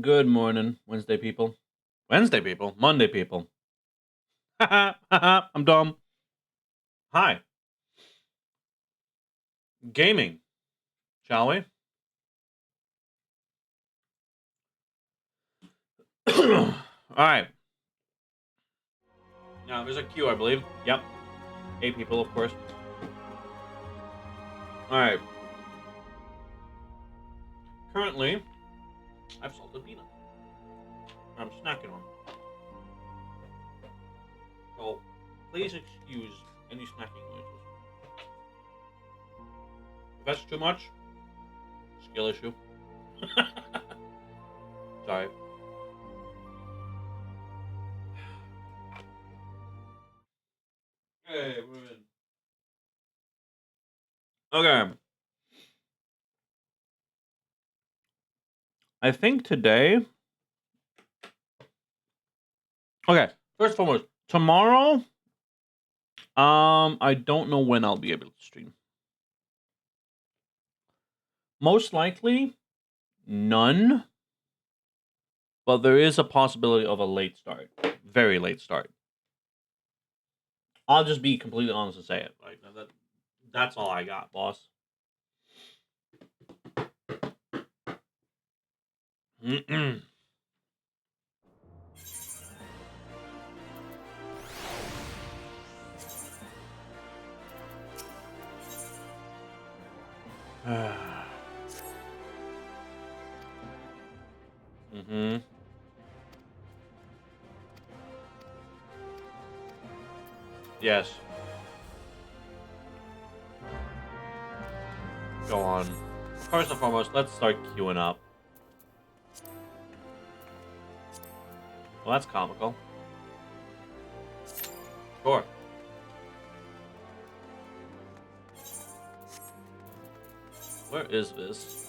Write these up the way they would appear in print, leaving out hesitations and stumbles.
Good morning, Wednesday people. Wednesday people? Monday people. Haha, haha, I'm dumb. Hi. Gaming, shall we? Alright. Now, there's a queue, I believe. Yep. 8 people, of course. Alright. Currently, I've salted peanut. I'm snacking on. So, please excuse any snacking noises. If that's too much, skill issue. Sorry. Hey, we're in. Okay. I think today. Okay. First and foremost, tomorrow. I don't know when I'll be able to stream. Most likely, none. But there is a possibility of a late start, very late start. I'll just be completely honest and say it. Like that's all I got, boss. Mm-hmm. Yes. Go on. First and foremost, let's start queuing up. Well, that's comical. Sure. Where is this?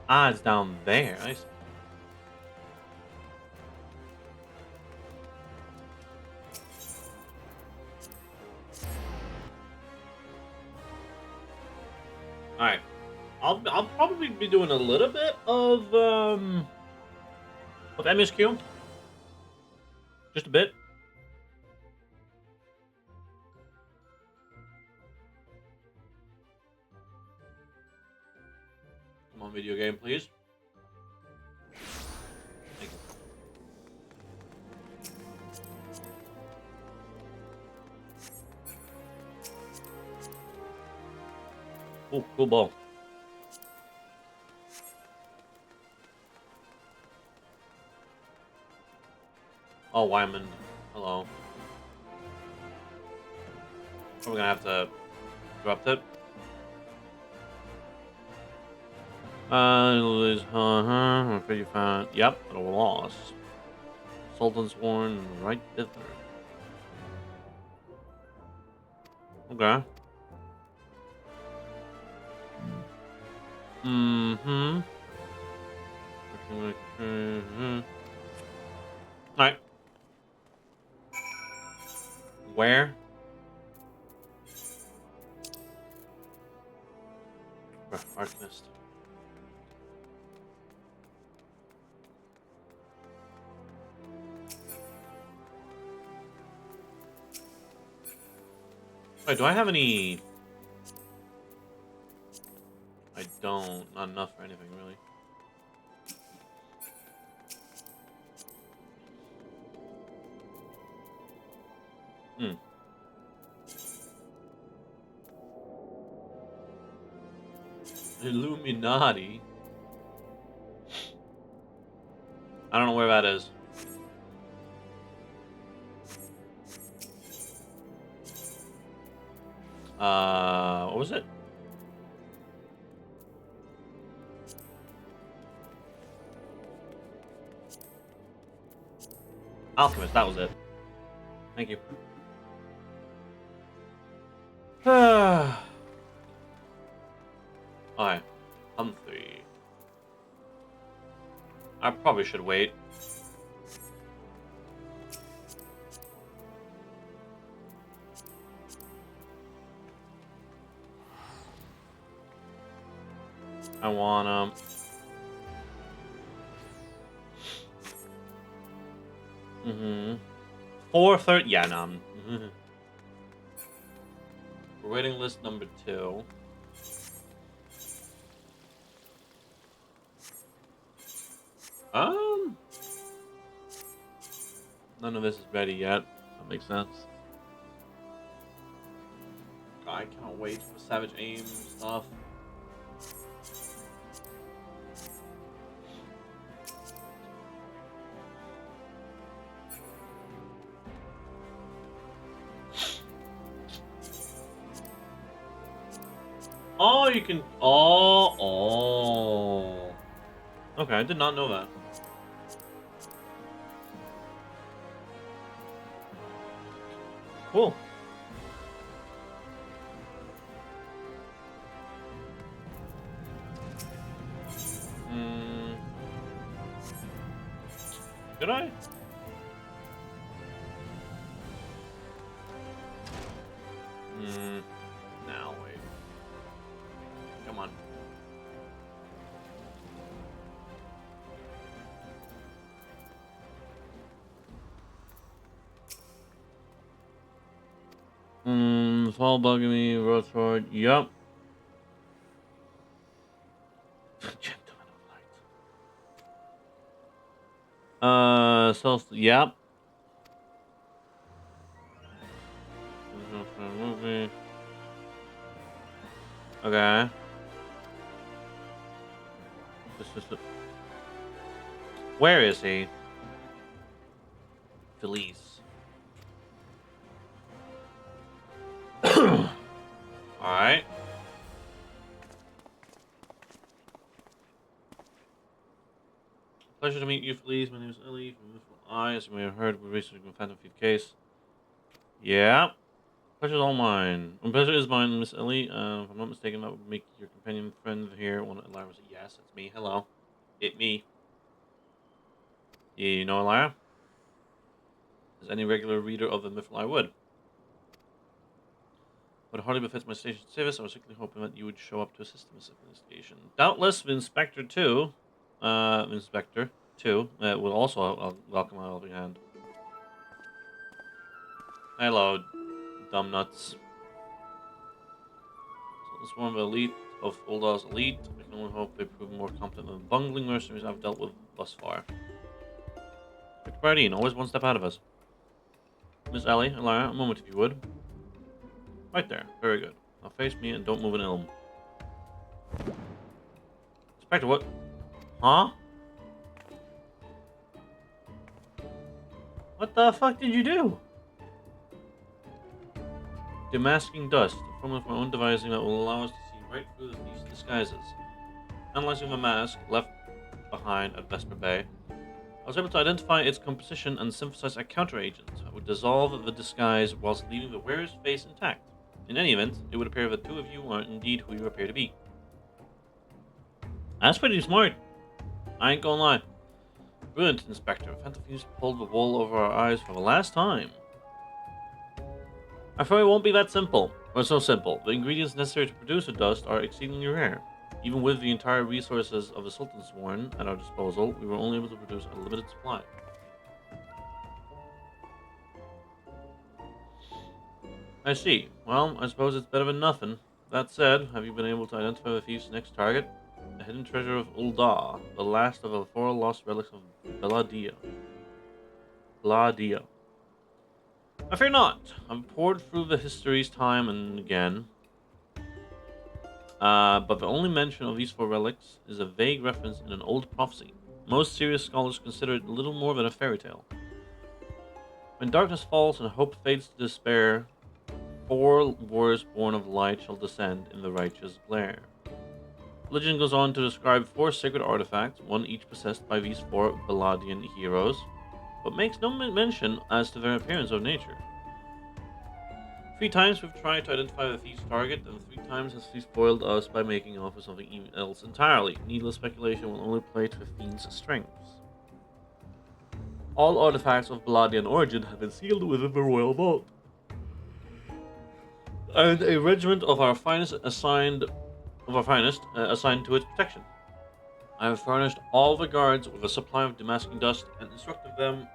Ah, it's down there. I see. All right. I'll probably be doing a little bit of MSQ. Just a bit. Come on, video game, please. Thank you. Oh, cool ball. Oh, Wyman. Hello. Are we gonna have to interrupt it? I'm pretty fine. Yep, but a loss. Sultan's Warren right thither. Okay. Mm-hmm. Alright. Where? Arcanist. Wait, do I have any... I don't. Not enough for anything, really. Hmm. Illuminati? I don't know where that is. What was it? Alchemist, that was it. Thank you. Alright. I'm 3. I probably should wait. I wanna. 430. Yeah, no. Waiting list number 2. Um, None of this is ready yet. That makes sense. I cannot wait for Savage Aim stuff. Oh, you can. Oh. Okay, I did not know that. Cool. Did I? Now wait. Come on. Fall bugging me, road sword. Yup. Gentleman of light. Yep. Movie. Okay. Where is he? Felice. Alright. Pleasure to meet you, Felice. My name is Ellie from Mythical Eye. As you may have heard, we recently been Phantom Thief case. Yeah. Pleasure's all mine. Pleasure is mine, Miss Ellie. If I'm not mistaken, that would make your companion friend here. One of Elira was yes, it's me. Hello. It me. You know Elira? As any regular reader of the Mythical Eye would. But it hardly befits my station service. I was secretly hoping that you would show up to assist in this investigation. Doubtless, Inspector 2, will also welcome my helping hand. Hello, dumb nuts. So this one of elite of Ulda's elite. I can only hope they prove more competent than the bungling mercenaries I've dealt with thus far. Inspector Bardeen, always one step ahead of us. Miss Ellie, Elira, a moment if you would. Right there. Very good. Now face me and don't move an elm. Inspector, what? Huh? What the fuck did you do? Demasking dust, a formula of my own devising that will allow us to see right through the thief's disguises. Analyzing the mask left behind at Vesper Bay, I was able to identify its composition and synthesize a counteragent that would dissolve the disguise whilst leaving the wearer's face intact. In any event, it would appear that the two of you are indeed who you appear to be. That's pretty smart. I ain't gonna lie. Brilliant, Inspector. Phantom Thieves pulled the wool over our eyes for the last time. I fear it won't be that simple. Or so simple. The ingredients necessary to produce the dust are exceedingly rare. Even with the entire resources of the Sultan's Sworn at our disposal, we were only able to produce a limited supply. I see. Well, I suppose it's better than nothing. That said, have you been able to identify the thief's next target? The hidden treasure of Ulda, the last of the 4 lost relics of Beladia. I fear not. I've poured through the histories time and again. But the only mention of these 4 relics is a vague reference in an old prophecy. Most serious scholars consider it little more than a fairy tale. When darkness falls and hope fades to despair, 4 warriors born of light shall descend in the righteous glare. Legend goes on to describe 4 sacred artifacts, one each possessed by these 4 Baladian heroes, but makes no mention as to their appearance or nature. 3 times we've tried to identify the thief's target, and 3 times has he spoiled us by making off with something else entirely. Needless speculation will only play to the fiend's strengths. All artifacts of Baladian origin have been sealed within the royal vault, and a regiment of our finest assigned of our finest assigned to its protection. I have furnished all the guards with a supply of damascene dust and instructed them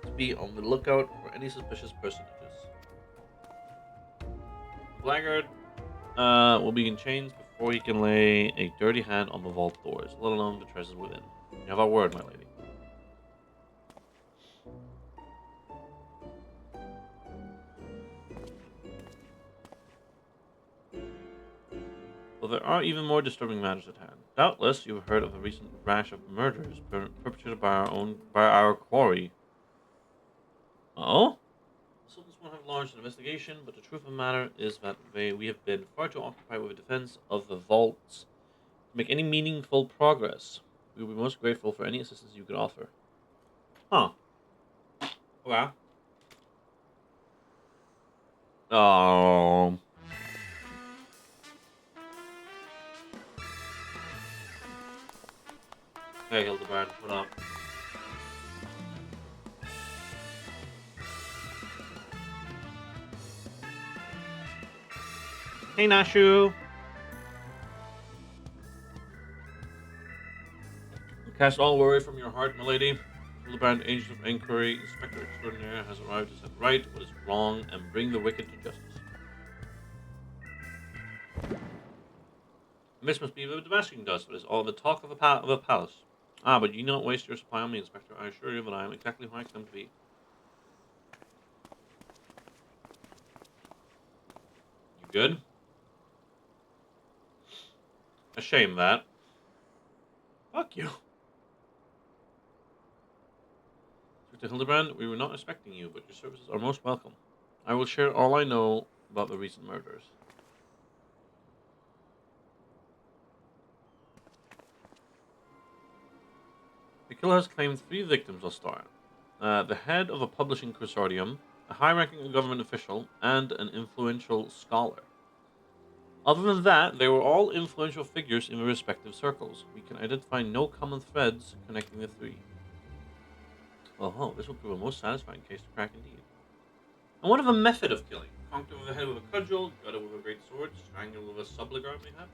to be on the lookout for any suspicious personages. The blackguard will be in chains before he can lay a dirty hand on the vault doors, let alone the treasures within. You have our word, my lady. Well, there are even more disturbing matters at hand. Doubtless, you have heard of the recent rash of murders perpetrated by our quarry. Oh? The Sultans will have launched an investigation, but the truth of the matter is that we have been far too occupied with the defense of the vaults to make any meaningful progress. We will be most grateful for any assistance you could offer. Huh. Okay. Oh. Hey, Hildebard, what up? Hey, Nashu! Cast all worry from your heart, milady. Hildeband, agent of inquiry, inspector extraordinaire, has arrived to set right what is wrong and bring the wicked to justice. This must be the Damascene dust that is all the talk of the palace. Ah, but you don't waste your supply on me, Inspector. I assure you that I am exactly who I claim to be. You good? A shame that. Fuck you. Inspector Hildebrand, we were not expecting you, but your services are most welcome. I will share all I know about the recent murders. The killer has claimed 3 victims thus far. The head of a publishing consortium, a high-ranking government official, and an influential scholar. Other than that, they were all influential figures in their respective circles. We can identify no common threads connecting the 3. Oh, this will prove a most satisfying case to crack indeed. And what of a method of killing? Conked over the head with a cudgel, gutted with a great sword, strangled with a subligard, mayhap?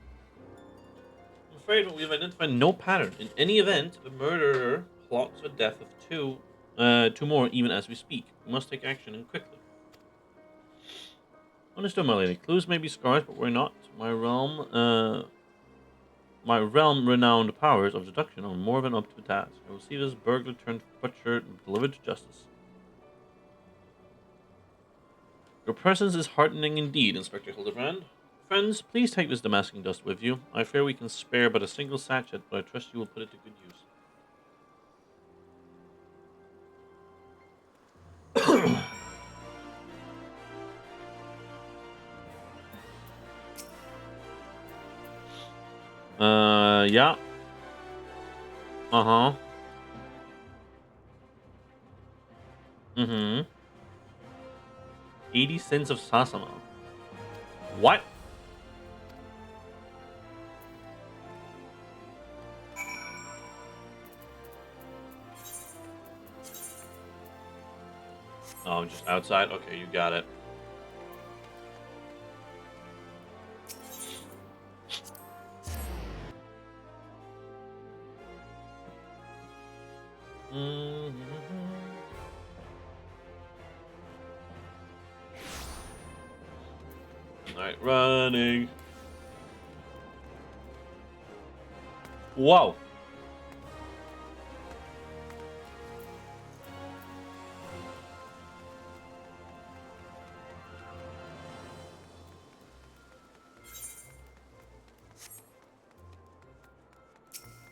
I'm afraid that we have identified no pattern. In any event, the murderer plots the death of two more even as we speak. We must take action and quickly. Understood, my lady. Clues may be scarce, but we're not. My realm-renowned powers of deduction are more than up to the task. I will see this burglar turned butcher delivered to justice. Your presence is heartening indeed, Inspector Hildebrand. Friends, please take this damascene dust with you. I fear we can spare but a single sachet, but I trust you will put it to good use. Yeah. Uh-huh. Mm-hmm. 80 cents of Sasama. What? Oh, just outside? Okay, you got it. Mm-hmm. Alright, running. Whoa.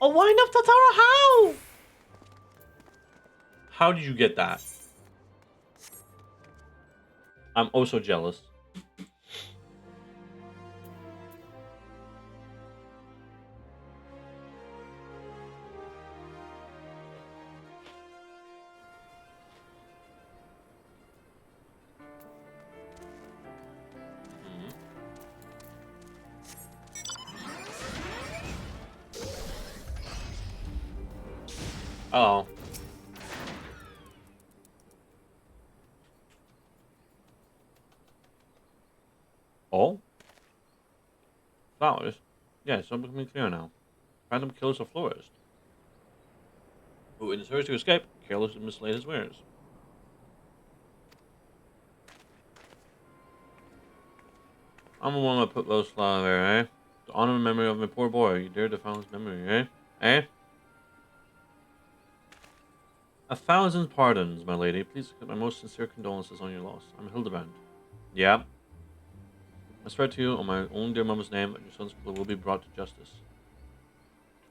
Oh, wind up the tower, how? How did you get that? I'm oh so jealous. Mm-hmm. Oh. Oh? Flowers? Yeah, it's all becoming clear now. Random killers of florist, who, in his hurry to escape, carelessly mislaid his wares. I'm the one that put those flowers there, eh? To honor the memory of my poor boy, you dared to foul his memory, eh? Eh? 1,000 pardons, my lady. Please accept my most sincere condolences on your loss. I'm Hildebrand. Yeah. I swear to you, on my own dear mother's name, that your son's killer will be brought to justice.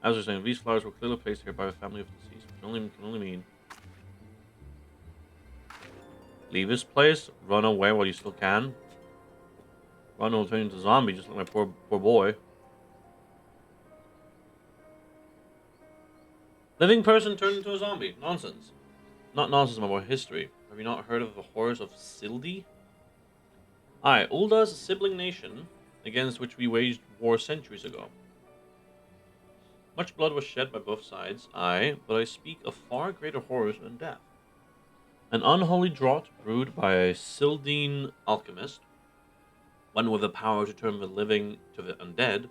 As I was saying, these flowers were clearly placed here by a family of deceased, which can only mean leave this place, run away while you still can. Run or turn into a zombie, just like my poor boy. Living person turned into a zombie. Nonsense. Not nonsense, my boy. History. Have you not heard of the horrors of Sildi? Aye, Ulda's sibling nation, against which we waged war centuries ago. Much blood was shed by both sides, aye, but I speak of far greater horrors than death. An unholy draught brewed by a Sildine alchemist, one with the power to turn the living to the undead,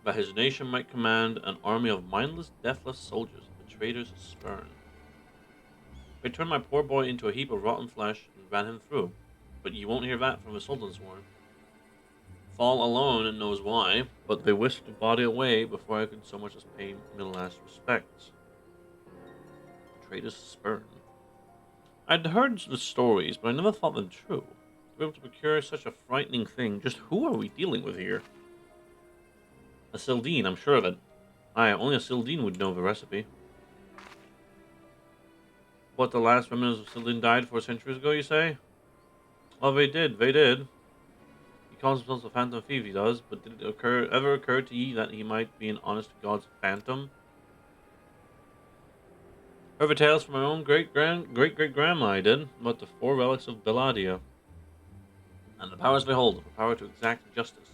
that his nation might command an army of mindless, deathless soldiers, the traitor's spurn. They turned my poor boy into a heap of rotten flesh and ran him through, but you won't hear that from the Sultan's sworn. Fall alone knows why, but they whisked the body away before I could so much as pay me the last respects. Traitor's spurn. I'd heard the stories, but I never thought them true. To be able to procure such a frightening thing, just who are we dealing with here? A Sildine, I'm sure of it. Aye, only a Sildine would know the recipe. What, the last remnants of Sildine died 4 centuries ago, you say? Well, they did. He calls himself a phantom thief, he does, but did it ever occur to ye that he might be an honest to God's phantom? Heard the tales from my own great-great-grandma, I did, about the 4 relics of Belladia. And the powers they hold, the power to exact justice.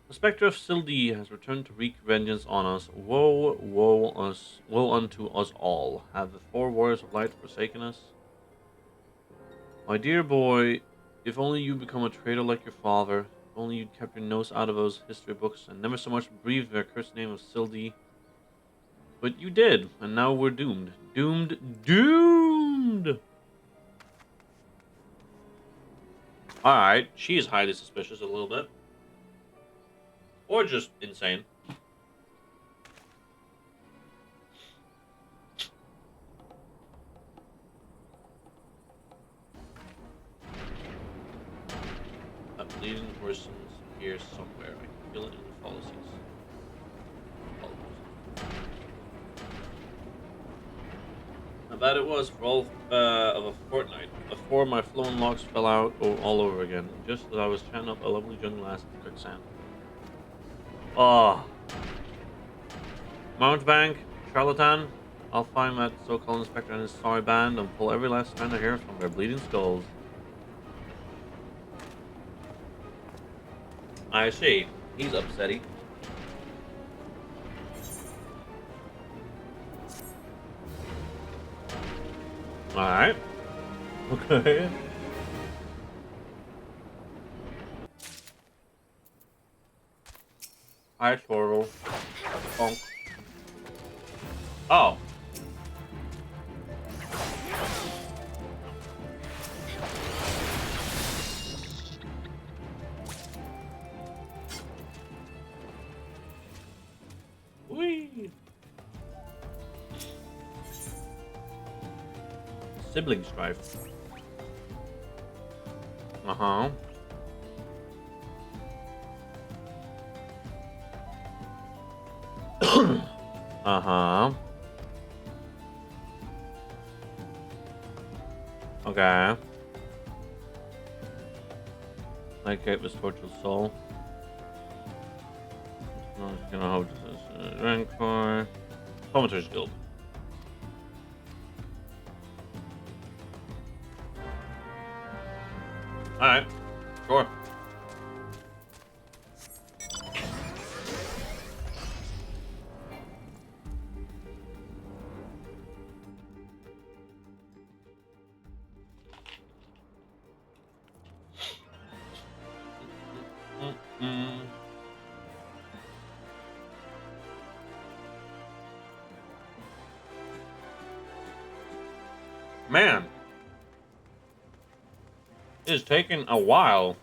The spectre of Sildi has returned to wreak vengeance on us. Woe unto us all. Have the 4 warriors of light forsaken us? My dear boy, if only you'd become a traitor like your father, if only you'd kept your nose out of those history books and never so much breathed the accursed name of Sildi. But you did, and now we're doomed. Doomed! Alright, she's highly suspicious a little bit. Or just insane. That bleeding person's here somewhere. I can feel it in the fallacies. How bad it was for all of a fortnight. Before my flowing locks fell out all over again, just as I was chatting up a lovely young lass in quicksand. Oh. Mountebank, charlatan. I'll find that so-called inspector and his sorry band and pull every last strand of hair from their bleeding skulls. I see. He's upsetty. Alright. Okay. Hi, Squirrel. Bonk. Oh. Whee! Sibling strife. Uh-huh. Uh-huh. Okay. I kept this tortured soul. I'm just gonna hold this Rancor. Comatose Guild. Alright. Sure. Man, it is taking a while.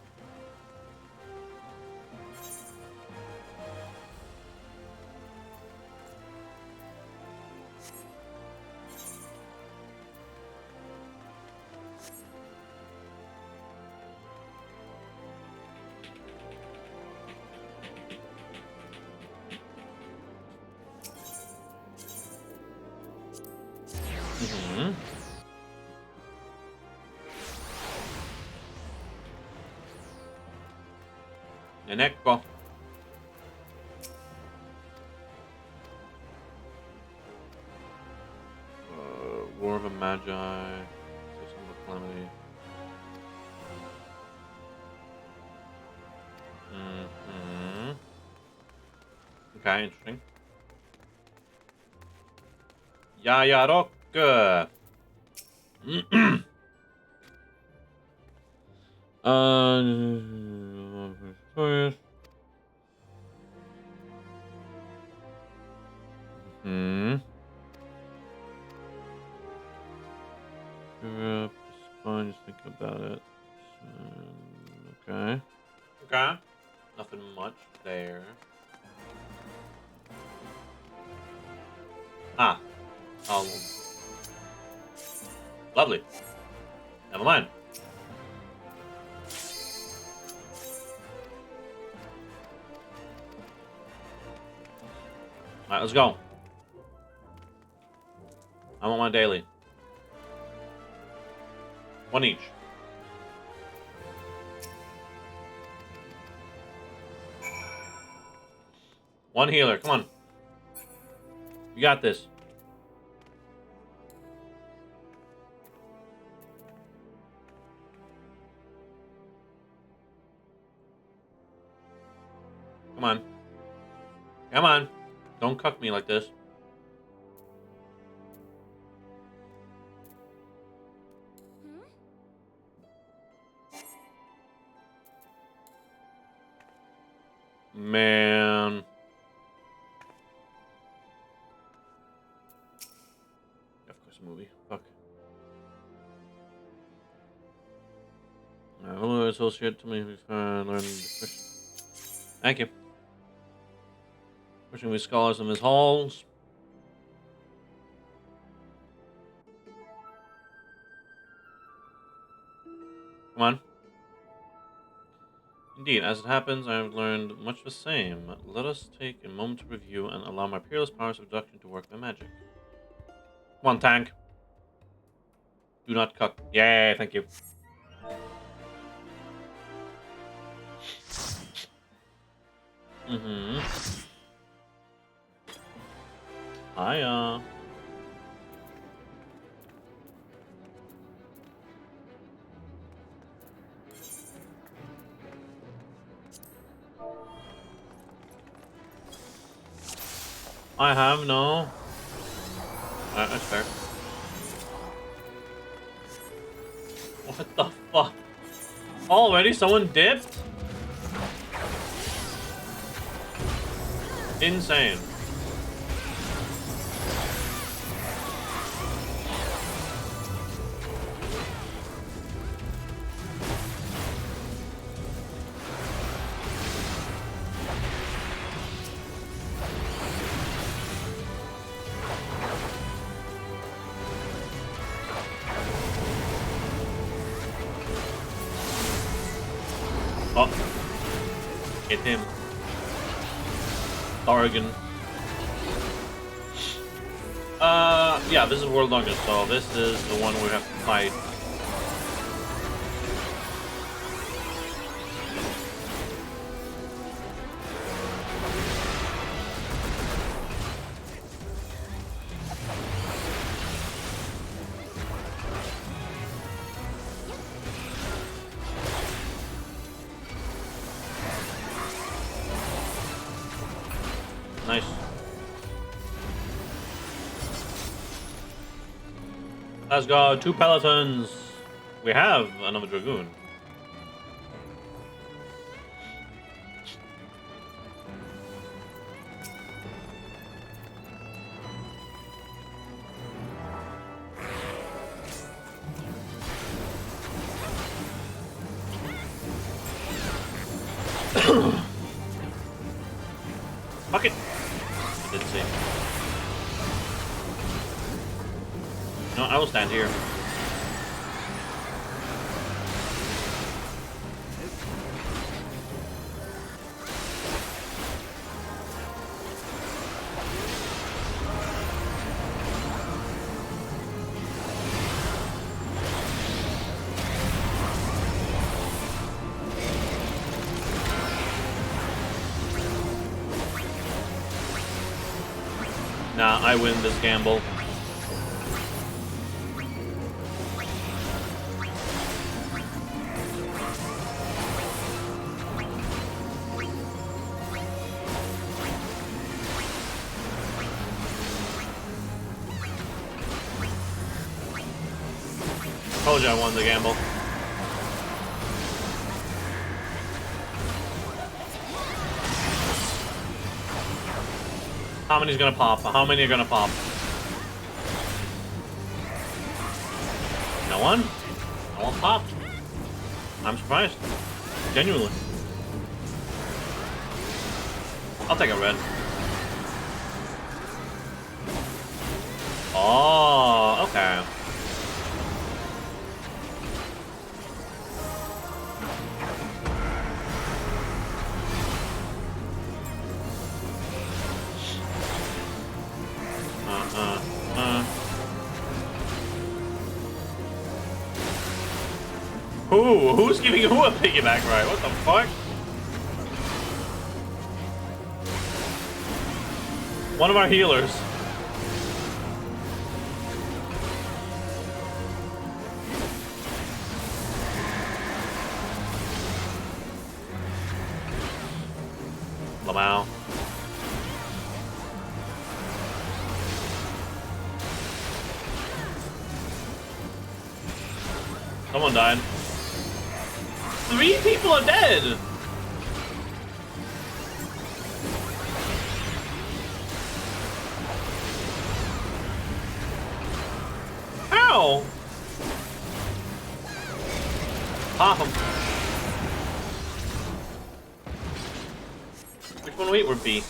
Mm-hmm. And ecco. War of a Magi. System of Calamity. Mm-hmm. Okay, interesting. Ja, Rock. Victorious. Hmm. Europe is fine. Just think about it. Okay. Okay. Nothing much there. Ah. Oh. Lovely. Never mind. Alright, let's go. I want my daily. One each. One healer. Come on. You got this. Come on. Come on. Don't cuck me like this. Man. Of course, a movie. Fuck. Hello, associate. To me, learn the question. Thank you. Wishing we scholars in his halls. Come on. Indeed, as it happens, I have learned much the same. Let us take a moment to review and allow my peerless powers of deduction to work their magic. Come on, tank. Do not cuck. Yay, thank you. Mm-hmm. Hiya. I have no. That's fair. What the fuck? Already someone dipped? Insane. Oh. Hit him. Oregon. Yeah, this is World Longest, so this is the one we have to fight. Nice. Let's go. 2 pelotons. We have another dragoon. Fuck it. I didn't see. No, I will stand here. Nah, I win this gamble. Told you I won the gamble. How many's gonna pop? How many are gonna pop? No one? No one popped. I'm surprised. Genuinely. I'll take a red. Oh, okay. Who's giving who a piggyback ride? What the fuck? One of our healers. Lamau. Someone died. 3 people are dead! How? Pop him. Which one we would be?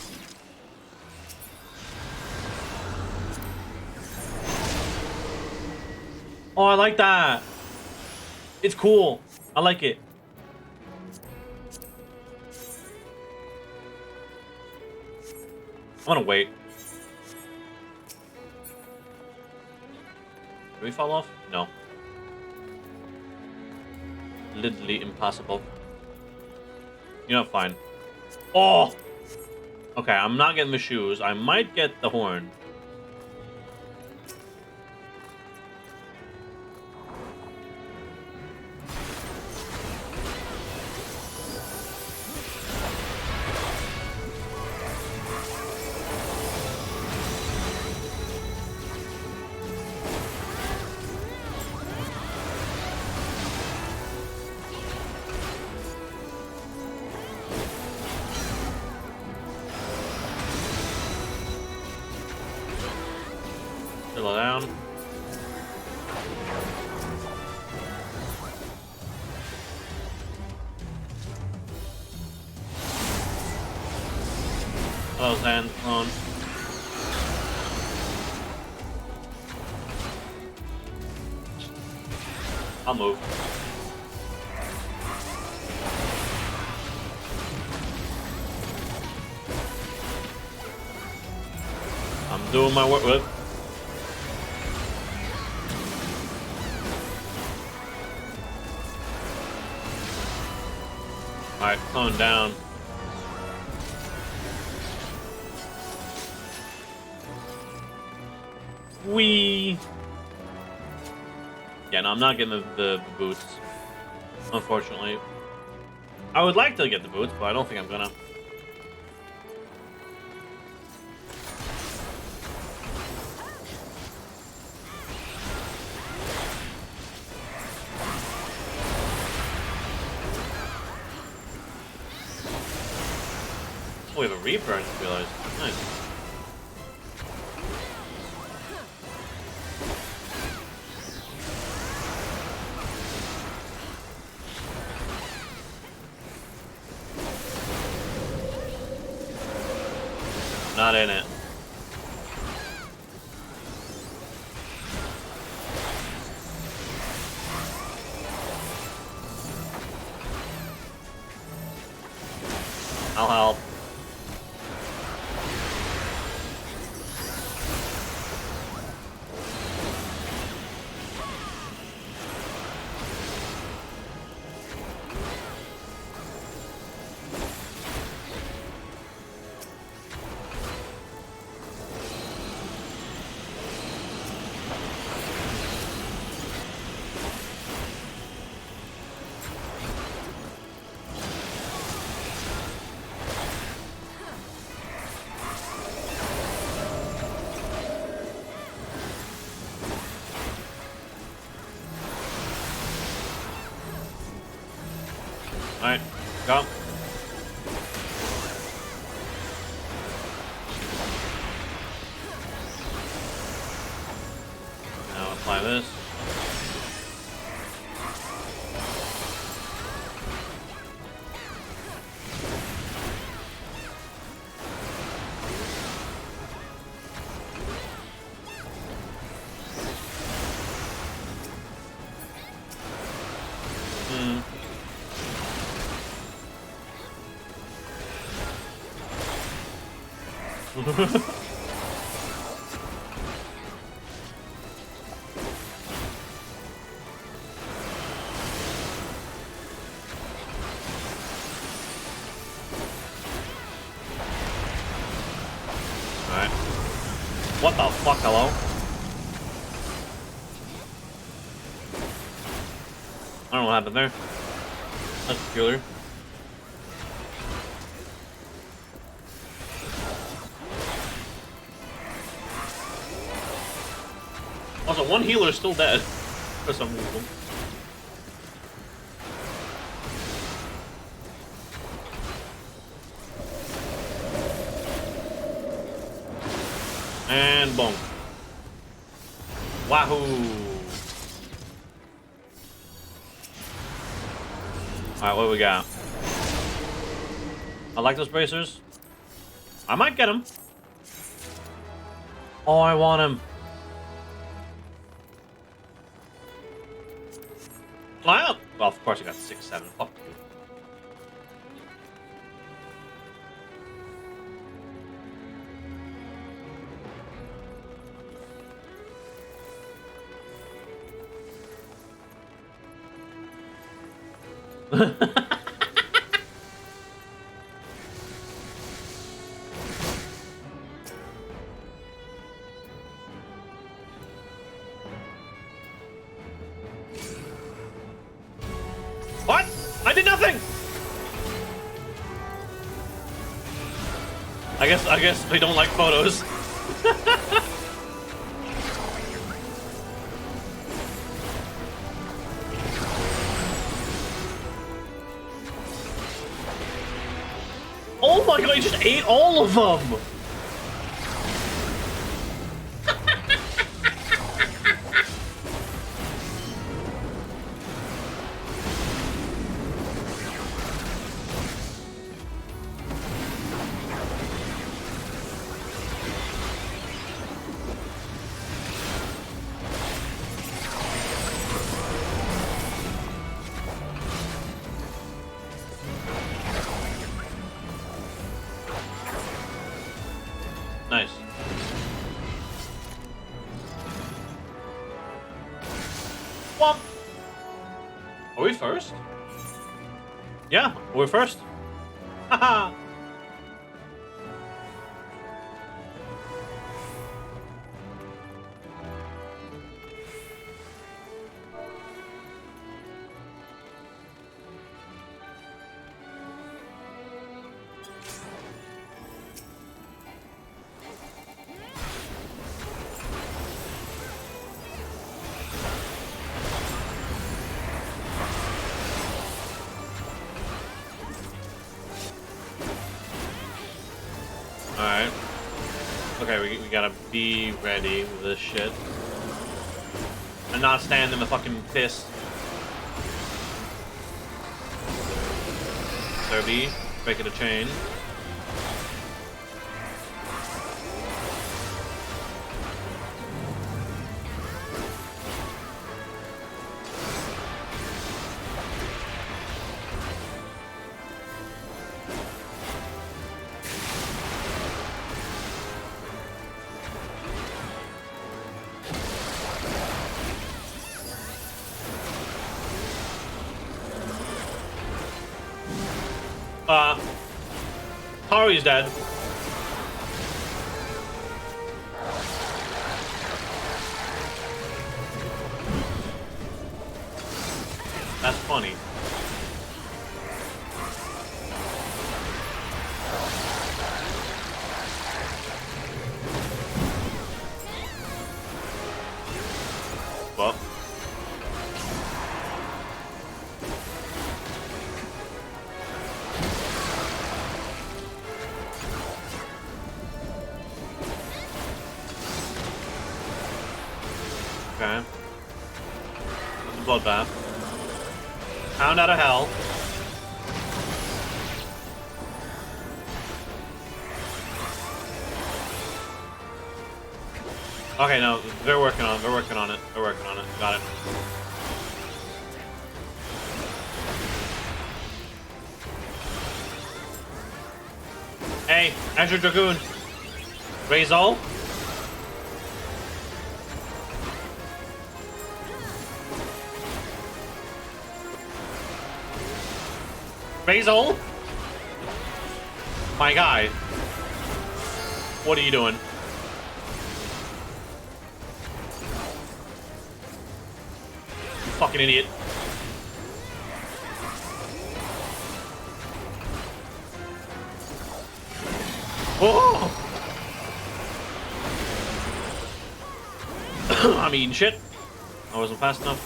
Oh, I like that. It's cool. I like it. I'm gonna wait. Did we fall off? No. Literally impossible. You know, fine. Oh! Okay, I'm not getting the shoes. I might get the horn. Slow down. Hello, Zan. Clone. I'll move. I'm doing my work with. Alright, clone down. Wee. Yeah, no, I'm not getting the boots. Unfortunately. I would like to get the boots, but I don't think I'm gonna. Oh, we have a Reaper, I just realized. Nice. Not in it. I'll help. Alright, go. Now apply this. Alright. What the fuck, hello? I don't know what happened there. That's peculiar. Also, one healer is still dead for some reason. And boom. Wahoo! Alright, what do we got? I like those bracers. I might get them. Oh, I want him. Well, of course I got 6, 7. Fuck you. What? I did nothing! I guess they don't like photos. Oh my god, he just ate all of them! Nice. Womp. Are we first? Yeah, we're first. Haha. Alright. Okay, we gotta be ready with this shit. And not stand in the fucking piss. There be. Break it a chain. Ari's dead. That's funny. Well. Okay. That's a bloodbath. Pound out of hell. Okay, no, they're working on it. They're working on it. They're working on it. Got it. Hey, Enter Dragoon. Razal. Razal. My guy. What are you doing? You fucking idiot. Oh! I'm eating shit. I wasn't fast enough.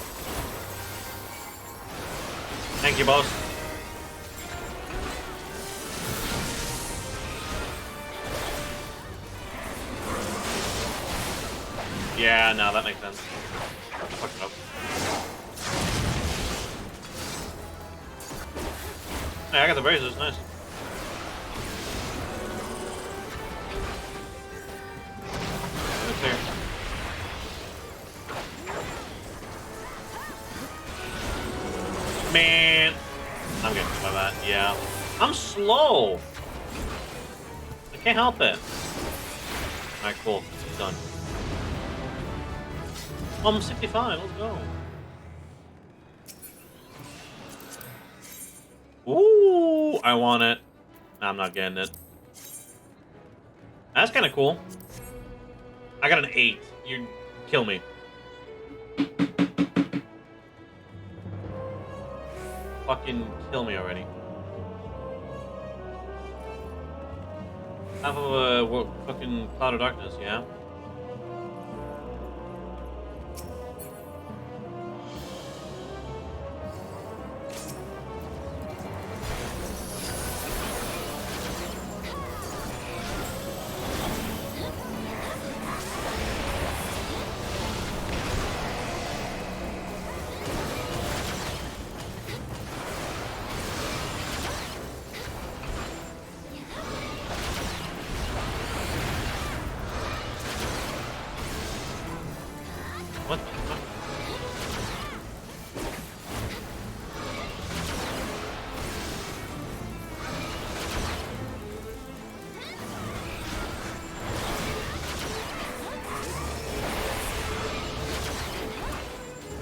Thank you, boss. Yeah, no, that makes sense. Fuck it up. Hey, I got the braces, nice. Right there. Man, I'm getting hit by that. Yeah, I'm slow. I can't help it. All right, cool. Done. I'm 65. Let's go. Ooh, I want it. Nah, I'm not getting it. That's kind of cool. I got an 8. You kill me. Fucking kill me already. Half of a fucking cloud of darkness, yeah? What the fuck?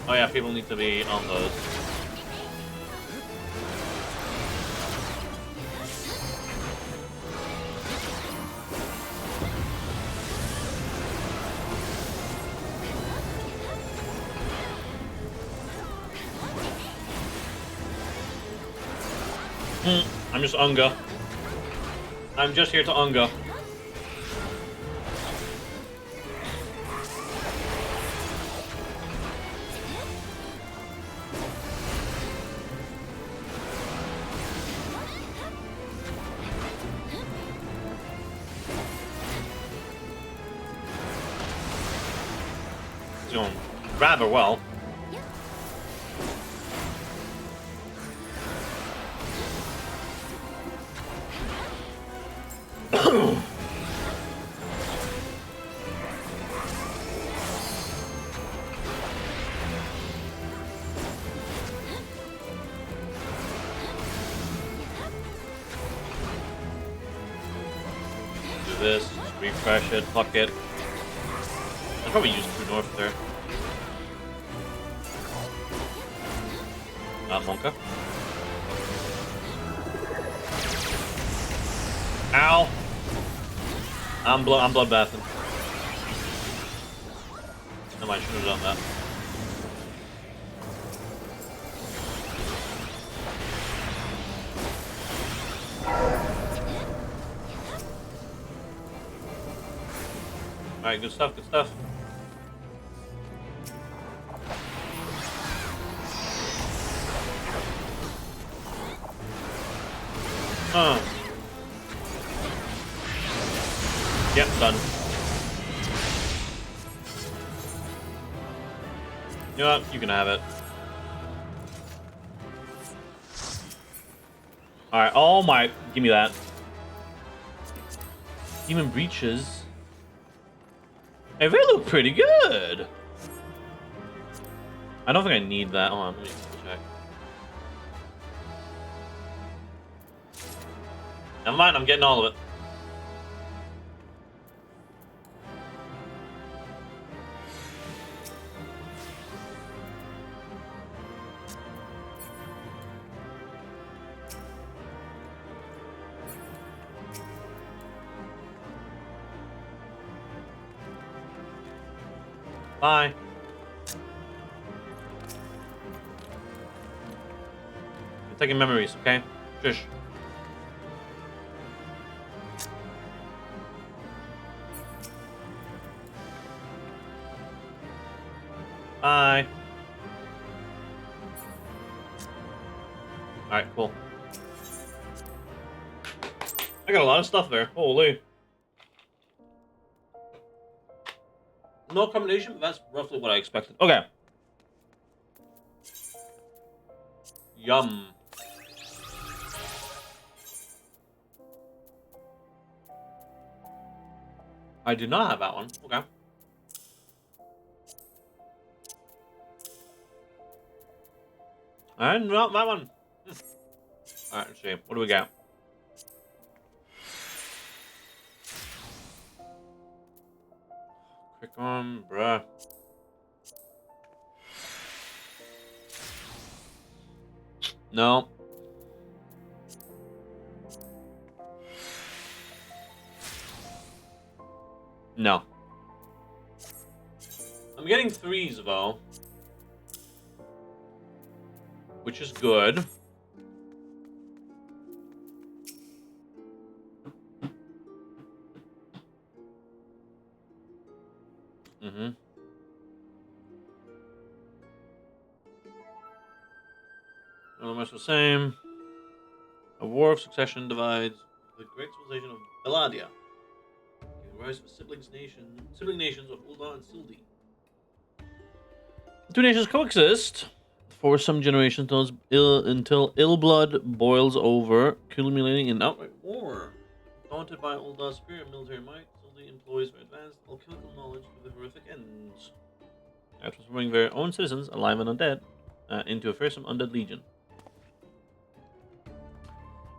Oh yeah, people need to be on those. I'm just Unga. I'm just here to Unga. It's going rather well. Do this, just refresh it, fuck it. I'll probably use True North there. Monka. Ow! I'm bloodbathing. No, I should have done that. Alright, good stuff, good stuff. Yep, done. You know what? You can have it. Alright, oh my... Give me that. Demon Breaches. Hey, they look pretty good! I don't think I need that. Hold on, let me check. Never mind, I'm getting all of it. Bye. I'm taking memories, okay? Shush. Bye. Alright, cool. I got a lot of stuff there. Holy. No combination, but that's roughly what I expected. Okay. Yum. I do not have that one. Okay. And not that one. Alright, let's see. What do we got? Quick on, bruh. No. No. I'm getting 3s though. Which is good. Mm-hmm. Almost the same. A war of succession divides the great civilization of Belladia. The rise of sibling nations of Ul'dah and Sildi. The two nations coexist for some generations until ill blood boils over, culminating in outright war. Daunted by Ul'dah's superior military might, Sildi employs their advanced alchemical knowledge for the horrific ends. Transforming their own citizens, alive and undead, into a fearsome undead legion.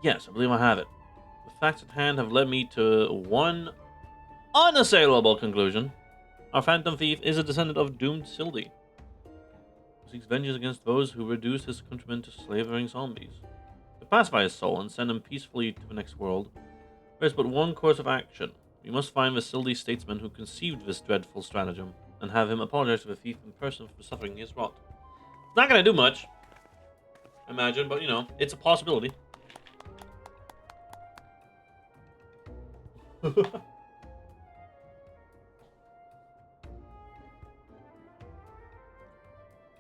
Yes, I believe I have it. The facts at hand have led me to one unassailable conclusion. Our Phantom Thief is a descendant of doomed Sildi, who seeks vengeance against those who reduce his countrymen to slavering zombies. To pacify his soul and send him peacefully to the next world, there is but one course of action. We must find the Sildi statesman who conceived this dreadful stratagem, and have him apologize to the thief in person for the suffering he has wrought. It's not going to do much, I imagine, but you know, it's a possibility.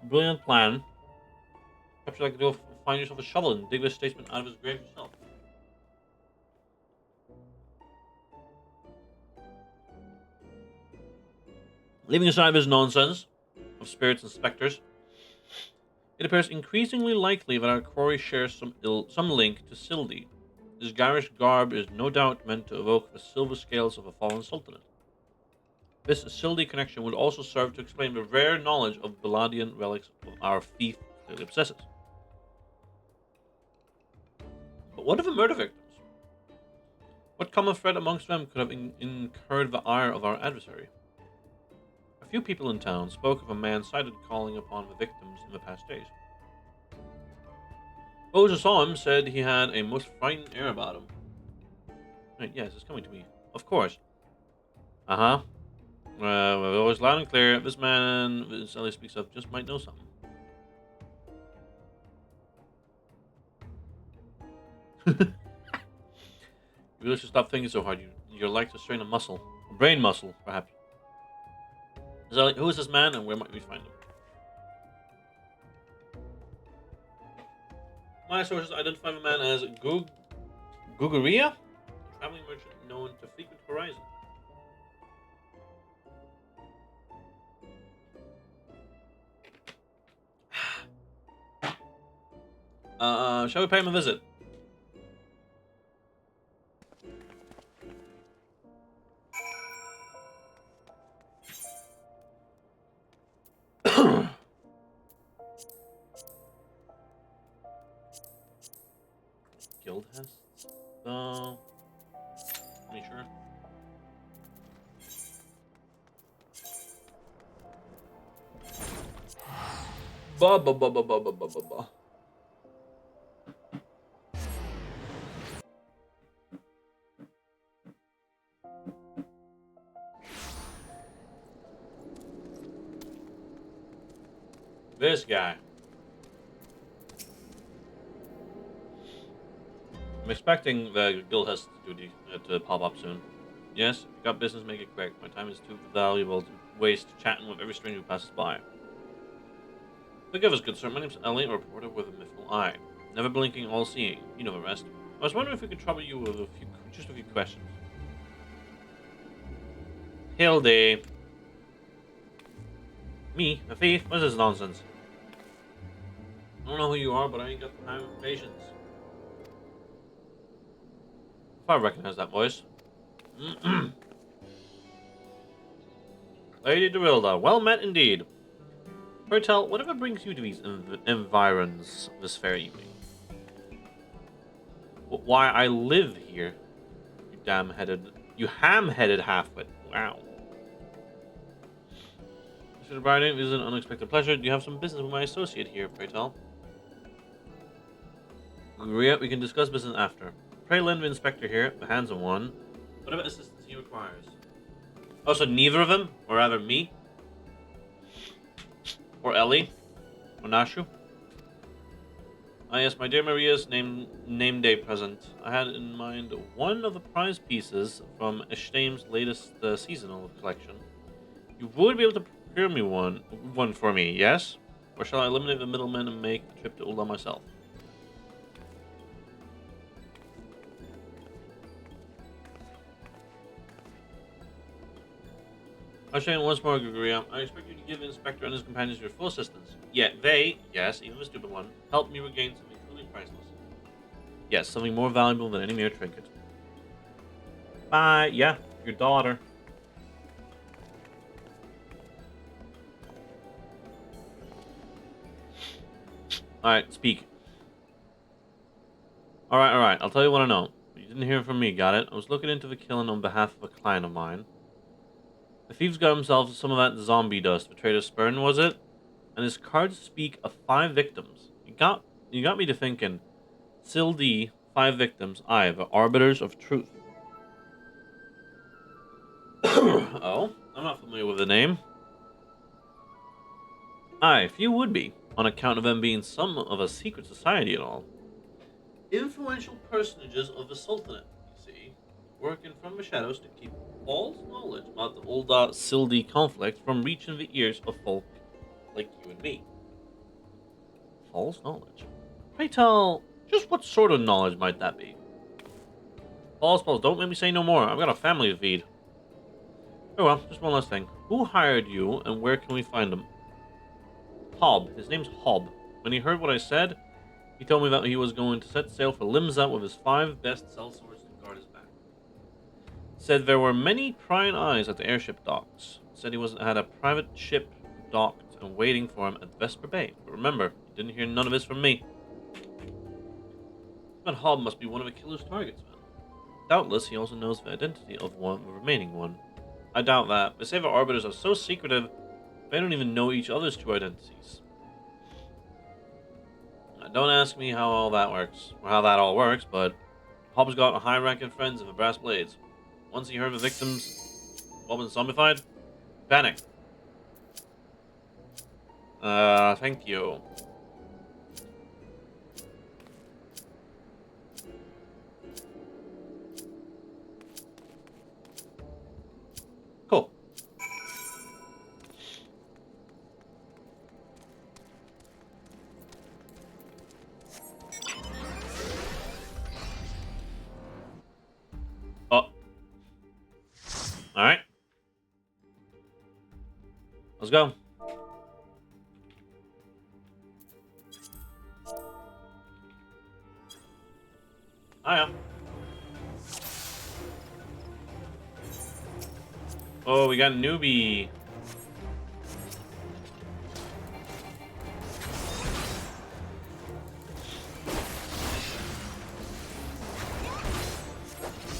Brilliant plan. Perhaps you'd like to go find yourself a shovel and dig this statesman out of his grave yourself. Leaving aside this nonsense of spirits and specters, it appears increasingly likely that our quarry shares some link to Sildi. His garish garb is no doubt meant to evoke the silver scales of a fallen sultanate. This Sildi connection would also serve to explain the rare knowledge of Belladian relics our thief clearly possesses. But what of the murder victims? What common thread amongst them could have incurred the ire of our adversary? A few people in town spoke of a man sighted calling upon the victims in the past days. Those who saw him said he had a most frightened air about him. Right, yes, it's coming to me. Of course. Uh-huh. Well, always loud and clear. This man Sally speaks up just might know something. You really should stop thinking so hard. You're like to strain a muscle. A brain muscle, perhaps. Sally, who is this man and where might we find him? My sources identify the man as Gugaria, a traveling merchant known to frequent Horizon. Shall we pay him a visit? Guild has? Are you sure? Ba ba ba ba ba ba ba ba ba. This guy. I'm expecting the guild has duty to pop up soon. Yes, if you got business, make it quick. My time is too valuable to waste chatting with every stranger who passes by. Forgive us, good sir. My name's Ellie, a reporter with a mythical eye. Never blinking, all-seeing. You know the rest. I was wondering if we could trouble you with just a few questions. Hildy. Me? A thief? What's this nonsense? I don't know who you are, but I ain't got the time or patience. If I recognize that voice. Lady Derilda, well met indeed. Pray tell, whatever brings you to these environs this fair evening? Why I live here, you ham-headed half-wit. Wow. Mr. Bryden, this is an unexpected pleasure. Do you have some business with my associate here, pray tell? We can discuss business after. Pray lend the inspector here, the handsome one, whatever assistance he requires. Oh, so neither of them? Or rather me? Or Ellie? Or Nashu? Ah yes, my dear Maria's name day present. I had in mind one of the prize pieces from Eshtame's latest seasonal collection. You would be able to procure me one for me, yes? Or shall I eliminate the middleman and make the trip to Ulda myself? Ashain, once more, Gregoria, I expect you to give the Inspector and his companions your full assistance. Yet they, yes, even the stupid one, helped me regain something truly priceless. Yes, something more valuable than any mere trinket. Bye, yeah, your daughter. Alright, speak. Alright, I'll tell you what I know. You didn't hear from me, got it? I was looking into the killing on behalf of a client of mine. The thieves got himself some of that zombie dust the trader Spurn, was it? And his cards speak of 5 victims. You got me to thinking. Sildi, 5 victims, I, the arbiters of truth. Oh, I'm not familiar with the name. Aye, few would be, on account of them being some of a secret society and all. Influential personages of the Sultanate, you see, working from the shadows to keep false knowledge about the old Sildi conflict from reaching the ears of folk like you and me. False knowledge? Pray tell, just what sort of knowledge might that be? False, don't make me say no more. I've got a family to feed. Oh well, just one last thing. Who hired you, and where can we find him? Hob. His name's Hob. When he heard what I said, he told me that he was going to set sail for Limsa with his 5 best sellswords to guard his back. Said there were many prying eyes at the airship docks. Said he had a private ship docked and waiting for him at Vesper Bay. But remember, you didn't hear none of this from me. But Hob must be one of the killer's targets, then. Doubtless, he also knows the identity of the remaining one. I doubt that. They say the Arbiters are so secretive, they don't even know each other's true identities. Don't ask me how all that works, or how that all works, but Hobbs got a high-ranking friends of the brass blades. Once he heard the victims all been zombified, panic. Thank you. Cool. Oh. Alright. Let's go. Hiya. Oh, we got a newbie.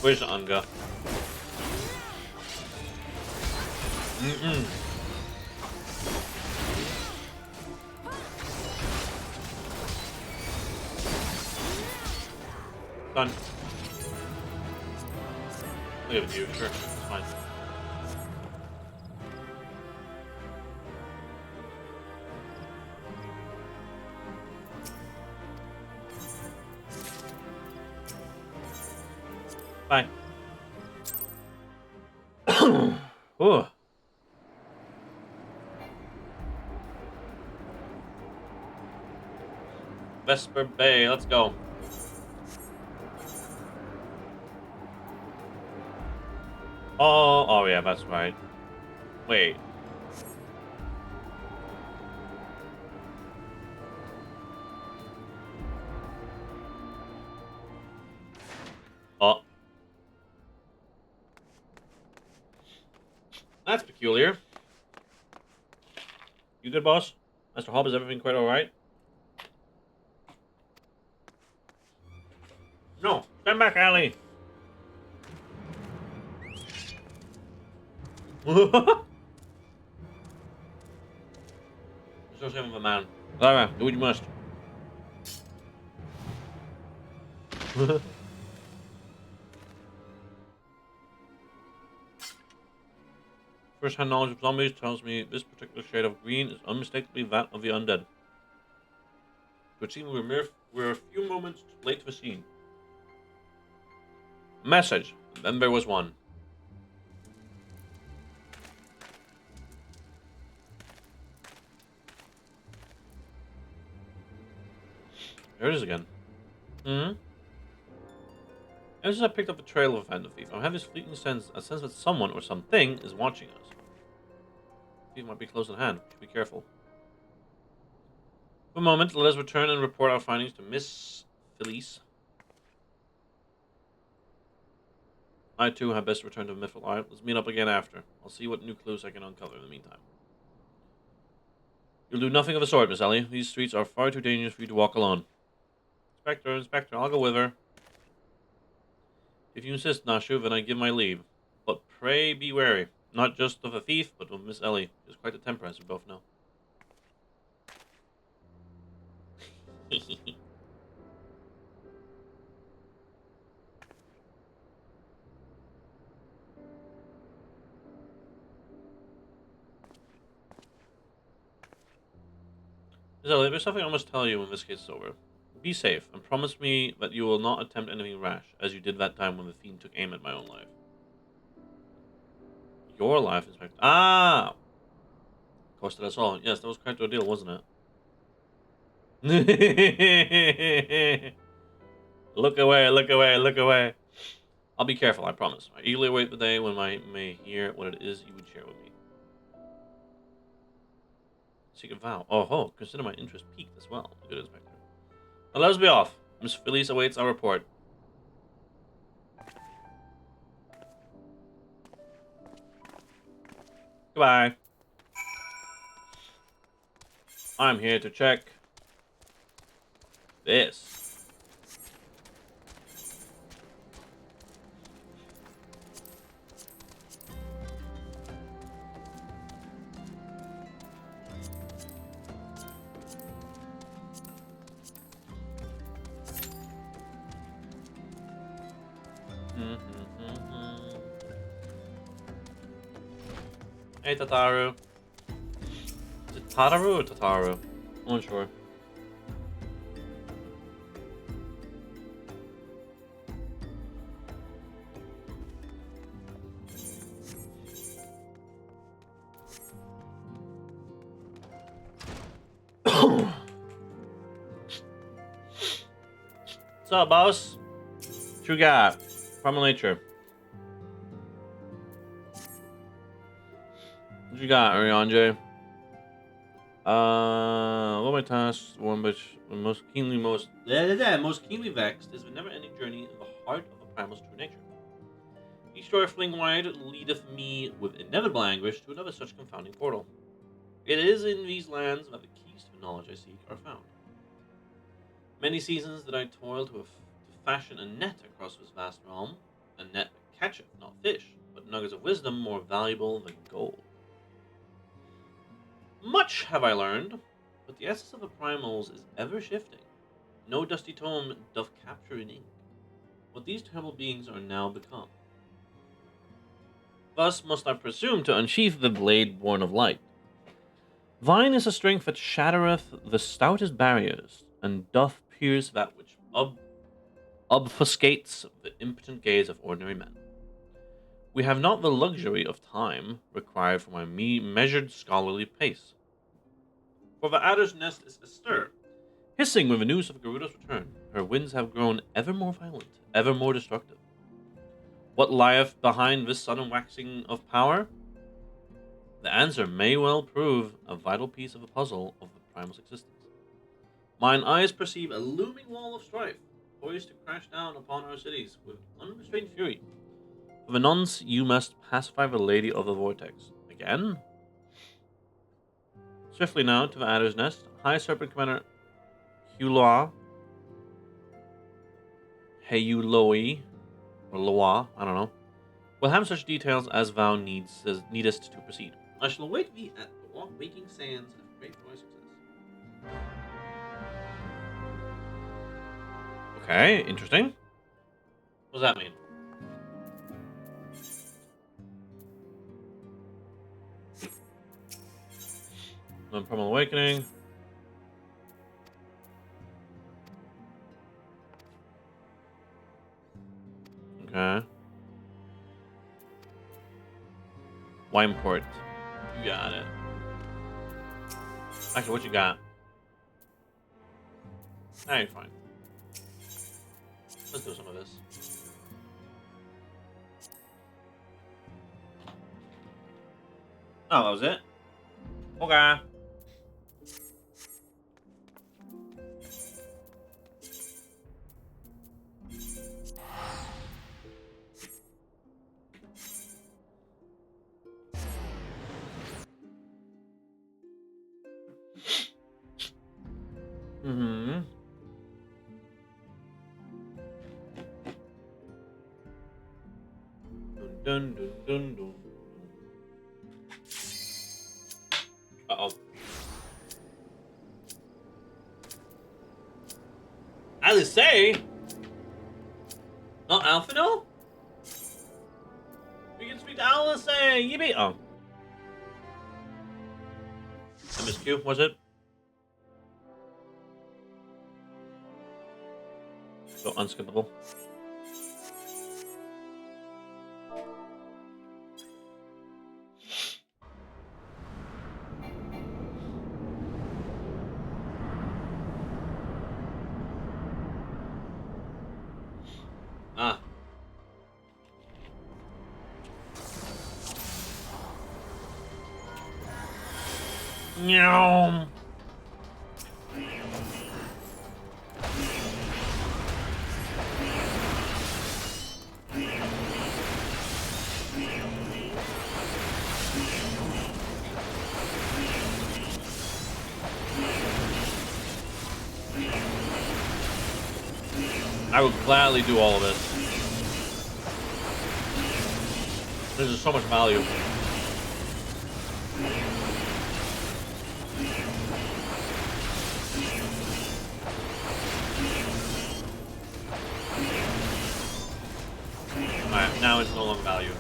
Where's Anga? Done. I'll give it to you, sure. It's fine. Bye. Ooh. Vesper Bay, let's go. Oh yeah, that's right. Wait. Oh. That's peculiar. You good, boss? Master Hobb, is everything quite alright? No. Stand back, Allie. You're so saving of a man. Lara, do what you must. First-hand knowledge of zombies tells me this particular shade of green is unmistakably that of the undead. To achieve, we're a few moments late to the scene. Message. Then there was one. There it is again. Ever since I picked up the trail of a phantom thief, I have this fleeting sense that someone or something is watching us. The thief might be close at hand. We should be careful. For a moment, let us return and report our findings to Miss Felice. I too have best return to Mythil Isle. Let's meet up again after. I'll see what new clues I can uncover in the meantime. You'll do nothing of the sort, Miss Ellie. These streets are far too dangerous for you to walk alone. Inspector, I'll go with her. If you insist, Nashu, then I give my leave. But pray be wary, not just of a thief, but of Miss Ellie. She has quite a temper, as we both know. Miss Ellie, there's something I must tell you when this case is over. Be safe, and promise me that you will not attempt anything rash, as you did that time when the fiend took aim at my own life. Your life, Inspector. Ah! Costed us all. Yes, that was quite an ordeal, wasn't it? Look away, look away, look away. I'll be careful, I promise. I eagerly await the day when I may hear what it is you would share with me. Secret vow. Oh ho, consider my interest piqued as well, good Inspector. Now let us be off. Miss Felice awaits our report. Goodbye. I'm here to check this. Hey, Tataru. Is it Tataru or Tataru? I'm not sure. What's up, boss? What you got? Primal Nature. What you got, Ariane? What are my tasks? One which most keenly vexed is the never-ending journey in the heart of the primal's true nature. Each door fling wide leadeth me with inevitable anguish to another such confounding portal. It is in these lands that the keys to the knowledge I seek are found. Many seasons did I toil to fashion a net across this vast realm, a net that catcheth not fish, but nuggets of wisdom more valuable than gold. Much have I learned, but the essence of the primals is ever shifting. No dusty tome doth capture in ink what these terrible beings are now become. Thus must I presume to unsheath the blade born of light. Thine is a strength that shattereth the stoutest barriers, and doth pierce that which obfuscates the impotent gaze of ordinary men. We have not the luxury of time required for my measured scholarly pace. For the adder's nest is astir, hissing with the news of Garuda's return. Her winds have grown ever more violent, ever more destructive. What lieth behind this sudden waxing of power? The answer may well prove a vital piece of the puzzle of the primal's existence. Mine eyes perceive a looming wall of strife, poised to crash down upon our cities with unrestrained fury. For the nonce, you must pacify the Lady of the Vortex. Again? Swiftly now to the Adder's Nest, High Serpent Commander Huloa, Heuloi, or Loa, I don't know, will have such details as thou needest to proceed. I shall await thee at the waking sands and pray for my success. Okay, interesting. What does that mean? Primal Awakening. Okay. Wineport. You got it. Actually, what you got? Nah, you're fine. Let's do some of this. Oh, that was it? Okay. Mm-hmm. Dun, dun, dun, dun. Uh-oh. Alice say? Not Alphino? We can speak to Alice say, yippee! Oh. MSQ, was it? So unskippable. Ah. Meow. I would gladly do all of this. This is so much value. Alright, now it's no longer value.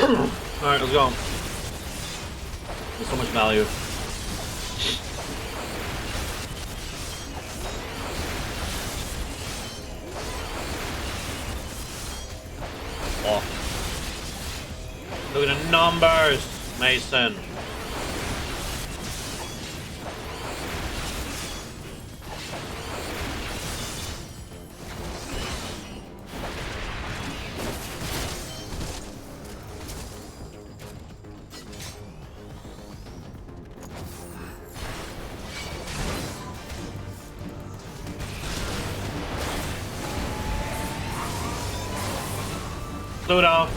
Alright, let's go. There's so much value. Oh. Look at the numbers, Mason. Pluto.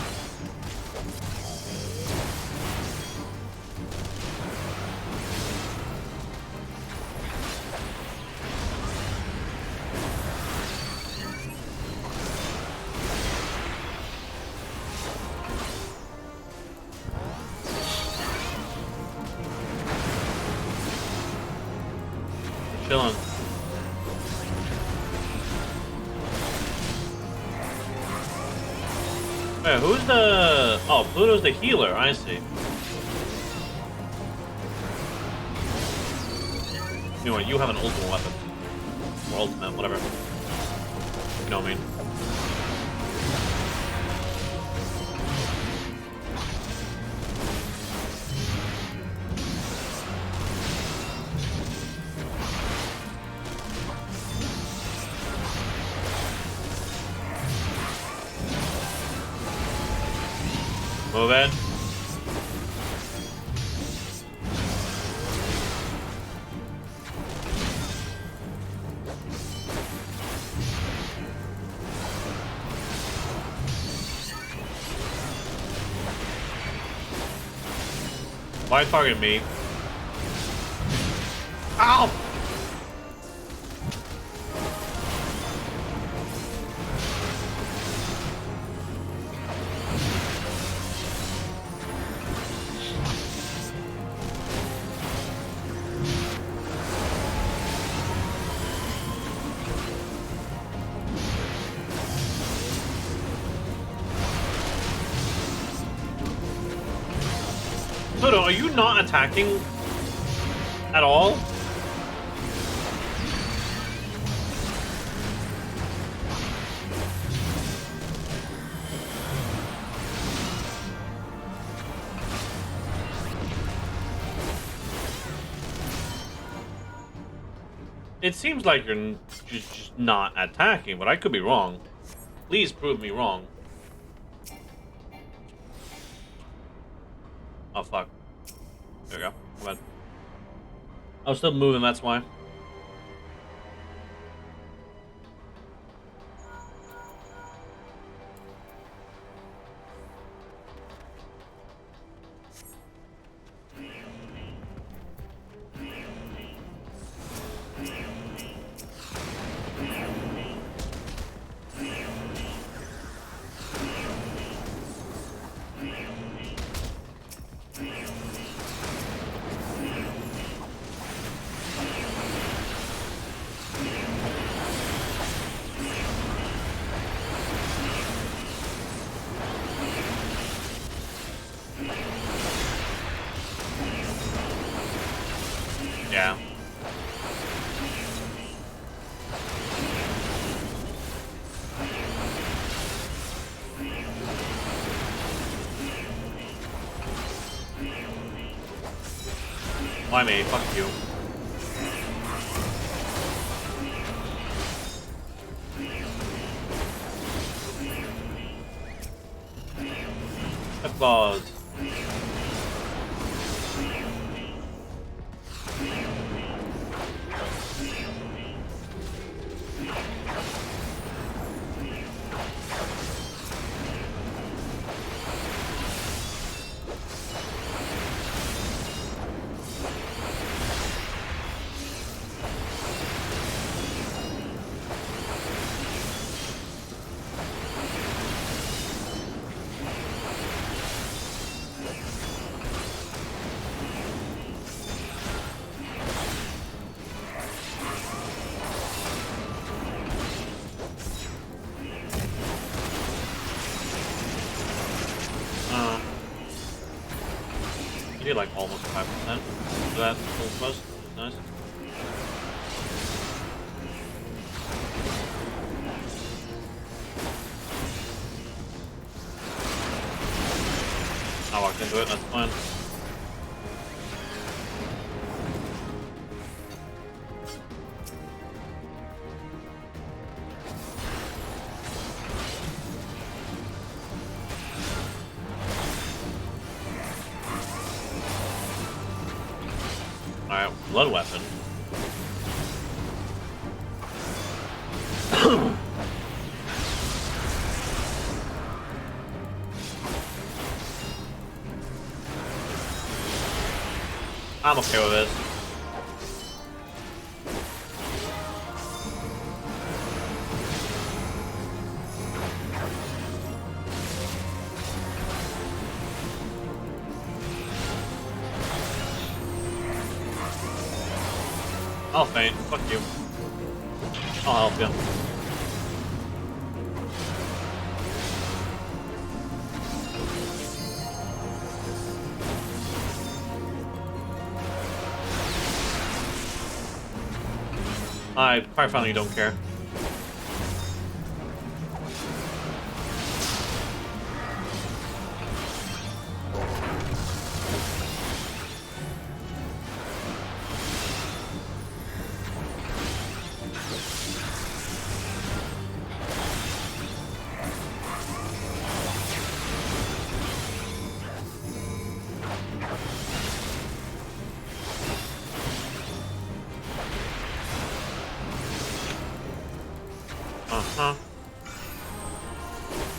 Chilling. Wait, who's the... Oh, Pluto's the healer, I see. Anyway, you have an ultimate weapon. Or ultimate, whatever. You know what I mean. Move in. Why target me? Ow! Pluto, are you not attacking at all? It seems like you're just not attacking, but I could be wrong. Please prove me wrong. Oh, fuck. There we go. Come on. I was still moving, that's why. Yeah. Why me? Fuck you. Applause. Be like almost 5% for that full thrust, which is nice. I walked into it, that's fine. Alright, blood weapon. I'm okay with this. I'll faint. Fuck you. I'll help you. I quite frankly don't care.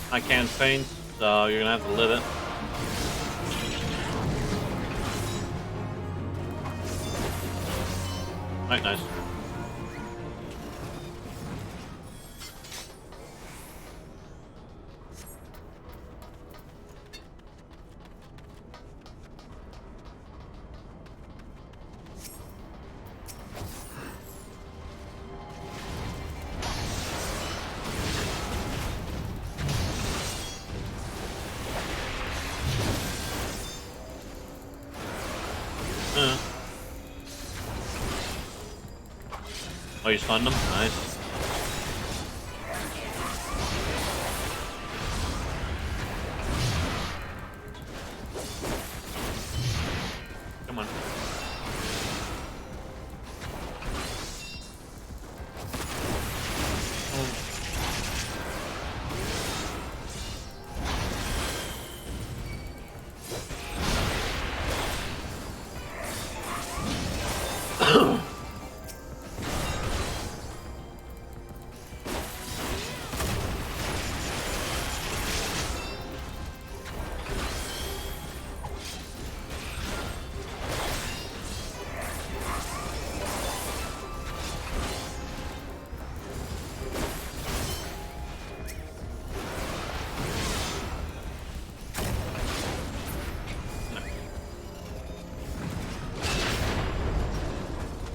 I can't faint, so you're gonna have to live it. Right, nice. Oh, you stunned him? Nice. Come on.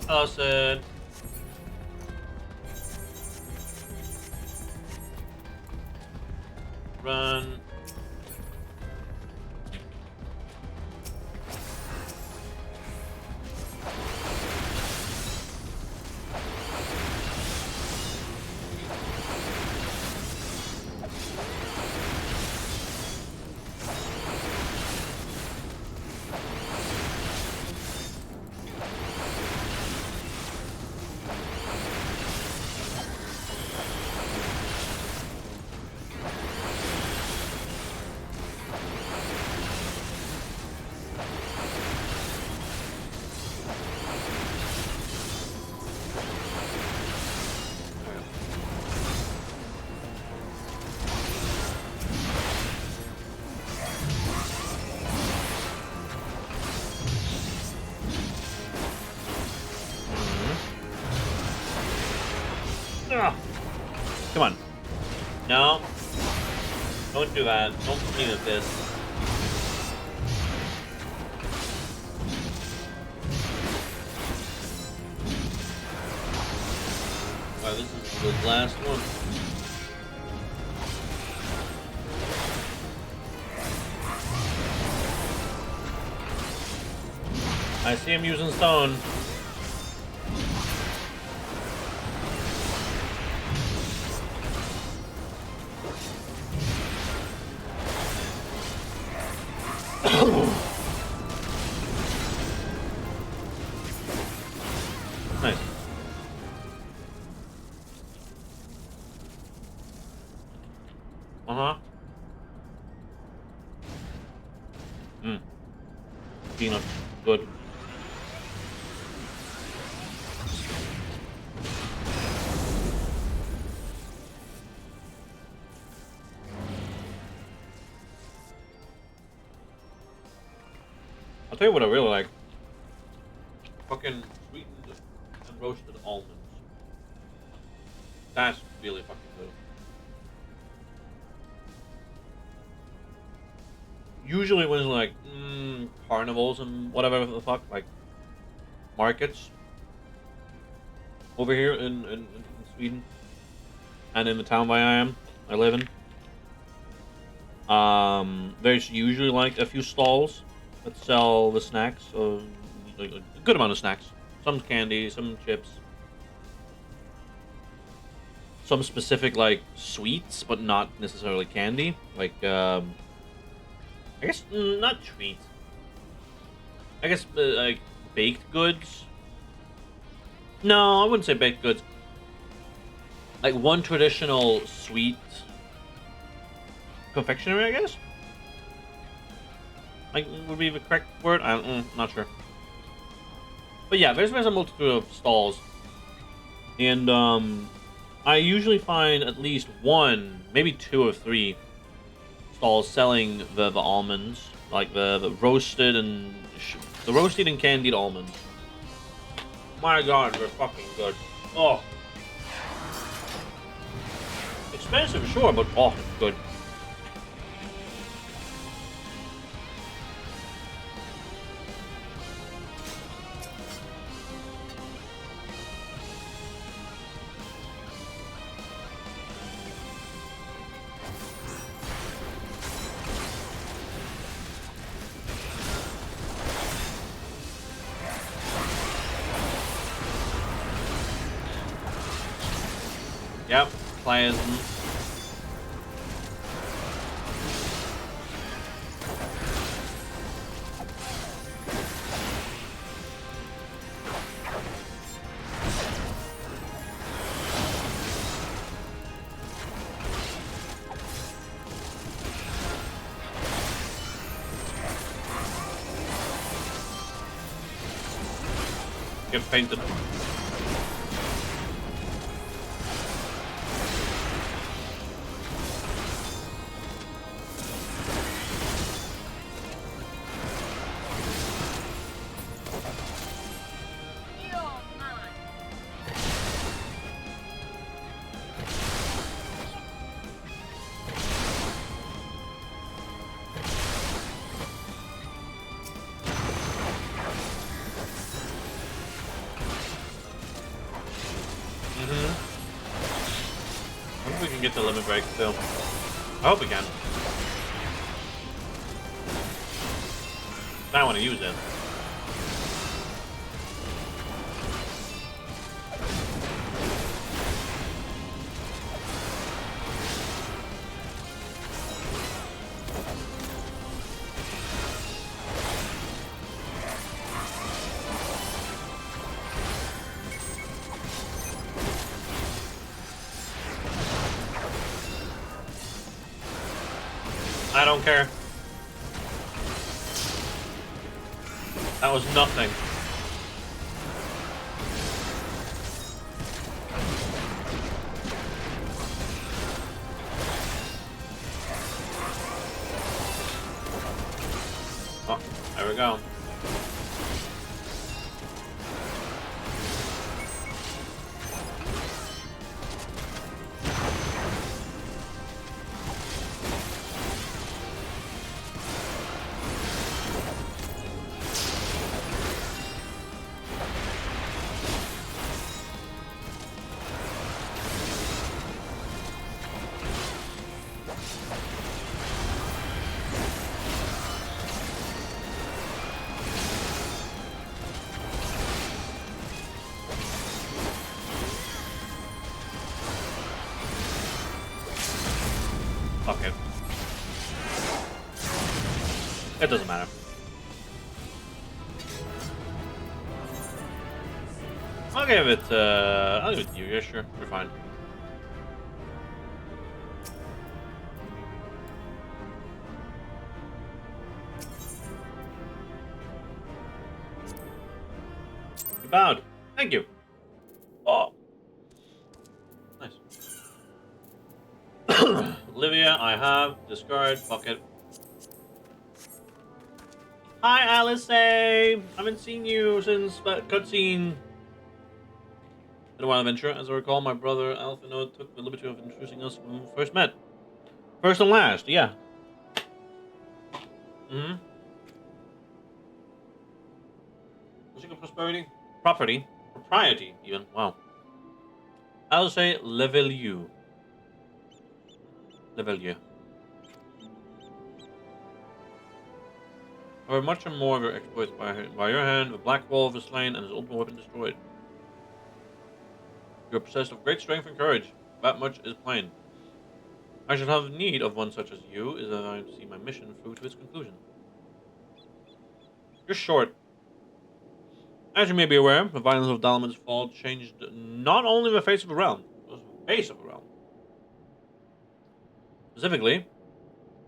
Hello, Sid. Run. Ugh. Come on. No. Don't do that. Don't put me with this. Wow, this is the last one. I see him using stone. Nice. Uh-huh. Peanut. Good. I'll tell you what I really like. Fucking sweetened and roasted almonds. That's really fucking good. Usually when like carnivals and whatever the fuck, like markets over here in Sweden and in the town I live in, there's usually like a few stalls that sell the snacks, like a good amount of snacks. Some candy, some chips, some specific like sweets, but not necessarily candy. Like I guess not treats. I guess like baked goods. No, I wouldn't say baked goods. Like one traditional sweet confectionery, I guess. Like would be the correct word. I'm not sure. But yeah, there's a multitude of stalls, and I usually find at least one, maybe two or three stalls selling the almonds, like the roasted and candied almonds. My God, they're fucking good. Oh, expensive, sure, but oh, it's good. Yep, plasm. Get painted. I wonder if we can get the limit break still. I hope we can. I want to use it. I don't care. That was nothing. Oh, there we go. It doesn't matter. I'll give it to you. Yeah, sure. You're fine. You bowed. Thank you. Oh, nice. Olivia, I have. Discard. Fuck it. Hi, Alice. I haven't seen you since that cutscene. Been a while adventure. As I recall, my brother Alphino took the liberty of introducing us when we first met. First and last, yeah. Mm-hmm. Musical prosperity? Property. Propriety, even. Wow. I'll say level you. Level you. However, much more of your exploits by your hand, the Black Wolf is slain and his ultimate weapon destroyed. You are possessed of great strength and courage. That much is plain. I should have need of one such as you, as I see my mission through to its conclusion. You're short. As you may be aware, the violence of Dalaman's fall changed not only the face of the realm, but also the base of the realm. Specifically,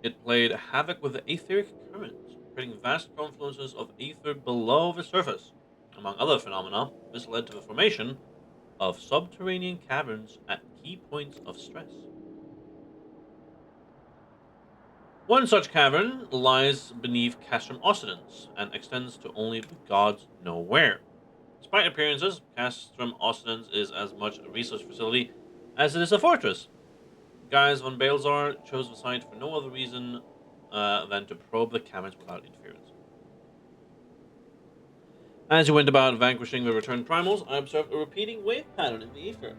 it played havoc with the etheric currents, creating vast confluences of ether below the surface. Among other phenomena, this led to the formation of subterranean caverns at key points of stress. One such cavern lies beneath Castrum Occidens and extends to only the gods know where. Despite appearances, Castrum Occidens is as much a research facility as it is a fortress. Gaius von Balzar chose the site for no other reason than to probe the caverns without interference. As you went about vanquishing the returned primals, I observed a repeating wave pattern in the ether,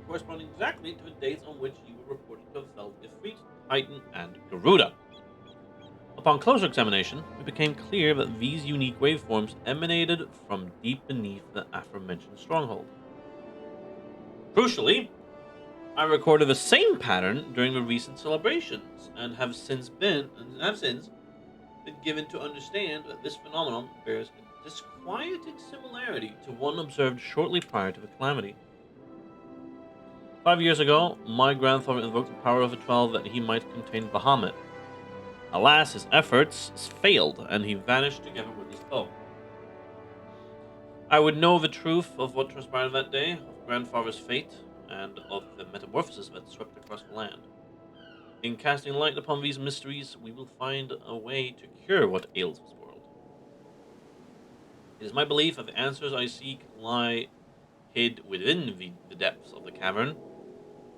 corresponding exactly to the dates on which you were reported to have felled Ifrit, Titan, and Garuda. Upon closer examination, it became clear that these unique waveforms emanated from deep beneath the aforementioned stronghold. Crucially, I recorded the same pattern during the recent celebrations, and have since been given to understand that this phenomenon bears a disquieting similarity to one observed shortly prior to the calamity. 5 years ago, my grandfather invoked the power of the 12 that he might contain Bahamut. Alas, his efforts failed, and he vanished together with his foe. I would know the truth of what transpired that day, of grandfather's fate, and of the metamorphosis that swept across the land. In casting light upon these mysteries, we will find a way to cure what ails this world. It is my belief that the answers I seek lie hid within the depths of the cavern.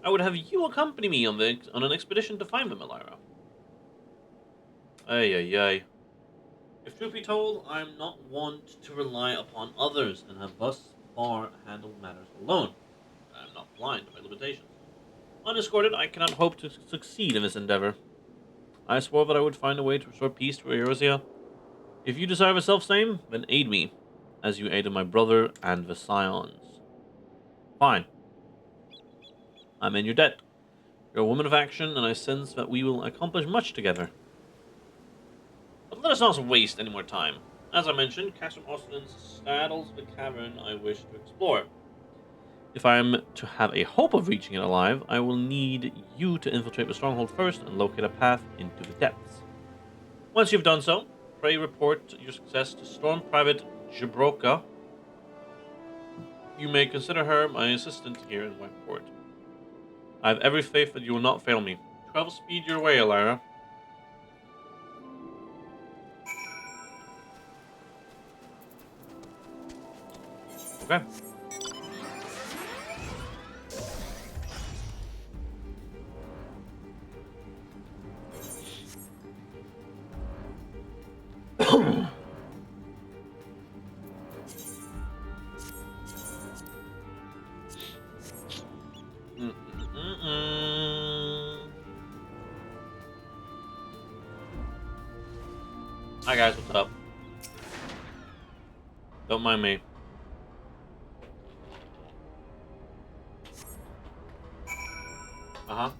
I would have you accompany me on an expedition to find them, Elira. Ay, ay, ay. If truth be told, I am not wont to rely upon others, and have thus far handled matters alone. I am not blind to my limitations. Unescorted, I cannot hope to succeed in this endeavor. I swore that I would find a way to restore peace to Eorzea. If you desire the self-same, then aid me, as you aided my brother and the Scions. Fine. I'm in your debt. You're a woman of action, and I sense that we will accomplish much together. But let us not waste any more time. As I mentioned, Castrum Occidens straddles the cavern I wish to explore. If I am to have a hope of reaching it alive, I will need you to infiltrate the stronghold first and locate a path into the depths. Once you've done so, pray report your success to Storm Private Jabroka. You may consider her my assistant here in Whiteport. I have every faith that you will not fail me. Travel speed your way, Elira. Okay. Hi guys, what's up? Don't mind me. Uh huh.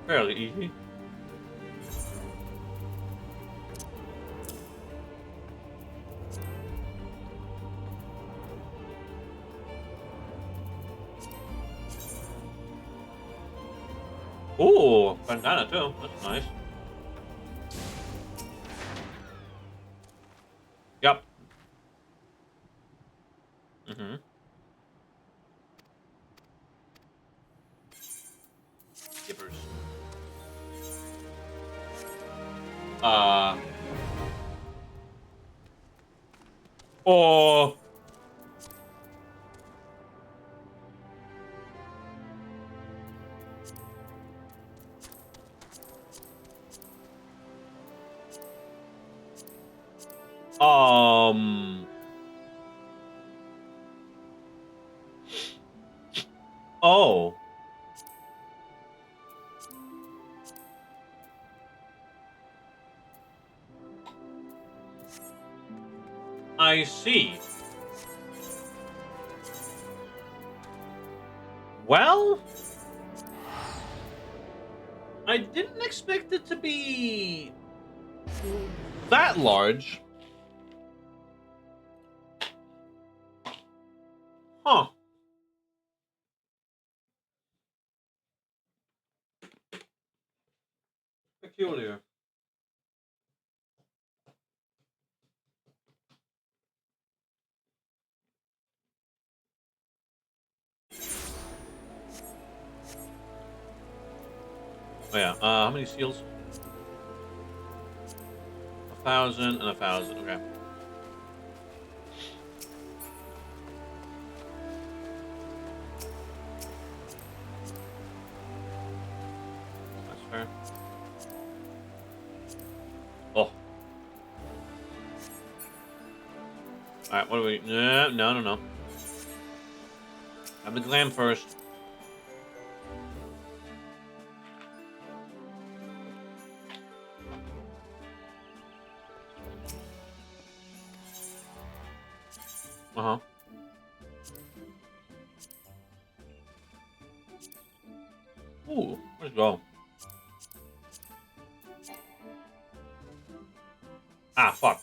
Fairly easy. Ooh, bandana too. That's nice. Yep. Mm-hmm. Skippers. Uh. Oh. Um. Oh. I see. Well, I didn't expect it to be that large. Huh. Peculiar. Oh yeah. How many seals? 1,000 and 1,000. Okay. That's fair. Oh. Alright, what do we... No, no, no, no. Have the glam first. Uh-huh. Ooh, let's go. Ah, fuck.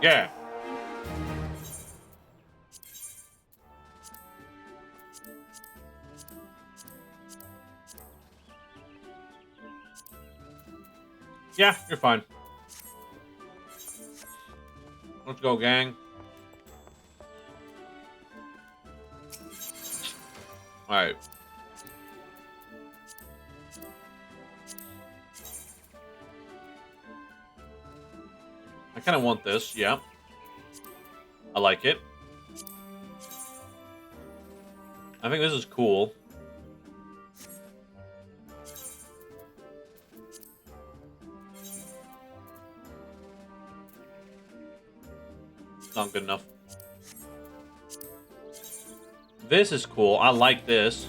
Yeah. Yeah, you're fine. Let's go, gang. Alright. I kind of want this, yeah. I like it. I think this is cool. It's not good enough. This is cool. I like this.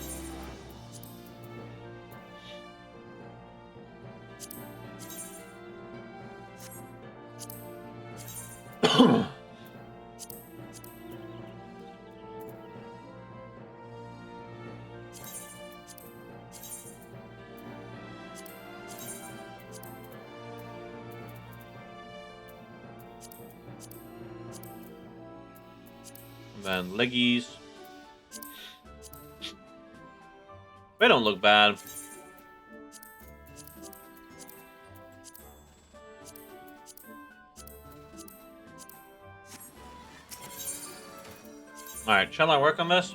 And then leggies. They don't look bad. Alright, shall I work on this?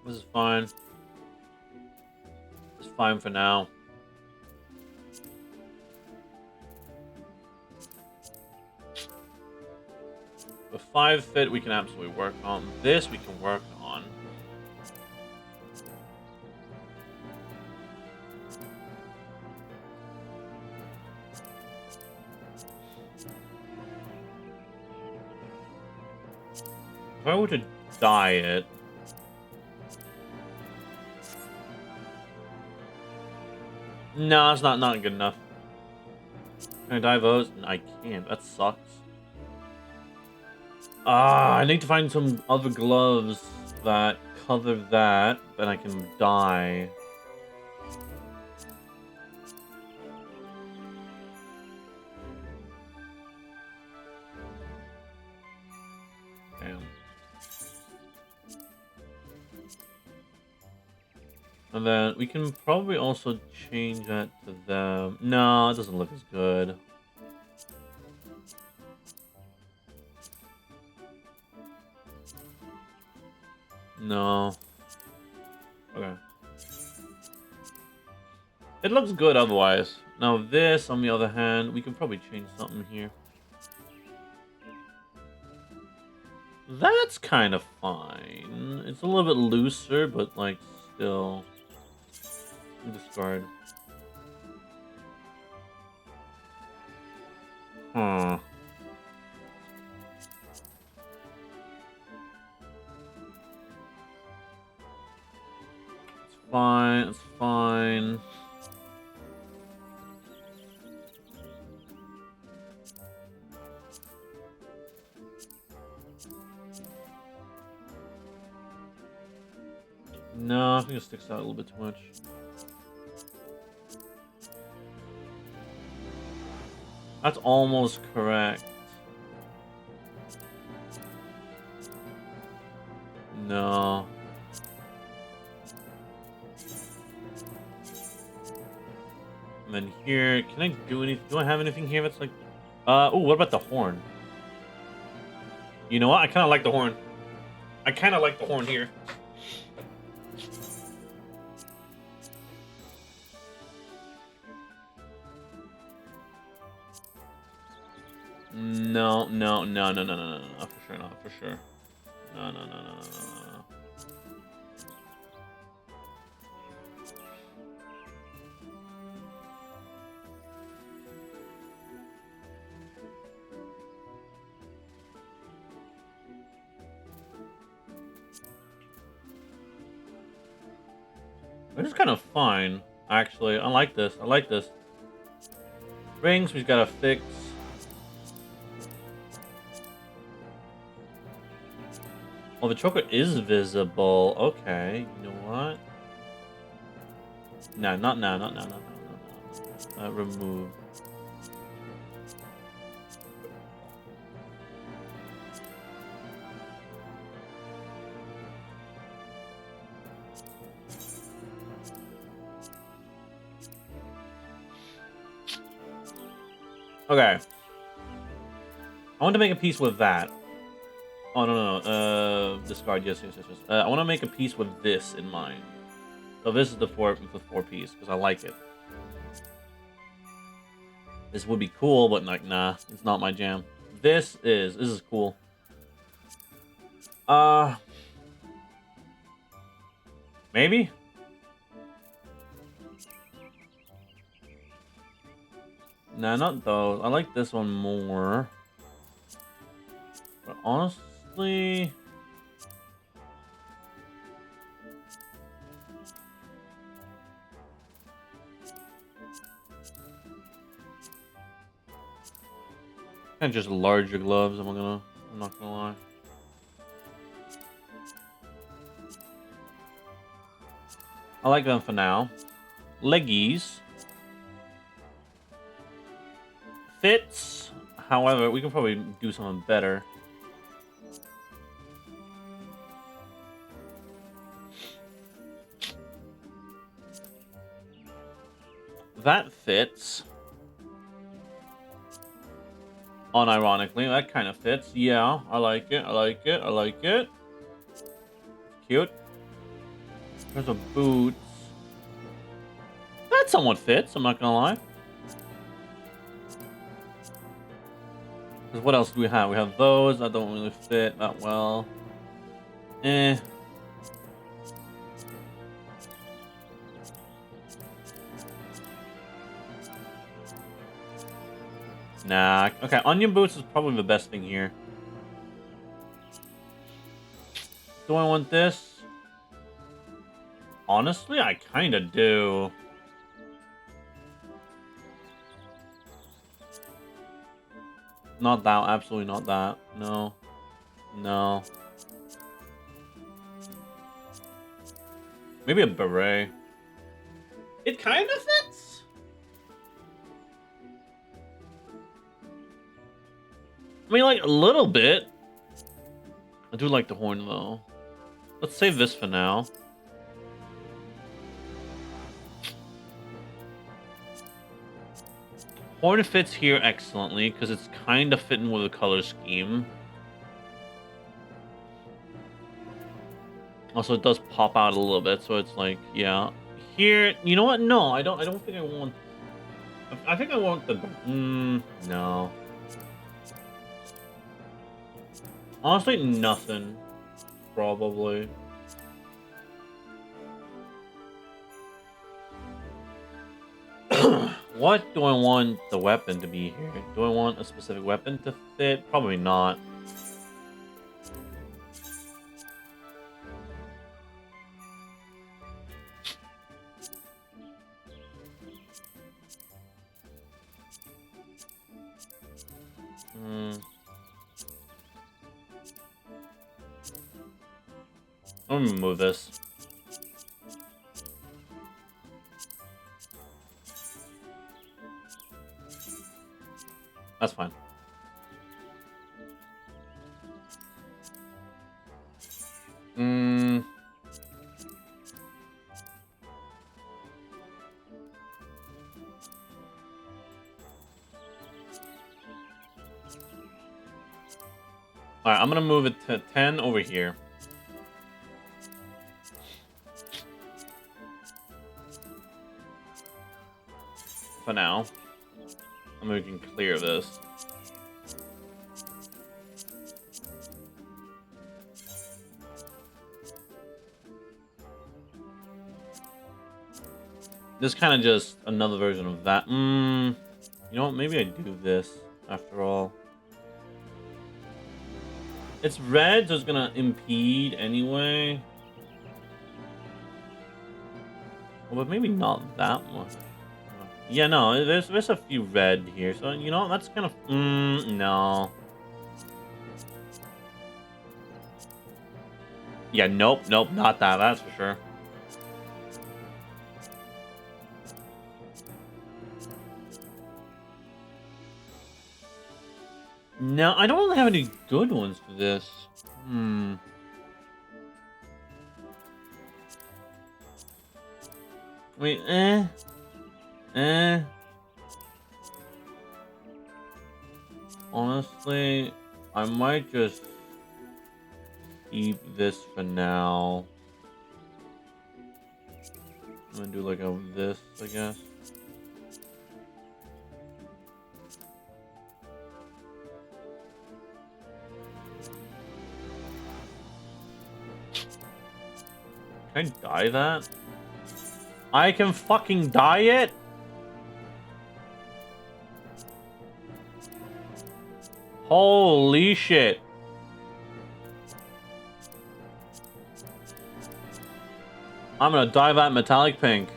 This is fine. It's fine for now. The 5 fit we can absolutely work on. This we can work on. If I were to dye it... No, it's not good enough. Can I dye those? I can't. That sucks. I need to find some other gloves that cover that, then I can die. Damn. And then we can probably also change that to them. No, it doesn't look as good. No. Okay. It looks good otherwise. Now this, on the other hand, we can probably change something here. That's kind of fine. It's a little bit looser, but like still. Discard. Huh. It's fine. It's fine. No, I think it sticks out a little bit too much. That's almost correct. No. And then here, can I do anything? Do I have anything here that's like... oh, what about the horn? You know what? I kind of like the horn. I kind of like the horn here. No, no, no, no, no, no, no, no, for sure not, for sure. No, no, no, no, no, no, no. Which is kind of fine, actually. I like this. I like this. Rings, we've got to fix. Oh, the choker is visible. Okay, you know what? No, not now, not now, not now, not now. Remove. Okay. I want to make a piece with that. Oh, no, no. Discard. Yes, yes, yes, yes. I want to make a piece with this in mind. So this is the four piece, because I like it. This would be cool, but like, nah, it's not my jam. This is cool. Maybe? Nah, not those. I like this one more. But honestly... kind of just larger gloves, I'm not gonna lie. I like them for now. Leggies. Fits. However, we can probably do something better. That fits. Unironically, that kind of fits. Yeah, I like it. I like it. I like it. Cute. There's a boots. That somewhat fits, I'm not gonna lie. Because what else do we have? We have those that don't really fit that well. Eh. Nah. Okay, onion boots is probably the best thing here. Do I want this? Honestly, I kind of do. Not that. Absolutely not that. No. No. Maybe a beret. It kind of fits. I mean, like, a little bit. I do like the horn, though. Let's save this for now. Horn fits here excellently, because it's kind of fitting with the color scheme. Also, it does pop out a little bit, so it's like, yeah. Here, you know what? No, I don't think I want... I think I want the... no. Honestly, nothing. Probably. What do I want the weapon to be here? Do I want a specific weapon to fit? Probably not. I'm gonna move this. That's fine. Alright, I'm gonna move it to 10 over here. For now. And we can clear this. This is kind of just another version of that. You know what? Maybe I do this after all. It's red, so it's gonna impede anyway. Well, but maybe not that much. Yeah, no, there's a few red here, so you know that's kind of no. Yeah, nope, not that. That's for sure. No, I don't really have any good ones for this. Wait, honestly, I might just keep this for now. I'm gonna do like this, I guess. Can I dye that? I can fucking dye it? Holy shit. I'm gonna dye that metallic pink.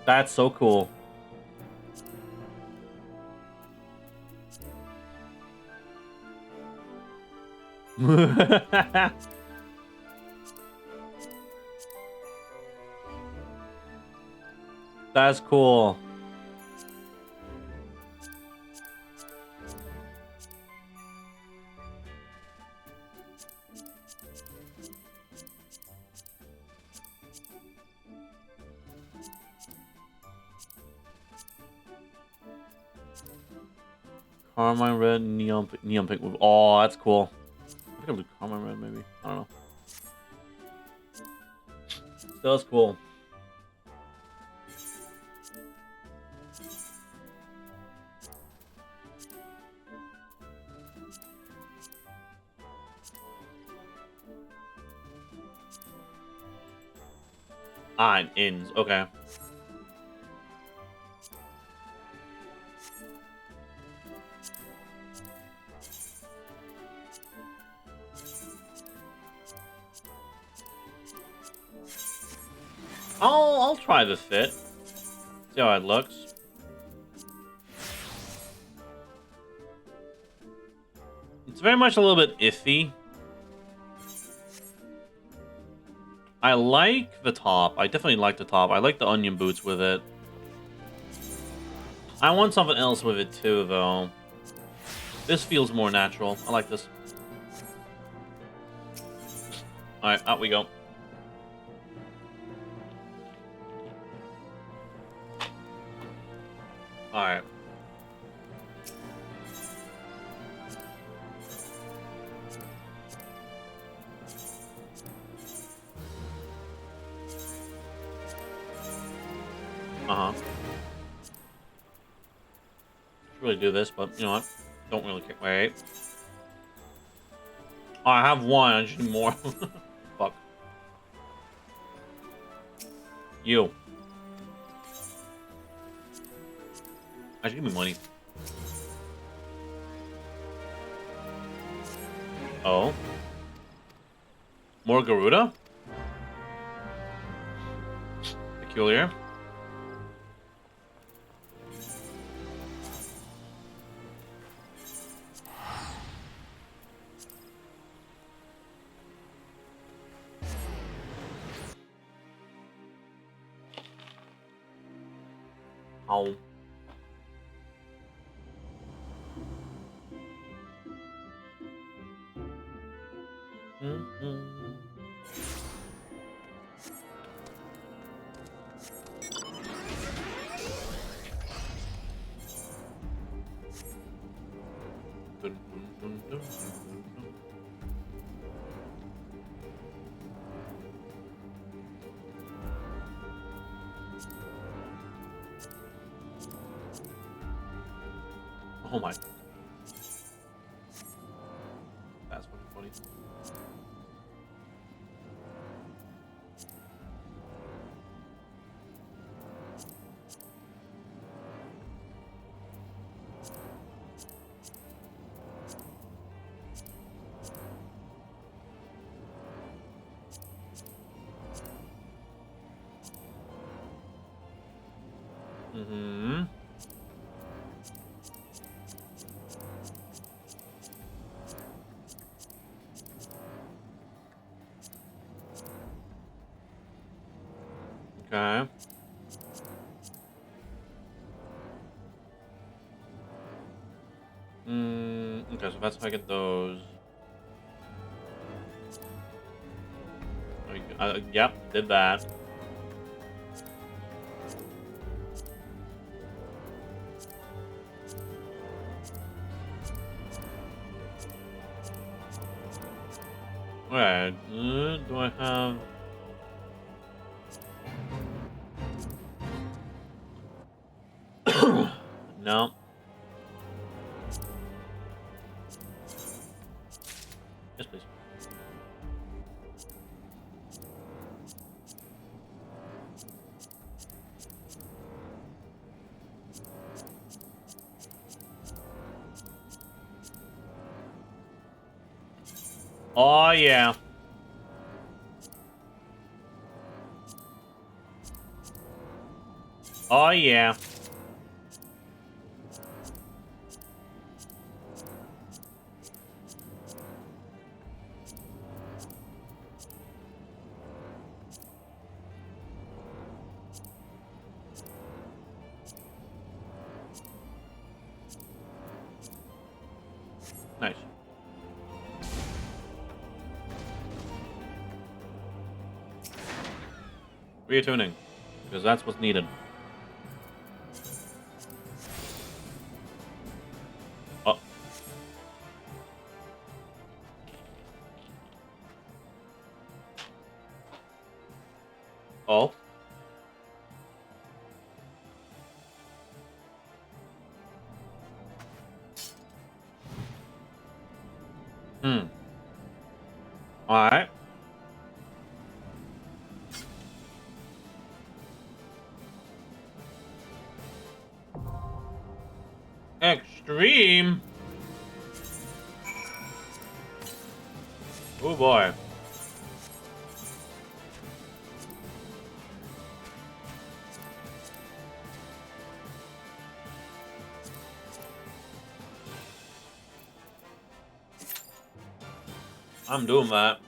That's so cool. That's cool. Carmine red, neon pink. Oh, that's cool. I think I'll do carmine red, maybe. I don't know. Still, that's cool. Ah, and ins. Okay. I'll try the fit. See how it looks. It's very much a little bit iffy. I like the top. I definitely like the top. I like the onion boots with it. I want something else with it too, though. This feels more natural. I like this. Alright, out we go. Alright. Uh-huh. Should really do this, but you know what? Don't really care. Wait. Oh, I have one. I just need more. Fuck. You. Actually, give me money. Oh. More Garuda? Peculiar. Ow. Oh my. That's fucking funny. Mm-hmm. Okay. Okay, so that's how I get those. Yep, did that. Alright, do I have... No. Yes, please. Oh, yeah. Oh, yeah. Nice. Reattuning. Because that's what's needed. Oh. Oh. Alright. Extreme. Oh boy. I'm doing that.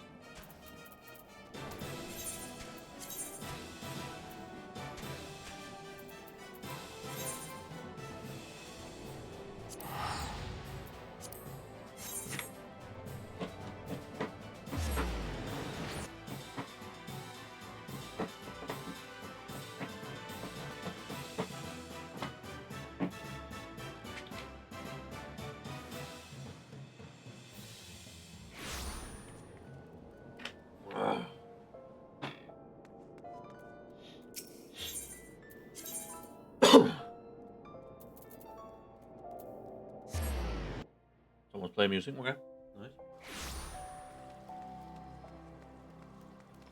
Someone's playing music. Okay. Nice.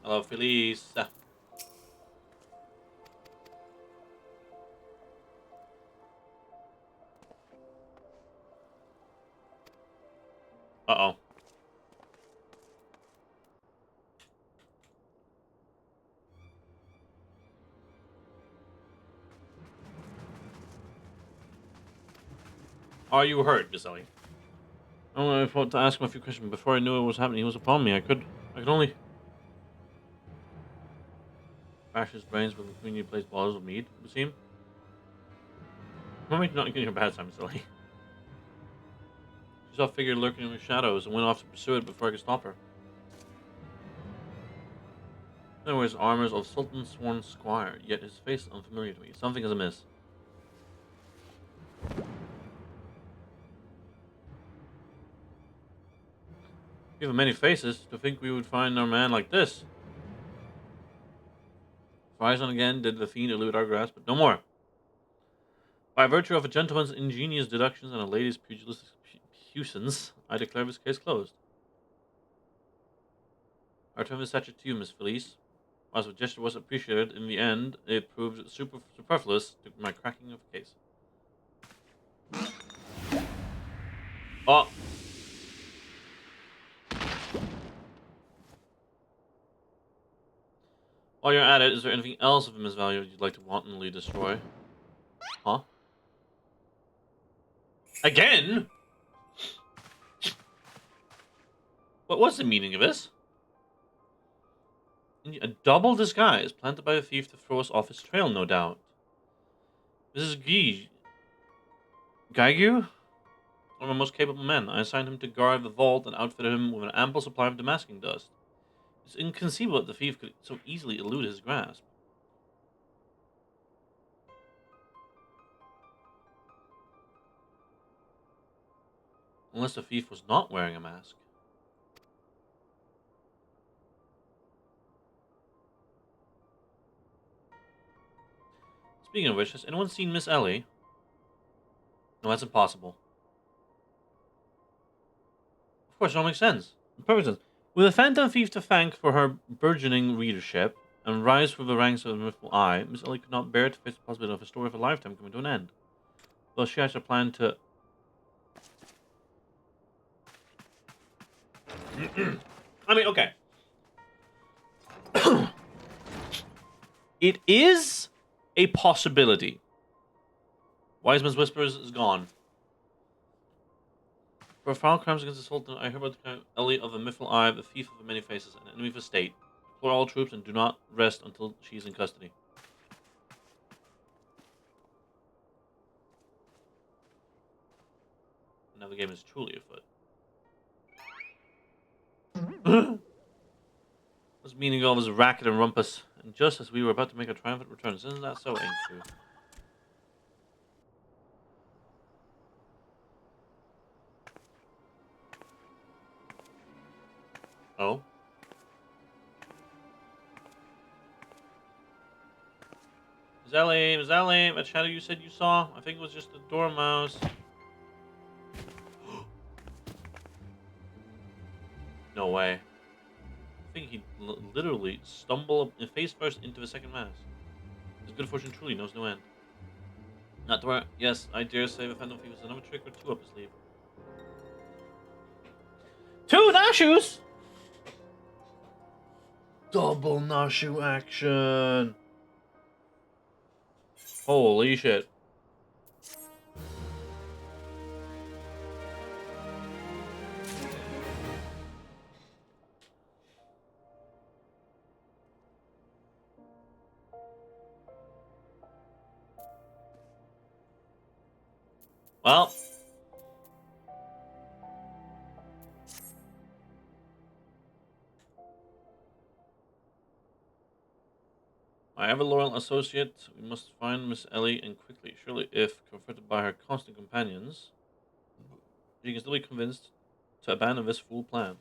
Hello, Felice. Uh-oh. Are you hurt, Giselle? I thought to ask him a few questions before I knew what was happening. He was upon me. I could only bash his brains with the queen he plays balls with mead. It would seem. What made you not getting your bad time, silly? She saw a figure lurking in the shadows and went off to pursue it before I could stop her. There were his armors of Sultan Sworn Squire, yet his face is unfamiliar to me. Something is amiss. We have many faces. To think we would find our man like this. Horizon again did the fiend elude our grasp, but no more. By virtue of a gentleman's ingenious deductions and a lady's pugilistic puissance, I declare this case closed. I return this statue to you, Miss Felice. Whilst the gesture was appreciated, in the end, it proved superfluous to my cracking of the case. Oh! While you're at it, is there anything else of immense value you'd like to wantonly destroy? Huh? Again? What was the meaning of this? A double disguise planted by a thief to throw us off his trail, no doubt. This is Gaigu? One of my most capable men. I assigned him to guard the vault and outfitted him with an ample supply of damasking dust. It's inconceivable that the thief could so easily elude his grasp. Unless the thief was not wearing a mask. Speaking of which, has anyone seen Miss Ellie? No, that's impossible. Of course, it all makes sense. Perfect sense. With a phantom thief to thank for her burgeoning readership and rise through the ranks of the mythical eye, Miss Ellie could not bear to face the possibility of a story of a lifetime coming to an end. Thus, she has a plan to. I mean, okay. It is a possibility. Wiseman's Whispers is gone. For foul crimes against the Sultan, I hear about the crime Ellie of the Mythful Eye, the thief of the many faces, an enemy of the state. Deploy all troops and do not rest until she is in custody. Now the game is truly afoot. What's the meaning of all this racket and rumpus? And just as we were about to make a triumphant return, isn't that so, Ain't Oh? Miss Ellie, that shadow you said you saw? I think it was just a dormouse. No way. I think he literally stumbled face first into the second mass. His good fortune truly knows no end. Not to worry. Yes, I dare say the Phantom Thief has another trick or two up his sleeve. Two Nashoos! Double Nashu action! Holy shit. Well, I have a loyal associate. We must find Miss Ellie and quickly. Surely, if confronted by her constant companions, she can still be convinced to abandon this fool plan.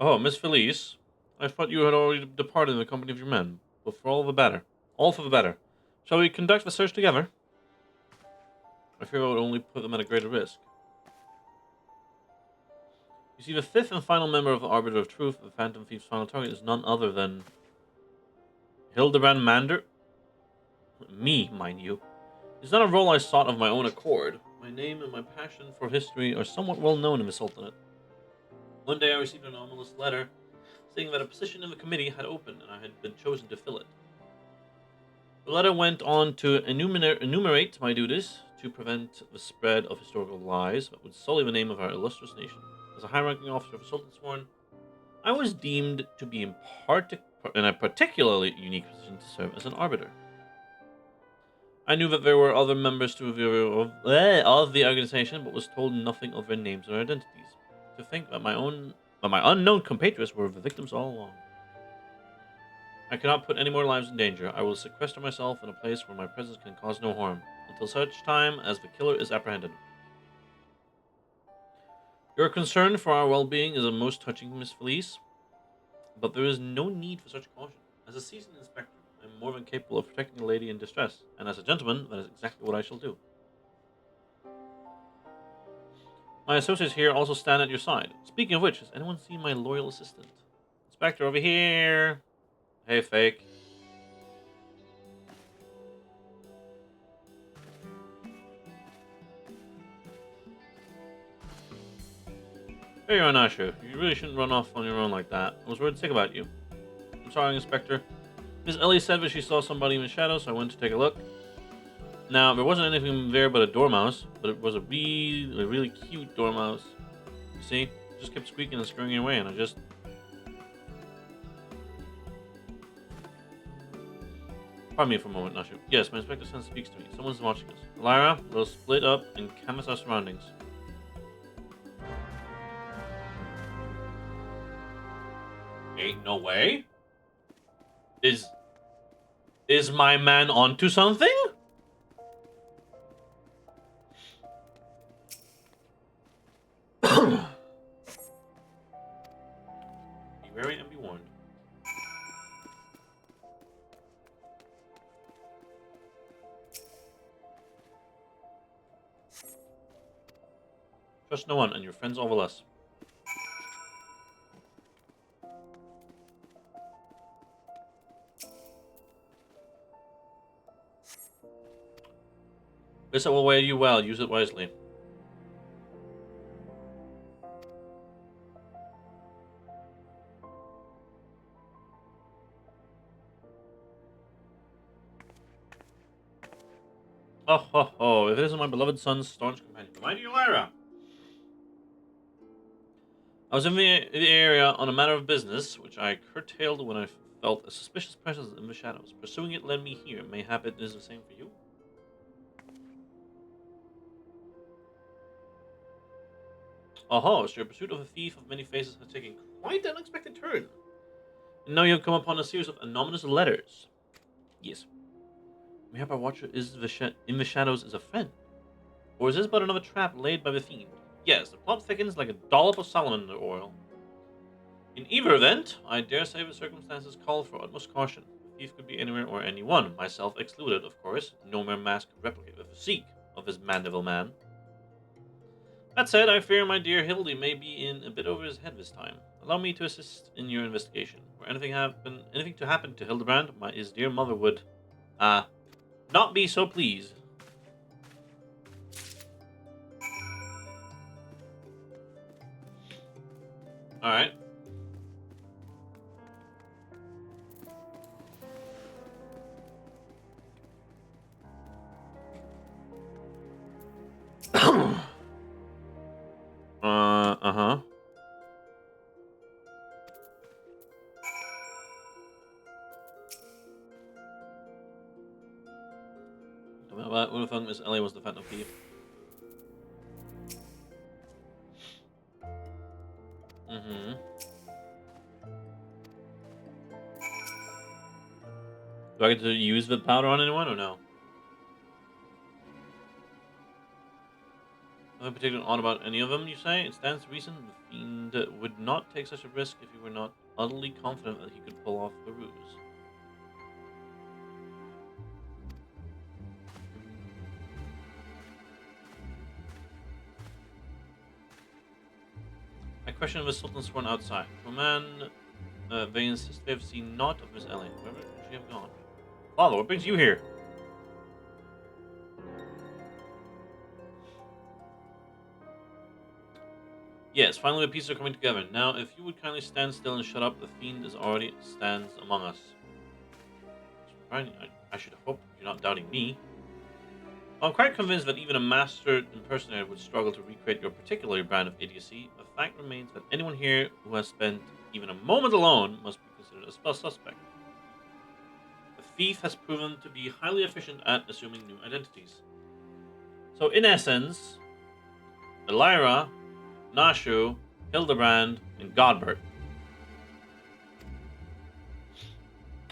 Oh, Miss Felice, I thought you had already departed in the company of your men, but for all the better. All for the better. Shall we conduct the search together? I fear I would only put them at a greater risk. You see, the fifth and final member of the Arbiter of Truth, the Phantom Thief's final target, is none other than Hildebrand Mander. Me, mind you. It's not a role I sought of my own accord. My name and my passion for history are somewhat well known in the Sultanate. One day I received an ominous letter saying that a position in the committee had opened and I had been chosen to fill it. The letter went on to enumerate my duties to prevent the spread of historical lies that would sully the name of our illustrious nation. As a high-ranking officer of the Sultan Sworn, I was deemed to be in a particularly unique position to serve as an arbiter. I knew that there were other members of the organization, but was told nothing of their names or identities. To think that my unknown compatriots were the victims all along. I cannot put any more lives in danger. I will sequester myself in a place where my presence can cause no harm, until such time as the killer is apprehended. Your concern for our well-being is a most touching, Miss Felice, but there is no need for such caution. As a seasoned inspector, I am more than capable of protecting a lady in distress, and as a gentleman, that is exactly what I shall do. My associates here also stand at your side. Speaking of which, has anyone seen my loyal assistant? Inspector, over here! Hey, fake. Here you are, Nashu. You really shouldn't run off on your own like that. I was worried sick about you. I'm sorry, Inspector. Miss Ellie said that she saw somebody in the shadows, so I went to take a look. Now, there wasn't anything there but a dormouse, but it was a really cute dormouse. You see? It just kept squeaking and scurrying away, and I just... Pardon me for a moment, Nashu. Yes, my Inspector Sense speaks to me. Someone's watching us. Lyra, let's split up and canvass our surroundings. Ain't no way. Is my man onto something? Be wary and be warned. Trust no one, and your friends all the less. This will weigh you well. Use it wisely. Oh ho ho! If it isn't my beloved son's staunch companion, my dear Lyra. I was in the area on a matter of business, which I curtailed when I felt a suspicious presence in the shadows. Pursuing it led me here. Mayhap it is the same for you? Oh, so your pursuit of a thief of many faces has taken quite an unexpected turn. And now you have come upon a series of anonymous letters. Yes. Mayhap our watcher is in the shadows is a friend. Or is this but another trap laid by the fiend? Yes, the plot thickens like a dollop of salamander oil. In either event, I dare say the circumstances call for utmost caution. The thief could be anywhere or anyone, myself excluded, of course. No mere mask could replicate the physique of this Mandeville man. That said, I fear my dear Hildy may be in a bit over his head this time. Allow me to assist in your investigation. Were anything to happen to Hildebrand, his dear mother would, not be so pleased. All right. Uh-huh. What if Miss Ellie was the Phantom Thief? Do I get to use the powder on anyone or no? Nothing particular odd about any of them, you say? It stands to reason the fiend would not take such a risk if he were not utterly confident that he could pull off the ruse. I question the Sultan sworn outside. To a man, they insist they have seen naught of Miss Ellie. Where could she have gone? Father, what brings you here? Yes, finally the pieces are coming together. Now, if you would kindly stand still and shut up, the fiend is already stands among us. I should hope you're not doubting me. I'm quite convinced that even a master impersonator would struggle to recreate your particular brand of idiocy. The fact remains that anyone here who has spent even a moment alone must be considered a suspect. The thief has proven to be highly efficient at assuming new identities. So, in essence, Elira, Nashu, Hildebrand, and Godbert.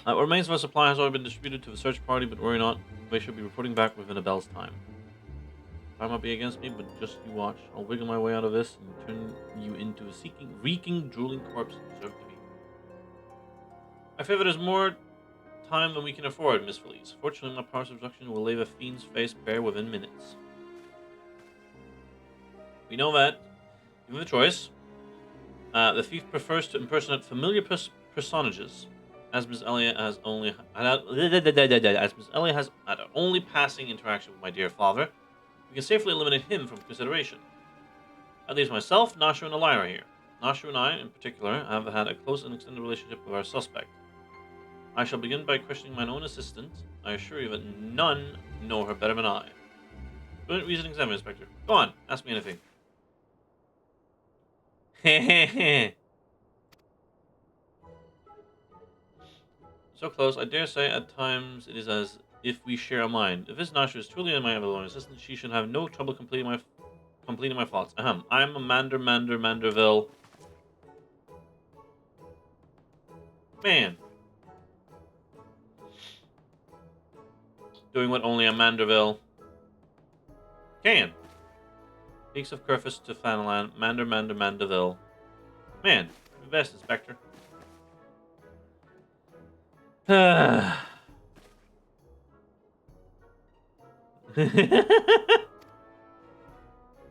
What remains of our supply has already been distributed to the search party, but worry not, they should be reporting back within a bell's time. Time might be against me, but just you watch. I'll wiggle my way out of this and turn you into a reeking, drooling corpse you deserve to be. I fear there's more time than we can afford, Miss Felice. Fortunately, my powers of seduction will lay the fiend's face bare within minutes. We know that, given the choice, the thief prefers to impersonate familiar personages, as Miss Elliot has only had only passing interaction with my dear father. We can safely eliminate him from consideration. That leaves myself, Nashu, and Elira here. Nashu and I, in particular, have had a close and extended relationship with our suspect. I shall begin by questioning mine own assistant. I assure you that none know her better than I. Brilliant reasoning, Inspector. Go on, ask me anything. So close, I dare say at times it is as if we share a mind. If this Nashu is truly my ever-loving assistant, she should have no trouble completing my thoughts. Ahem. I'm a Manderville man. Doing what only a Manderville can. Peaks of Curfus to Fanalan, Manderville. Man, the best, Inspector.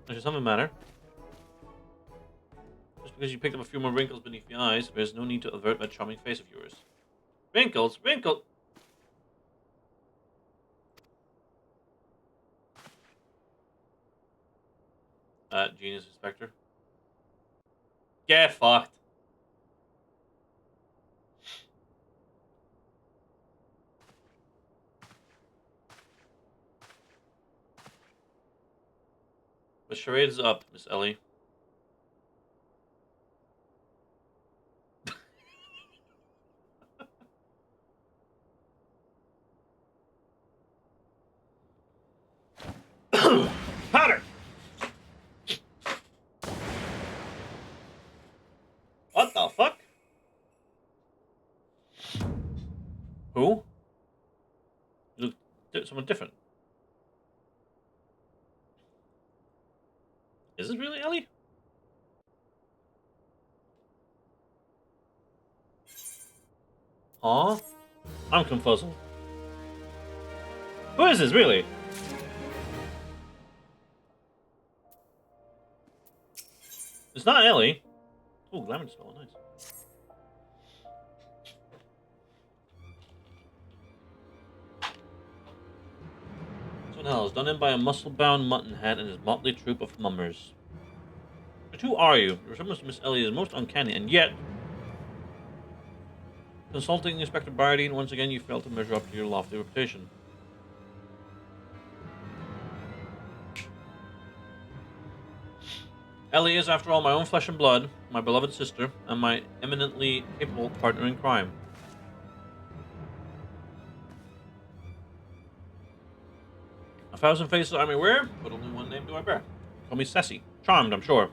Does something matter? Just because you picked up a few more wrinkles beneath the eyes, there's no need to avert that charming face of yours. Wrinkles? Genius, Inspector. Get fucked. The charade is up, Miss Ellie. Powder! What the fuck? Who? You look someone different. Is this really Ellie? Huh? I'm confuzzled. Who is this, really? It's not Ellie. Oh, lemon smell, nice. What the hell is done in by a muscle-bound muttonhead and his motley troop of mummers. But who are you? Your resemblance to Miss Ellie is most uncanny, and yet... Consulting Inspector Bardine, once again you failed to measure up to your lofty reputation. Ellie is, after all, my own flesh and blood, my beloved sister, and my eminently capable partner in crime. A thousand faces I may wear, but only one name do I bear. Call me Ceci. Charmed, I'm sure.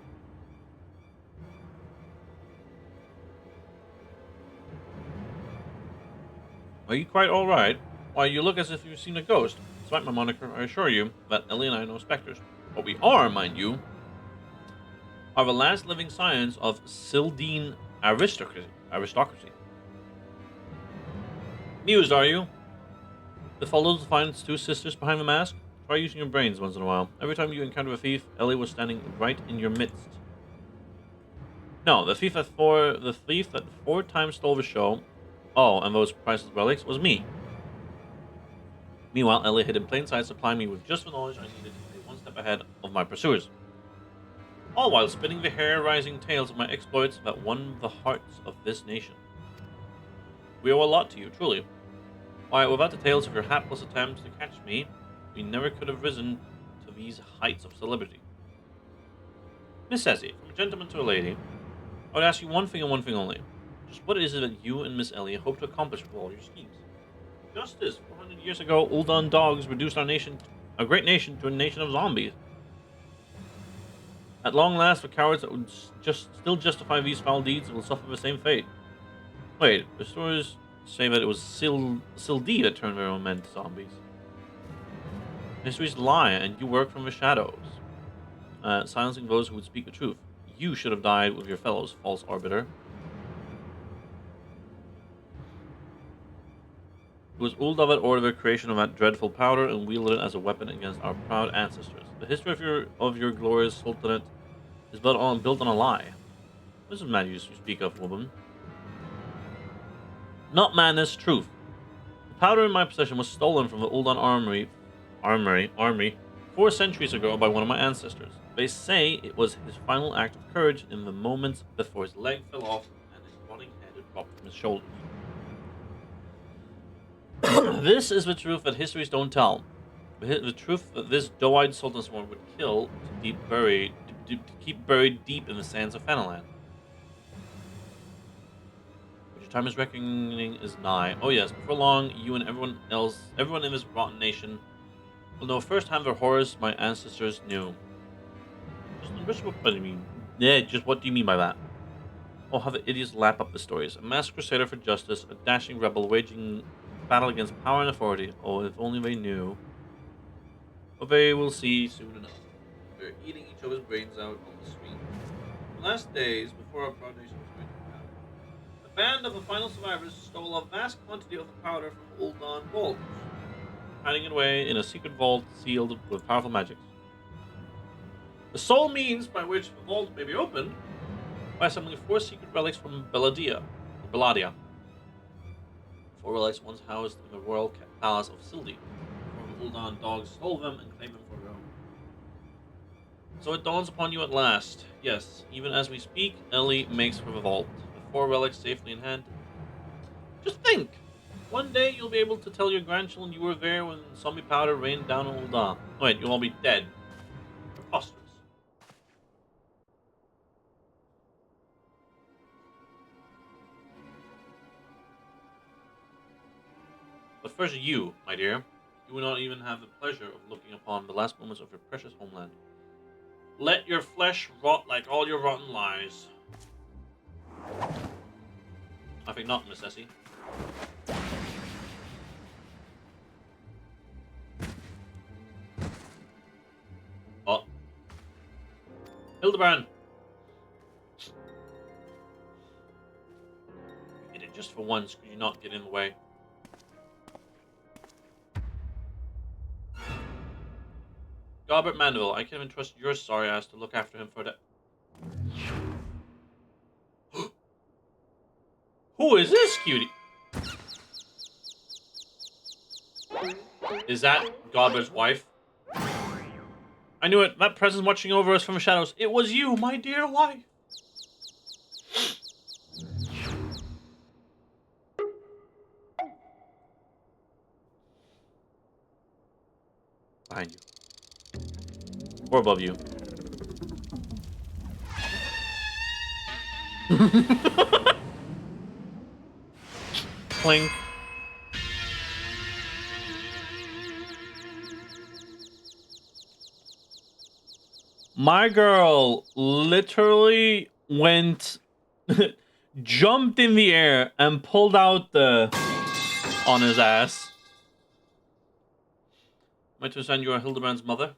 Are you quite all right? Why, you look as if you've seen a ghost. Despite my moniker, I assure you that Ellie and I know specters. What we are, mind you, are the last living scions of Sildine aristocracy. Amused, are you? To follow to find its two sisters behind the mask? Try using your brains once in a while. Every time you encounter a thief, Ellie was standing right in your midst. No, the thief that four times stole the show, oh, and those priceless relics, was me. Meanwhile, Ellie hid in plain sight, supplying me with just the knowledge I needed to stay one step ahead of my pursuers. All while spinning the hair-rising tales of my exploits that won the hearts of this nation. We owe a lot to you, truly. Why, without the tales of your hapless attempts to catch me, we never could have risen to these heights of celebrity. Miss Essie, from a gentleman to a lady, I would ask you one thing and one thing only. Just what is it that you and Miss Ellie hope to accomplish with all your schemes? Justice. 400 years ago, Uldan dogs reduced a great nation, to a nation of zombies. At long last, the cowards that would still justify these foul deeds will suffer the same fate. Wait, the stories say that it was Sildi that turned their own men to zombies. Histories lie, and you work from the shadows, silencing those who would speak the truth. You should have died with your fellows, false arbiter. It was Ulda that ordered the creation of that dreadful powder and wielded it as a weapon against our proud ancestors. The history of your glorious sultanate is built on a lie. This is madness you speak of, woman. Not madness, truth. The powder in my possession was stolen from the Uldan armory 4 centuries ago by one of my ancestors. They say it was his final act of courage in the moments before his leg fell off and his rotting head had dropped from his shoulders. This is the truth that histories don't tell. The truth that this doe-eyed sultan's one would kill to keep buried deep in the sands of Fanaland. But your time of reckoning is nigh. Oh yes, before long, you and everyone in this rotten nation, will know firsthand the horrors my ancestors knew. Just what do you mean? Yeah, just what do you mean by that? Oh, how the idiots lap up the stories. A masked crusader for justice, a dashing rebel waging battle against power and authority. Oh, if only they knew. But they will see soon enough. They're eating each other's brains out on the street. The last days before our proud nation was going to battle, a band of the final survivors stole a vast quantity of the powder from Uldan vaults, hiding it away in a secret vault sealed with powerful magics. The sole means by which the vault may be opened by assembling 4 secret relics from Belladia. 4 relics once housed in the royal palace of Sildi, before the Uldan dogs stole them and claimed them for their own. So it dawns upon you at last. Yes, even as we speak, Ellie makes for the vault, the 4 relics safely in hand. Just think! One day you'll be able to tell your grandchildren you were there when zombie powder rained down on Uldan. Wait, you'll all be dead. Preposterous. But first you, my dear, you will not even have the pleasure of looking upon the last moments of your precious homeland. Let your flesh rot like all your rotten lies. I think not, Miss Essie. Oh. Hildebrand! You did it just for once, could you not get in the way? Gobert Mandeville, I can't even trust your sorry ass to look after him for the... Who is this cutie? Is that Gobert's wife? I knew it. That presence watching over us from the shadows. It was you, my dear wife. Behind you. Or above you. Clink. My girl literally went, jumped in the air and pulled out the On his ass. Am I to understand you are Hildebrand's mother?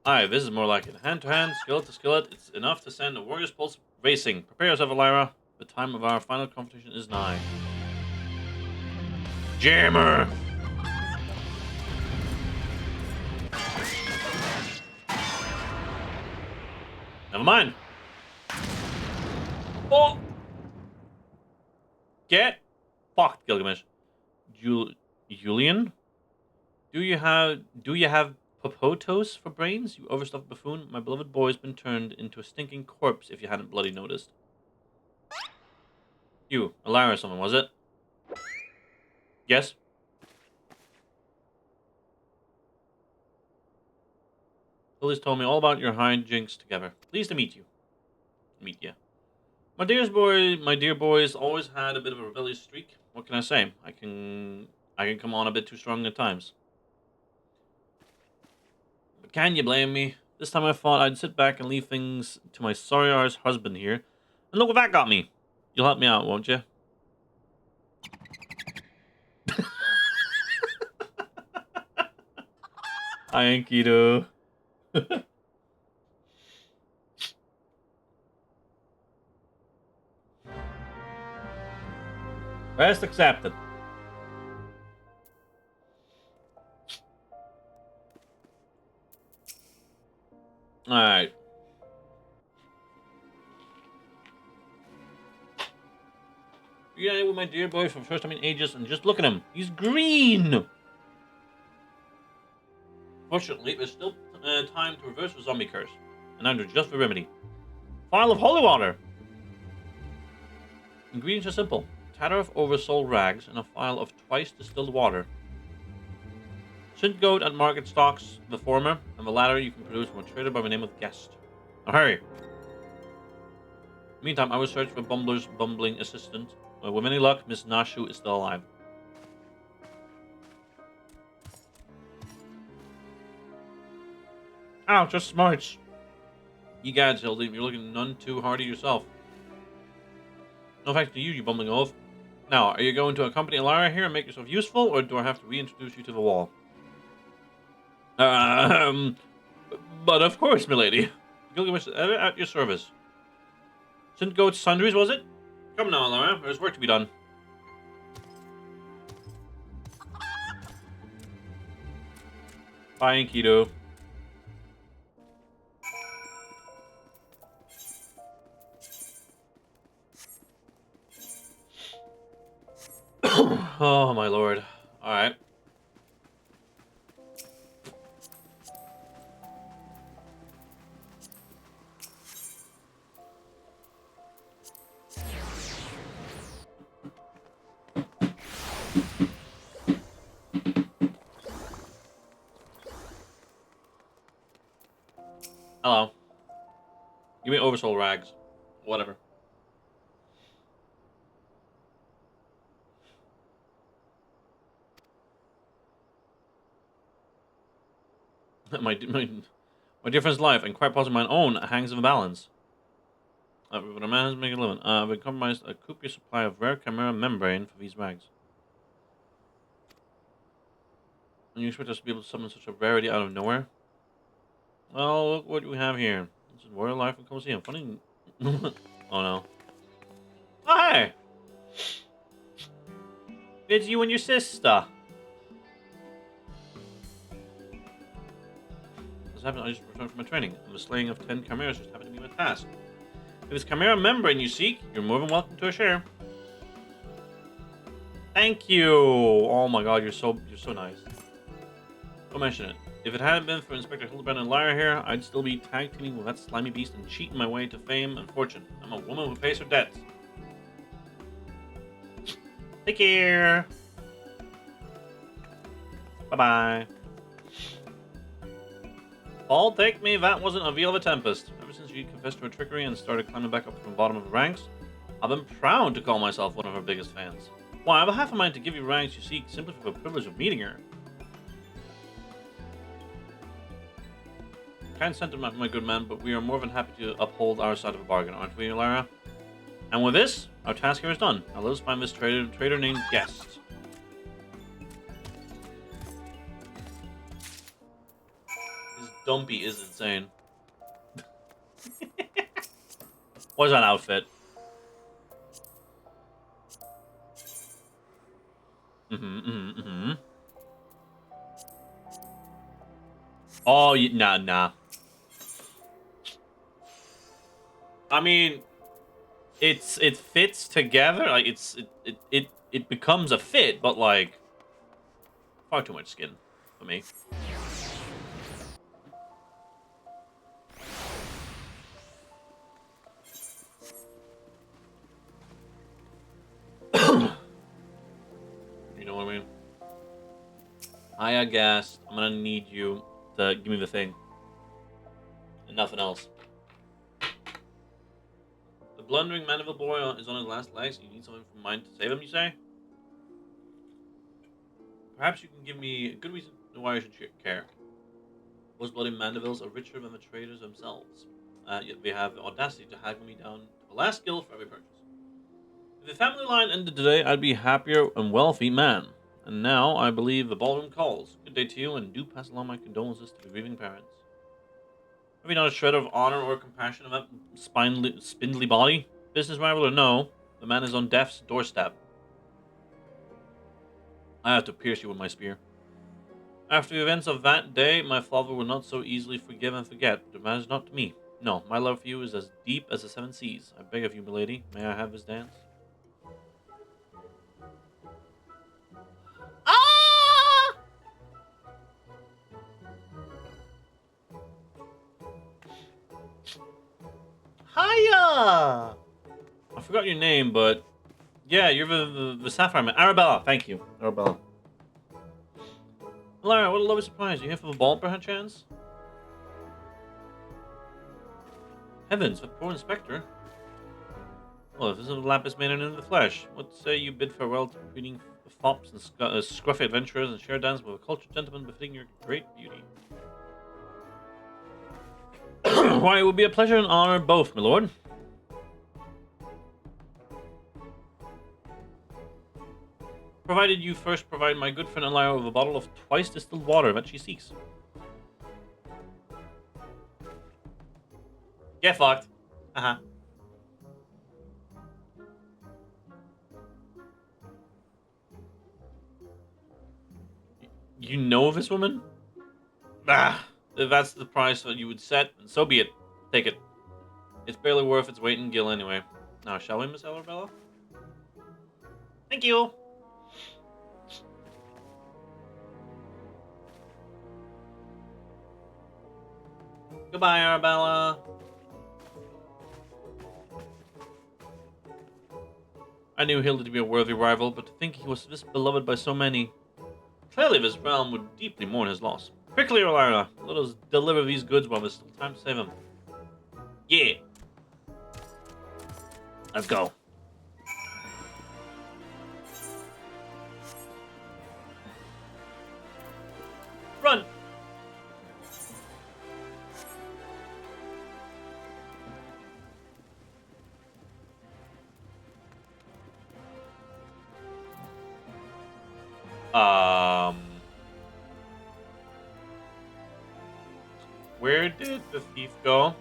Aye, this is more like it. Hand to hand, skillet to skillet, it's enough to send a warrior's pulse racing. Prepare yourself, Elira. The time of our final competition is nigh. Jammer! Never mind. Oh! Get fucked, Gilgamesh. Julian? Do you have popotos for brains, you overstuffed buffoon? My beloved boy's been turned into a stinking corpse if you hadn't bloody noticed. You, Elira or someone, was it? Yes? Lily's told me all about your hijinks together. Pleased to meet you. Meet ya. My dear boy's always had a bit of a rebellious streak. What can I say? I can come on a bit too strong at times. But can you blame me? This time I thought I'd sit back and leave things to my sorry-arse husband here. And look what that got me. You'll help me out, won't you? Hi, Enkidu. Rest accepted. Alright. Yeah, with my dear boy for the first time in ages, and just look at him. He's green! Fortunately, there's still time to reverse the zombie curse. And I'm just the remedy. Vial of holy water! Ingredients are simple. Tatter of oversold rags and a vial of twice distilled water. Sint goat at market stocks the former, and the latter you can produce from a trader by the name of Guest. Now hurry! Meantime, I will search for Bumbler's bumbling assistant. With any luck, Miss Nashu is still alive. Ow, just smarts. You gads, Hildy, you're looking none too hardy yourself. No thanks to you, you bumbling oaf. Now, are you going to accompany Elira here and make yourself useful, or do I have to reintroduce you to the wall? But of course, milady. Gilgamesh at your service. Sint Goat's sundries, was it? Come now, Elira, there's work to be done. Bye, Enkidu. Oh, my lord. Alright. Hello. Give me oversoul rags. Whatever. my dear friend's life, and quite possibly mine own, hangs in the balance. But a man has made a living. We compromised a copious supply of rare chimera membrane for these rags. And you expect us to be able to summon such a rarity out of nowhere? Well, look what we have here. This is Royal Life and Coliseum. Funny. Oh no. Hi! It's you and your sister. This happened, I just returned from my training, and the slaying of 10 chimeras just happened to be my task. If it's chimera membrane you seek, you're more than welcome to a share. Thank you! Oh my god, you're so nice. Don't mention it. If it hadn't been for Inspector Hildebrand and Lyra here, I'd still be tag teaming with that slimy beast and cheating my way to fame and fortune. I'm a woman who pays her debts. Take care! Bye-bye. Paul, take me, that wasn't a veil of a tempest. Ever since you confessed to her trickery and started climbing back up from the bottom of the ranks, I've been proud to call myself one of her biggest fans. Why, I have a half a mind to give you ranks you seek simply for the privilege of meeting her. kind sentiment, my good man, but we are more than happy to uphold our side of the bargain, aren't we, Lara? And with this, our task here is done. Now let us find this trader named Guest. His dumpy is insane. What is that outfit? Oh, nah. I mean, it fits together. Like it becomes a fit, but like far too much skin for me. You know what I mean? I guess I'm gonna need you to give me the thing and nothing else. The blundering Mandeville boy is on his last legs. You need something from mine to save him, you say? Perhaps you can give me a good reason why I should care. Those bloody Mandevilles are richer than the traders themselves. Yet they have the audacity to haggle me down to the last guild for every purchase. If the family line ended today, I'd be a happier and wealthy man. And now, I believe the ballroom calls. Good day to you, and do pass along my condolences to the grieving parents. Have you not a shred of honor or compassion of that spindly body? Business rival or no, the man is on death's doorstep. I have to pierce you with my spear. After the events of that day, my father will not so easily forgive and forget, but it matters not to me. No, my love for you is as deep as the seven seas. I beg of you, milady, may I have this dance? Ah! Hiya! I forgot your name, but yeah, you're the Sapphire Man. Arabella, thank you. Arabella. Lara, what a lovely surprise. You here for the ball, perchance? Heavens, the poor inspector. Well, if this is a lapis maiden in the flesh, what say you bid farewell to breeding fops and scruffy adventurers and share dance with a cultured gentleman befitting your great beauty? Why, it would be a pleasure and honor both, my lord. Provided you first provide my good friend Elia with a bottle of twice distilled water that she seeks. Get fucked. Uh-huh. You know this woman? Ah, if that's the price that you would set, then so be it. Take it. It's barely worth its weight in gill anyway. Now, shall we, Miss Arabella? Thank you. Goodbye, Arabella. I knew Hilda to be a worthy rival, but to think he was this beloved by so many. Clearly, this realm would deeply mourn his loss. Quickly, Olara, let us deliver these goods while there's still time to save them. Yeah. Let's go. Run! Where did the thief go?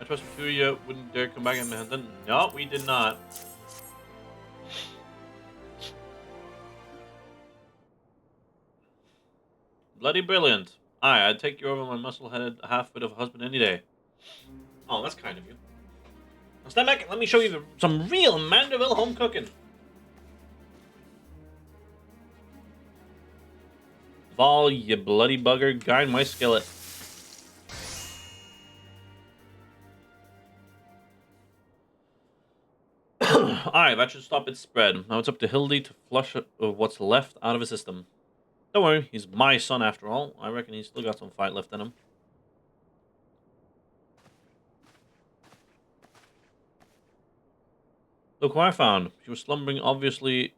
I trust Furia wouldn't dare come back and then. No, we did not. Bloody brilliant. Aye, I'd take you over my muscle-headed half-wit of a husband any day. Oh, that's kind of you. Now stand back and let me show you some real Mandeville home cooking. Vol, you bloody bugger, guide my skillet. Aye, that should stop its spread. Now it's up to Hildy to flush what's left out of his system. Don't worry, he's my son after all. I reckon he's still got some fight left in him. Look what I found. She was slumbering obliviously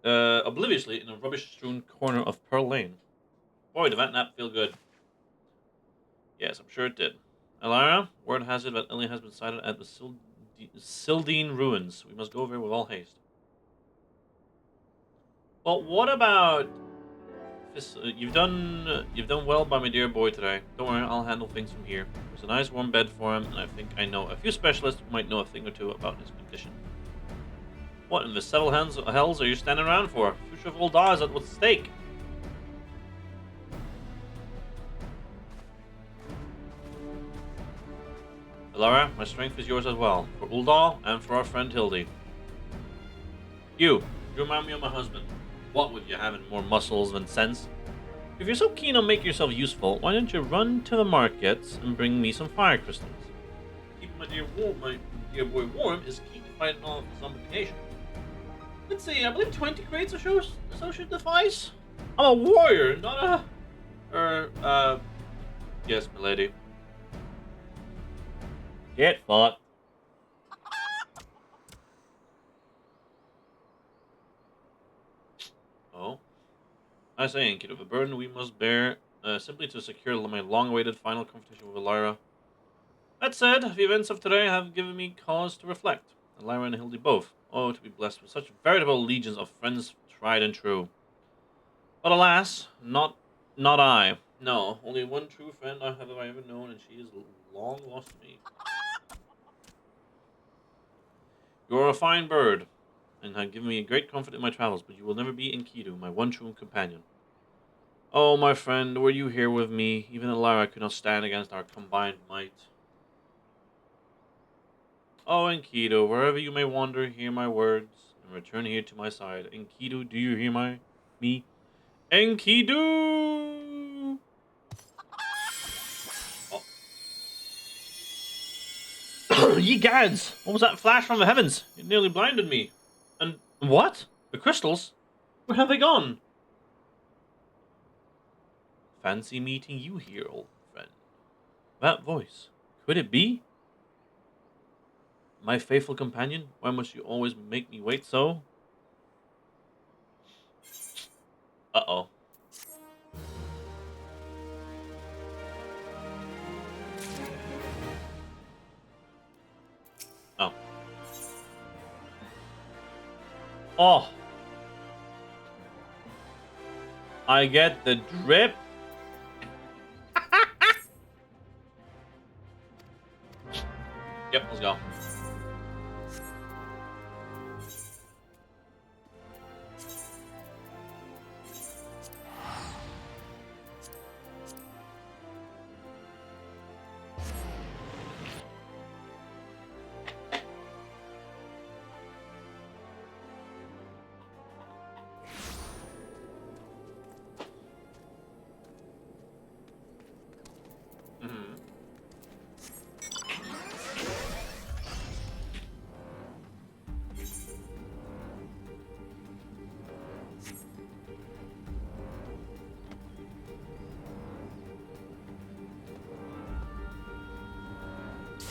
in a rubbish-strewn corner of Pearl Lane. Boy, did that nap feel good. Yes, I'm sure it did. Elara, word has it that Ellie has been sighted at the Sildine ruins. We must go over with all haste. Well, what about you've done well by my dear boy today. Don't worry, I'll handle things from here. There's a nice warm bed for him, and I think I know a few specialists who might know a thing or two about his condition. What in the hells are you standing around for? The future of old Da is at what's at stake. Alara, my strength is yours as well, for Uldal and for our friend Hildy. You remind me of my husband. What with you having more muscles than sense? If you're so keen on making yourself useful, why don't you run to the markets and bring me some fire crystals? Keeping my dear boy warm is key to fighting off zombification. Let's see, I believe 20 crates are associated device. I'm a warrior, not yes, milady. Get fucked. Oh, I say, Inkit, of a burden we must bear, simply to secure my long-awaited final confrontation with Elira. That said, the events of today have given me cause to reflect. Elira and Hildy both. Oh, to be blessed with such veritable legions of friends tried and true. But alas, not I. No, only one true friend I have ever known, and she is long lost to me. You are a fine bird, and have given me great comfort in my travels, but you will never be Enkidu, my one true companion. Oh, my friend, were you here with me? Even Elara could not stand against our combined might. Oh, Enkidu, wherever you may wander, hear my words, and return here to my side. Enkidu, do you hear me? Enkidu! Oh. Ye gads! What was that flash from the heavens? It nearly blinded me. And what? The crystals? Where have they gone? Fancy meeting you here, old friend. That voice. Could it be? My faithful companion? Why must you always make me wait so? Uh-oh. Oh. Oh. I get the drip. Yep, let's go. Mm-hmm.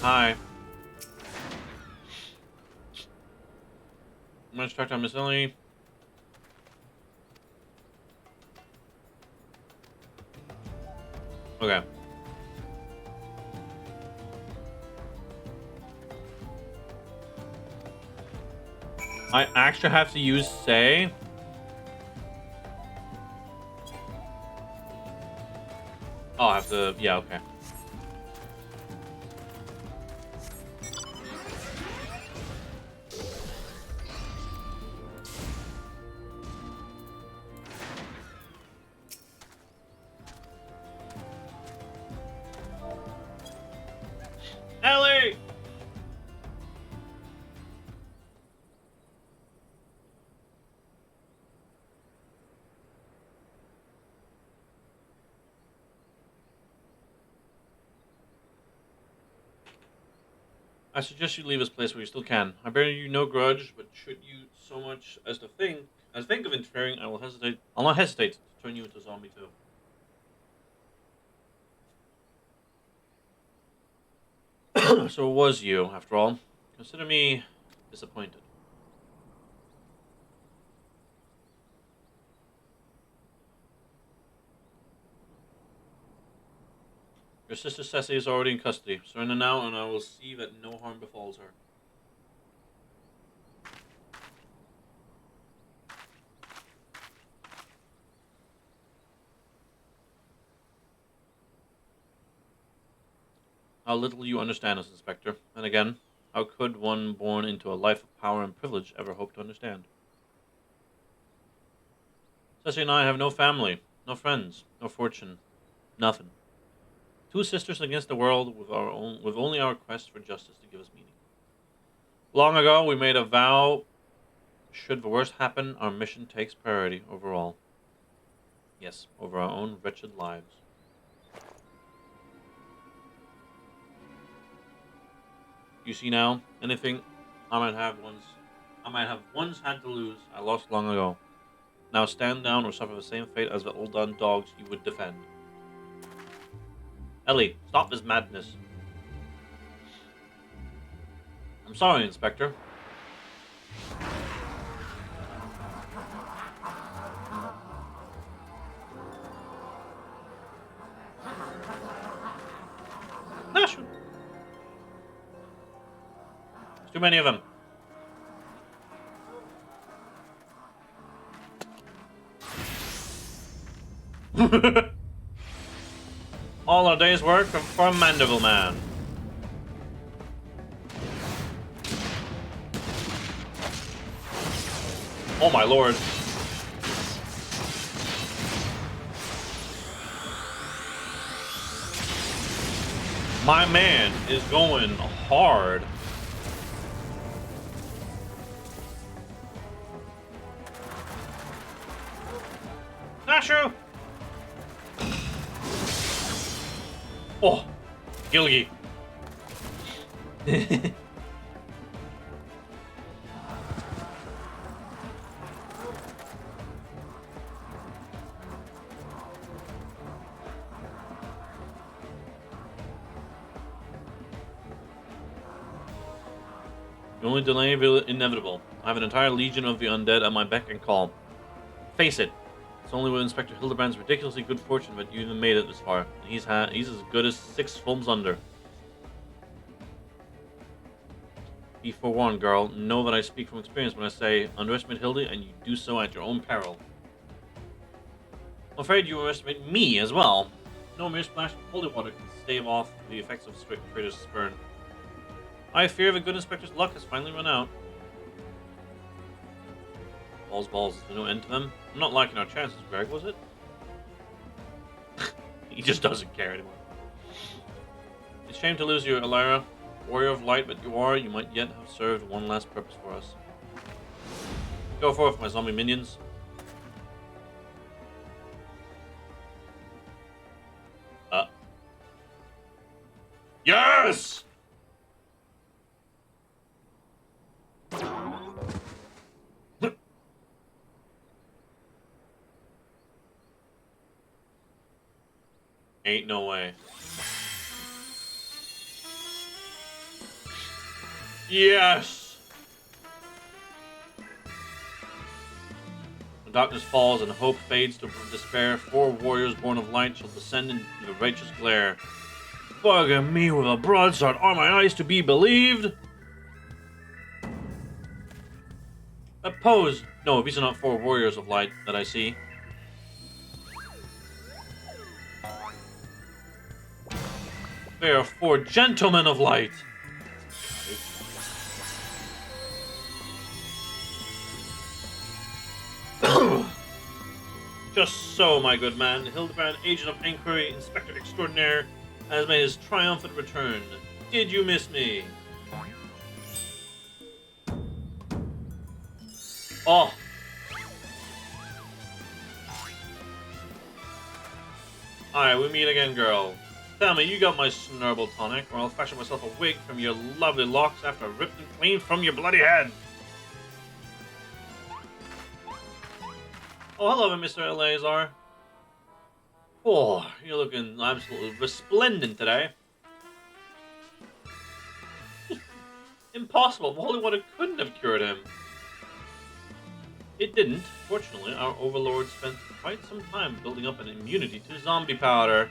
Hi. I'm gonna start on Miss Ellie. Okay. I actually have to use say. Oh, I have to. Yeah, okay. Ellie! I suggest you leave this place where you still can. I bear you no grudge, but should you so much as think of interfering, I will hesitate. I'll not hesitate to turn you into a zombie too. So it was you, after all. Consider me disappointed. Your sister Ceci is already in custody. Surrender now, and I will see that no harm befalls her. How little you understand us, Inspector. And again, how could one born into a life of power and privilege ever hope to understand? Ceci and I have no family, no friends, no fortune, nothing. Two sisters against the world with only our quest for justice to give us meaning. Long ago, we made a vow. Should the worst happen, our mission takes priority over all. Yes, over our own wretched lives. You see now, anything I might have once had to lose, I lost long ago. Now stand down or suffer the same fate as the old done dogs you would defend. Ellie, stop this madness. I'm sorry, Inspector. There's too many of them. All our day's work for a mandible man. Oh my lord. My man is going hard. Nashu! Oh, Gilgy. The only delay inevitable. I have an entire legion of the undead at my beck and call. Face it, it's only with Inspector Hildebrand's ridiculously good fortune that you even made it this far. And he's as good as 6 films under. Be forewarned, girl. Know that I speak from experience when I say underestimate Hildy, and you do so at your own peril. I'm afraid you underestimate me as well. No mere splash of holy water can stave off the effects of traitor's spurn. I fear the good inspector's luck has finally run out. Balls, is there no end to them? I'm not liking our chances, Greg, was it? He just doesn't care anymore. It's a shame to lose you, Elira. Warrior of light that you are, you might yet have served one last purpose for us. Go forth, my zombie minions. Yes! Ain't no way. Yes! When darkness falls and hope fades to despair, 4 warriors born of light shall descend into the righteous glare. Bugging me with a broadsword are my eyes to be believed? That pose. No, these are not 4 warriors of light that I see. They are 4 gentlemen of light. Just so, my good man. Hildebrand, agent of inquiry, inspector extraordinaire, has made his triumphant return. Did you miss me? Oh. Alright, we meet again, girl. Tell me, you got my snurble tonic, or I'll fashion myself a wig from your lovely locks after I ripped them clean from your bloody head. Oh, hello, Mr. Eleazar. Oh, you're looking absolutely resplendent today. Impossible. The holy water couldn't have cured him. It didn't. Fortunately, our overlord spent quite some time building up an immunity to zombie powder.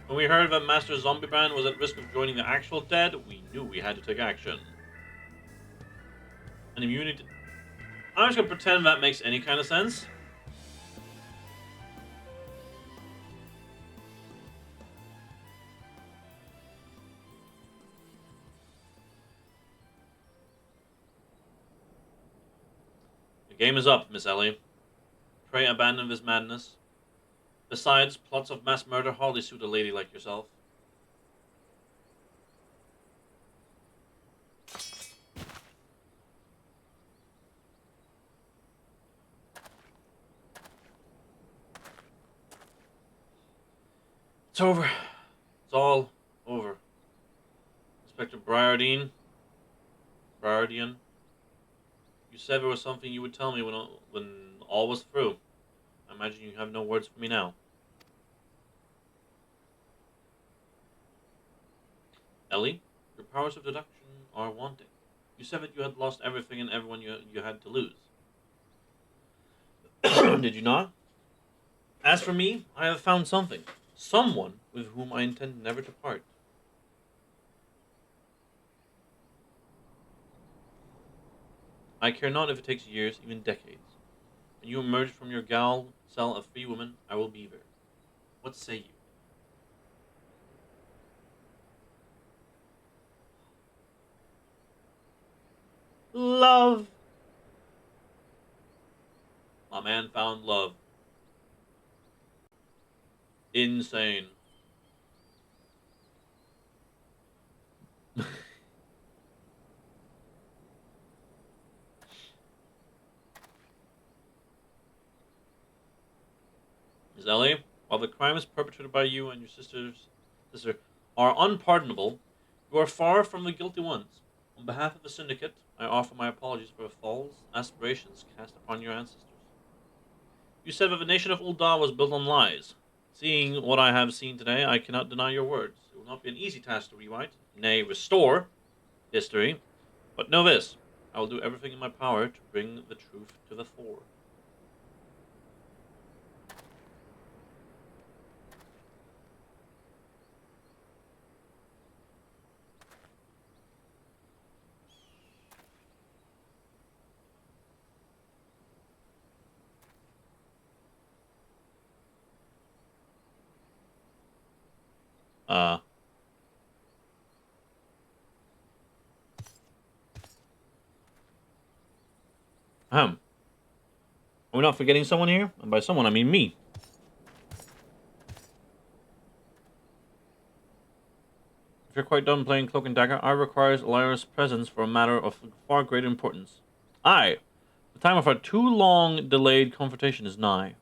When we heard that Master Zombiebrand was at risk of joining the actual dead, we knew we had to take action. An immunity... I'm just gonna pretend that makes any kind of sense. The game is up, Miss Ellie. Pray abandon this madness. Besides, plots of mass murder hardly suit a lady like yourself. It's over. It's all over. Inspector Briardian, you said there was something you would tell me when all was through. I imagine you have no words for me now. Ellie, your powers of deduction are wanting. You said that you had lost everything and everyone you had to lose. Did you not? As for me, I have found something. Someone with whom I intend never to part. I care not if it takes years, even decades. When you emerge from your gal cell a free woman, I will be there. What say you? Love! My man found love. Insane. Miss Ellie, while the crimes perpetrated by you and your sister are unpardonable, you are far from the guilty ones. On behalf of the syndicate, I offer my apologies for the false aspirations cast upon your ancestors. You said that the nation of Ul'dah was built on lies. Seeing what I have seen today, I cannot deny your words. It will not be an easy task to rewrite, nay, restore history. But know this, I will do everything in my power to bring the truth to the fore. Uh, Ahem. Are we not forgetting someone here? And by someone, I mean me. If you're quite done playing Cloak and Dagger, I requires Lyra's presence for a matter of far greater importance. Aye, the time of our too long delayed confrontation is nigh.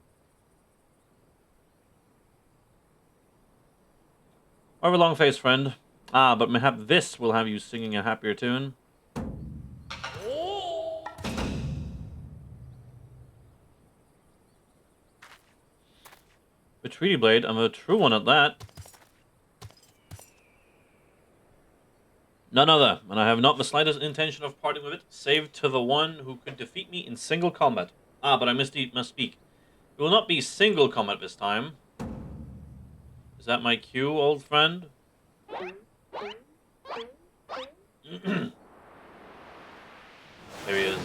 However long face, friend. Ah, but mayhap this will have you singing a happier tune. The Treaty Blade, and a true one at that. None other, and I have not the slightest intention of parting with it, save to the one who could defeat me in single combat. Ah, but I must speak. It will not be single combat this time. Is that my cue, old friend? There he is.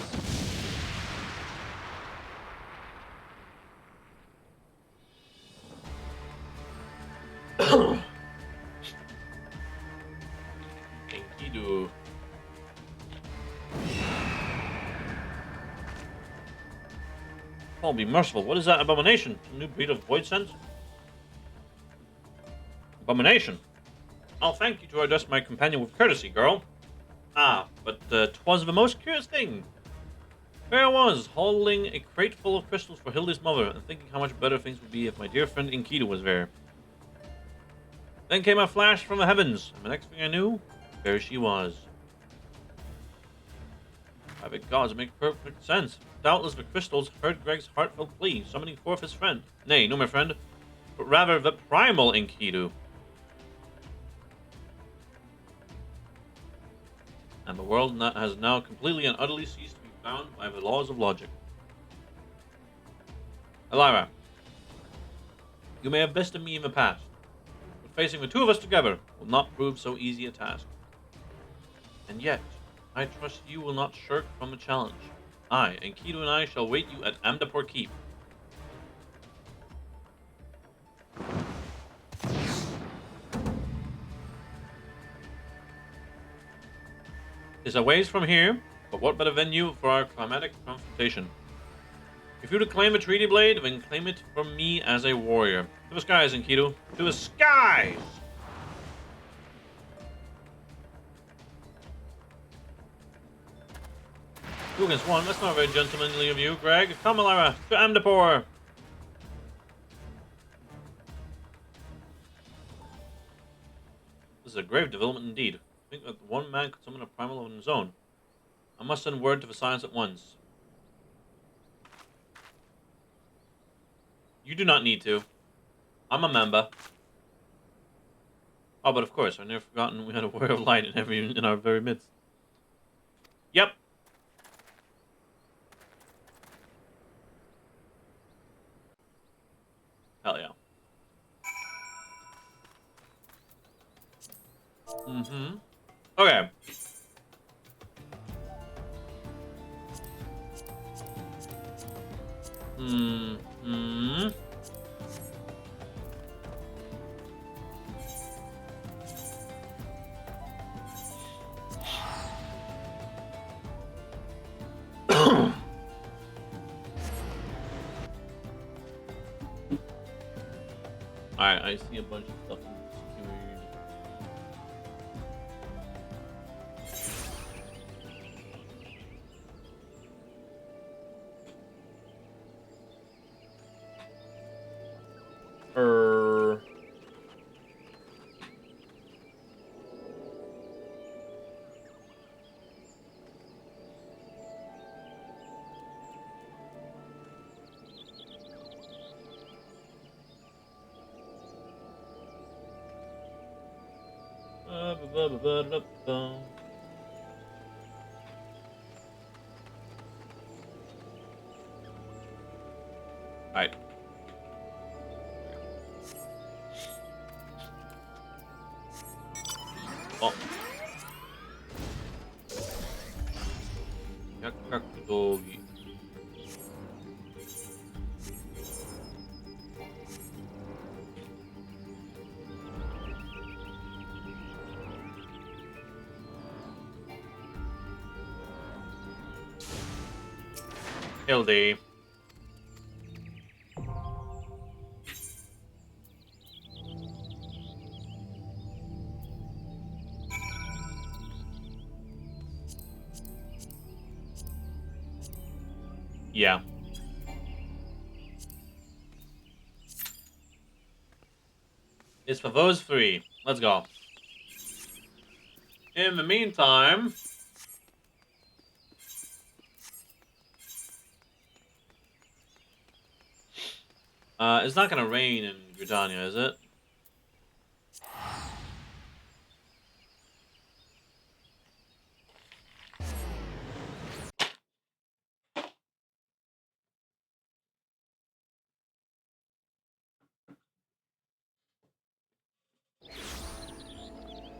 Enkidu. Oh, be merciful. What is that abomination? A new breed of void sense? Abomination. I'll thank you to address my companion with courtesy, girl. Ah, but 'twas the most curious thing. There I was, holding a crate full of crystals for Hildy's mother, and thinking how much better things would be if my dear friend Enkidu was there. Then came a flash from the heavens, and the next thing I knew, there she was. By the gods, it makes perfect sense. Doubtless the crystals heard Greg's heartfelt plea, summoning forth his friend. Nay, no, my friend, but rather the primal Enkidu. And the world has now completely and utterly ceased to be bound by the laws of logic. Elira, you may have bested me in the past, but facing the two of us together will not prove so easy a task. And yet, I trust you will not shirk from the challenge. I, Enkidu and I, shall wait you at Amdapur Keep. It's a ways from here, but what better venue for our climatic confrontation? If you to claim a treaty blade, then claim it from me as a warrior. To the skies, Enkidu. To the skies! 2 against 1. That's not very gentlemanly of you, Greg. Come, Alara, to Amdapur. This is a grave development indeed. I think that one man could summon a primal of his own. I must send word to the science at once. You do not need to. I'm a member. Oh, but of course, I've never forgotten we had a warrior of light in our very midst. Yep. Hell yeah. Mm-hmm. Okay. Mm-hmm. Alright, I see a bunch of stuff in this Alright. Oh. Yakakadogi. Hildy. Yeah. It's for those 3. Let's go. In the meantime... it's not gonna rain in Britannia, is it?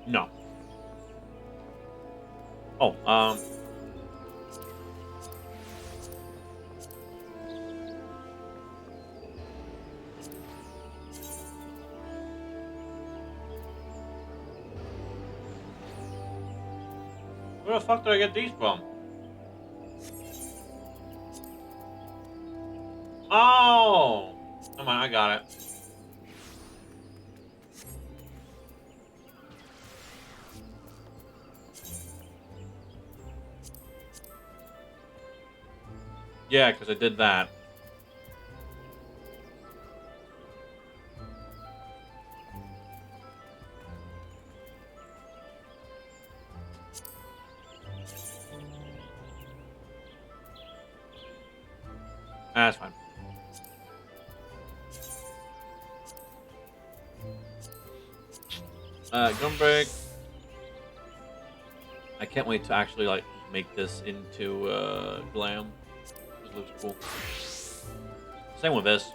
No. Oh, where the fuck did I get these from? Oh! Come on, I got it. Yeah, because I did that. That's fine. Gunbreak. I can't wait to actually like make this into glam. This looks cool. Same with this.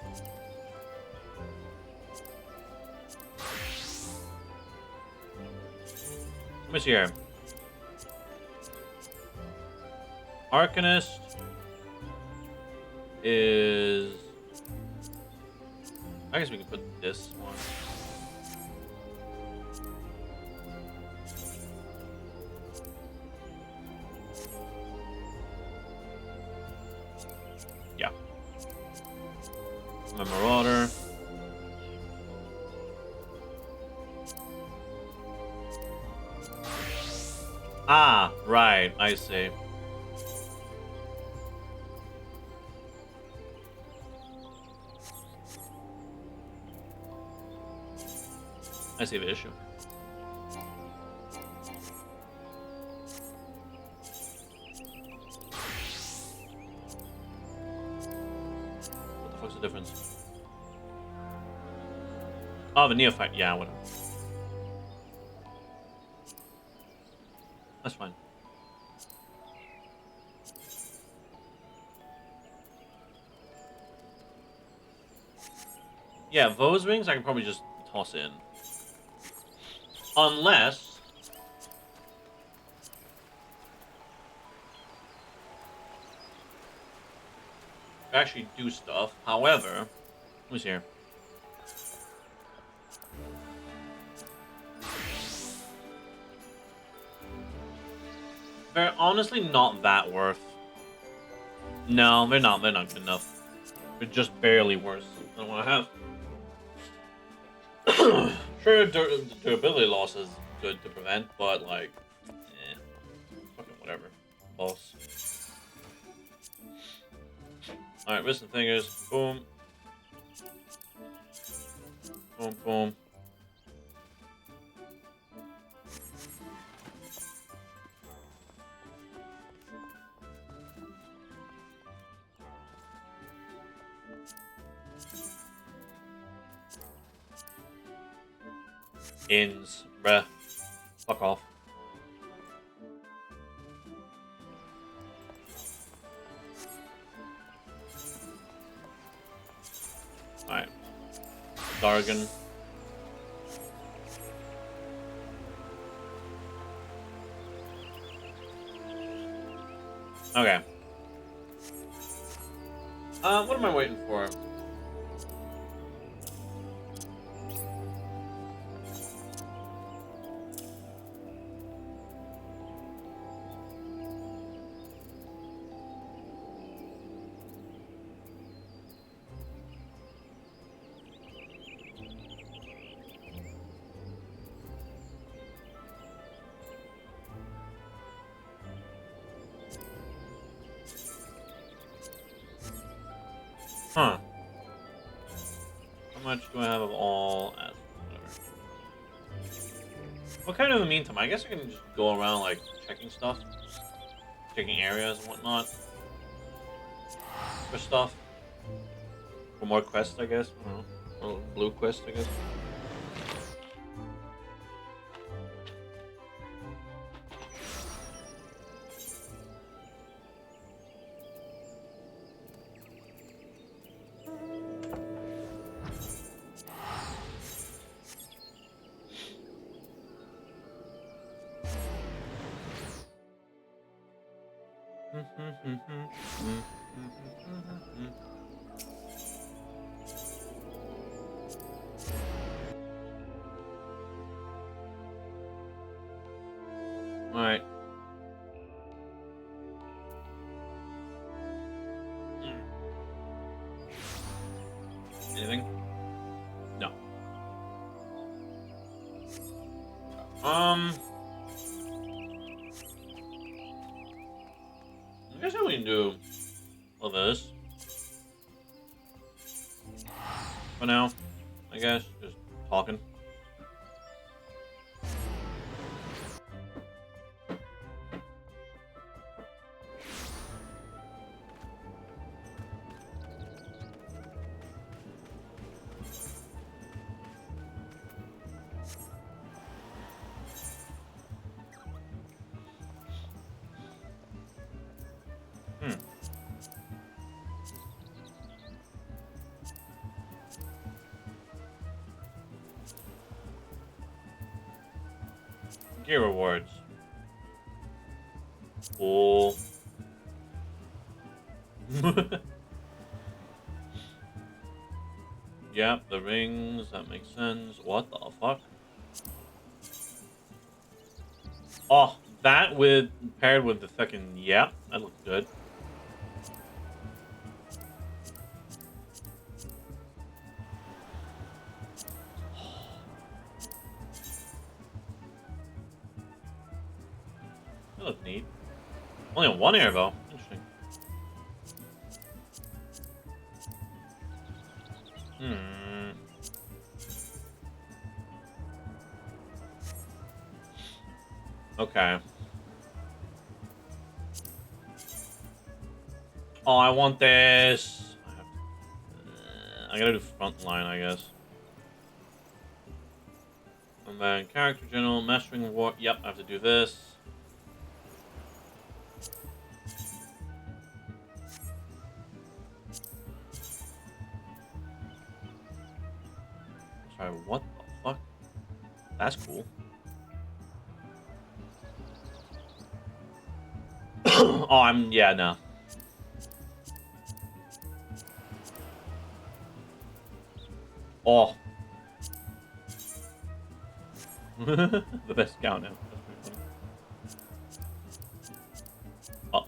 me see here. Arcanist is... I guess we can put this one. Yeah. I'm a Marauder. Ah, right. I see. I see the issue. What the fuck's the difference? Oh, the Neophyte. Yeah, whatever. That's fine. Yeah, those rings I can probably just toss in. Unless... I actually do stuff. However... Who's here? They're honestly not that worth. No, they're not. They're not good enough. They're just barely worse than what I have. Sure, durability loss is good to prevent, but like, fucking whatever. Boss. All right, wrist and fingers. Boom. Boom, boom. Ins, bruh. Fuck off. Alright. Dargan. Okay. What am I waiting for? Huh. How much do I have of all? Whatever. What kind of in the meantime? I guess I can just go around, like, checking stuff. Checking areas and whatnot. For stuff. For more quests, I guess. I don't know. Or blue quest, I guess. Alright. Anything? No. I guess we can do all this. For now, I guess. Just talking. Gear rewards. Cool. Yep, the rings. That makes sense. What the fuck? Oh, that with paired with the fucking yep, that looks good. That looks neat. Only on one air though. Interesting. Hmm. Okay. Oh, I want this. I gotta do front line, I guess. And then character general, mastering war. Yep, I have to do this. Sorry, what the fuck? That's cool. Oh, yeah, no. Oh. The best scout now. That's pretty funny. Oh.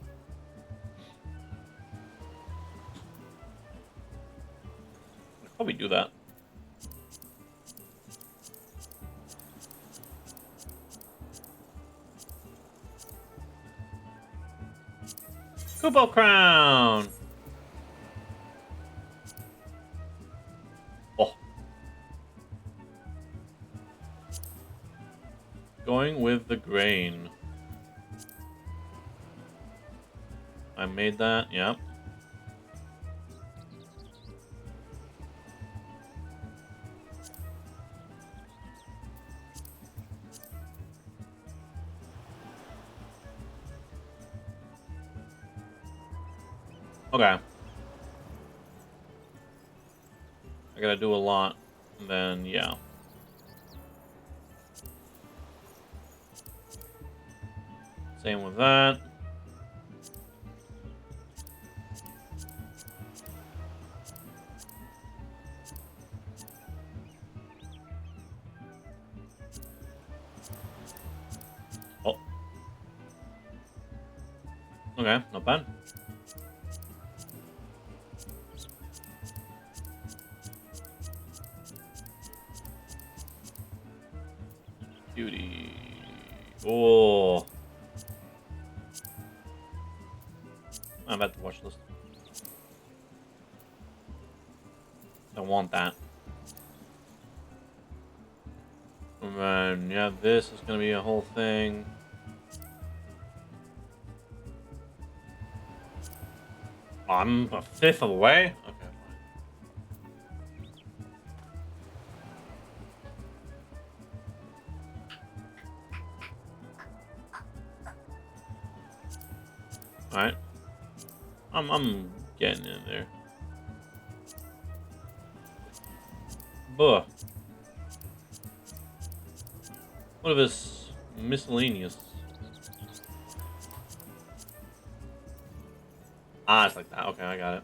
I could probably do that. Kubo crown! Oh. Going with the grain. I made that, yep. Okay. I gotta do a lot. And then, yeah. Same with that. Oh. Okay, not bad. Beauty. Oh. I'm at the watch list. I want that. And then, yeah, this is gonna be a whole thing. Oh, I'm a fifth away? Okay, fine. Alright. I'm getting in there. Buh. What if it's miscellaneous? Ah, it's like that. Okay, I got it.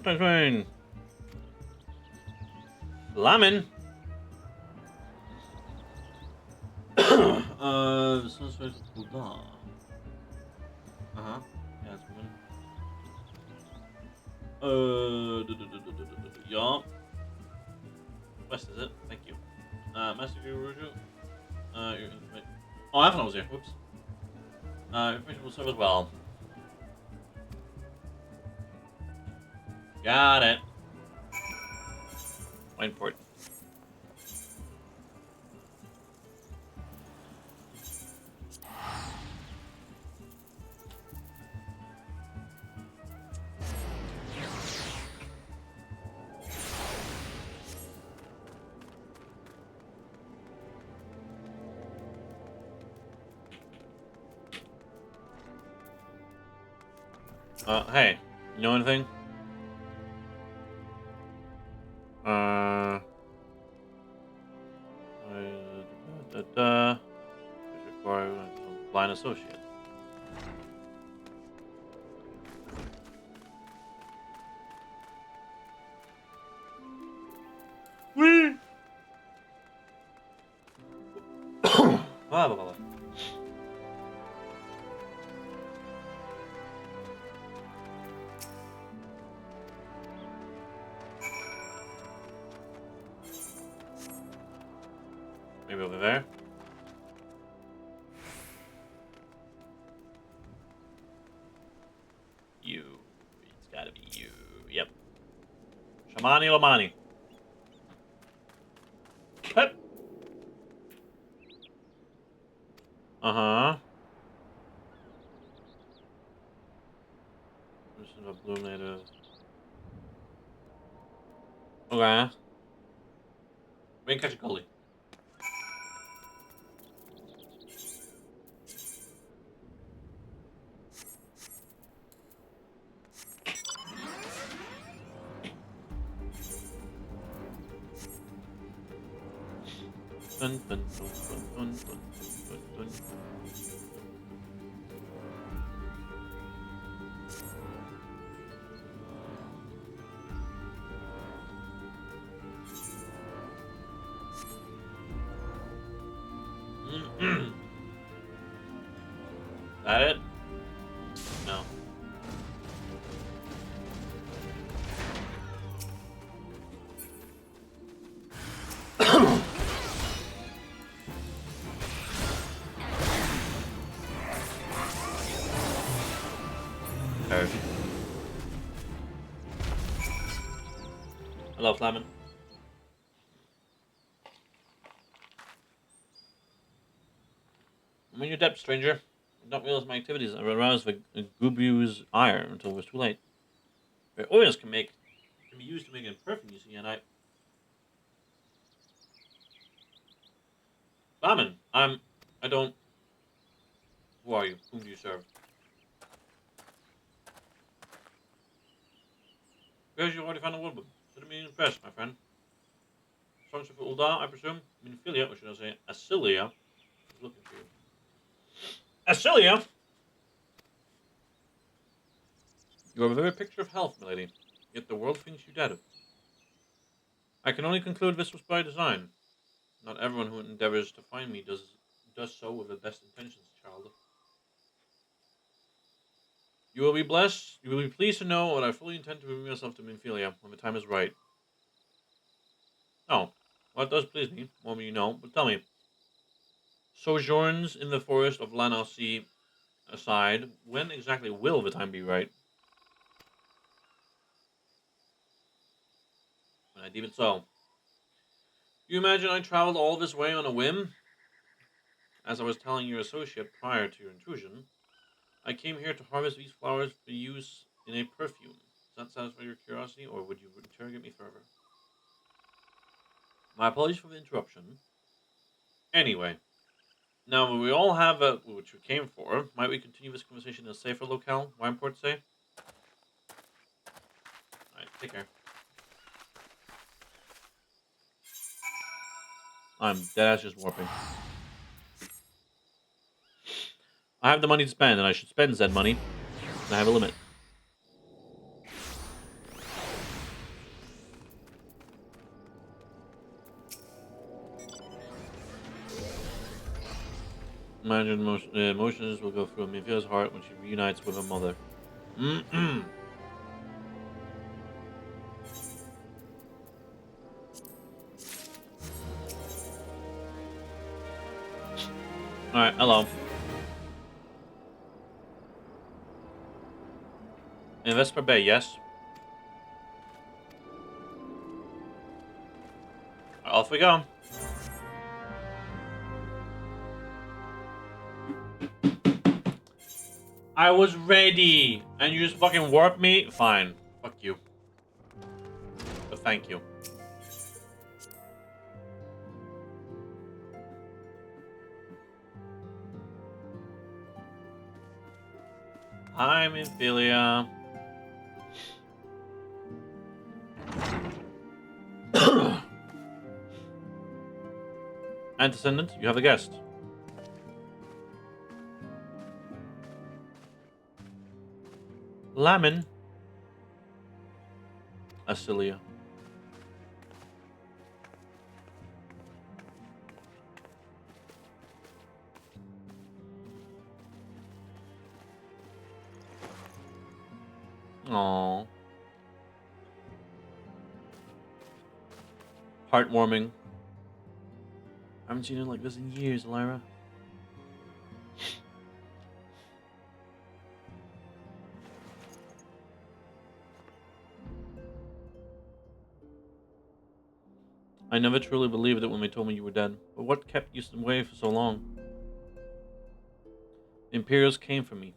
Train. Lemon. This one's supposed to cool down. Uh-huh. Yeah, it's moving. Yeah. West is it? Thank you. Master Guru. Your information. Oh, I thought I was here. Whoops. Information will serve as well. Got it. Quite important. Hey, you know anything? Blah, blah, blah. Maybe over there. You. It's gotta be you. Yep. Shamani Lamani. Pep. Uh-huh. This is a blue native. Okay. We can catch a goalie. Dun, dun, dun, dun, dun, dun, dun, dun. That it? No. Hello, Flamin. I'm in your depth, stranger. I don't realize my activities have aroused the Gubu's ire until it was too late. Their oils can be used to make a perfume, you see, and Flamin, I don't... Who are you? Whom do you serve? Because you already found a woodman. Should have been impressed, my friend. Function for Ulda, I presume? Minfilia, or should I say Asilia, is looking for you. Asilia? You are a very picture of health, milady. Yet the world thinks you dead. I can only conclude this was by design. Not everyone who endeavors to find me does so with the best intentions, child. You will be blessed. You will be pleased to know that I fully intend to bring myself to Minfilia when the time is right. Oh, well, it does please me, more than you know. But tell me, sojourns in the forest of Lanasi aside, when exactly will the time be right? When I deem it so. You imagine I traveled all this way on a whim? As I was telling your associate prior to your intrusion, I came here to harvest these flowers for use in a perfume. Does that satisfy your curiosity, or would you interrogate me further? My apologies for the interruption. Anyway, now we all have which we came for. Might we continue this conversation in a safer locale? Wineport say? Alright, take care. I'm deadass just warping. I have the money to spend, and I should spend said money. And I have a limit. Imagine emotions will go through Mifia's heart when she reunites with her mother. Alright, hello. Invest per bay, yes. Off we go. I was ready, and you just fucking warped me? Fine. Fuck you. But thank you. Hi, Minfilia. Antecedent, you have a guest. Lamin. Asilia. Aww. Heartwarming. I haven't seen it like this in years, Lyra. I never truly believed it when they told me you were dead. But what kept you away for so long? The Imperials came for me,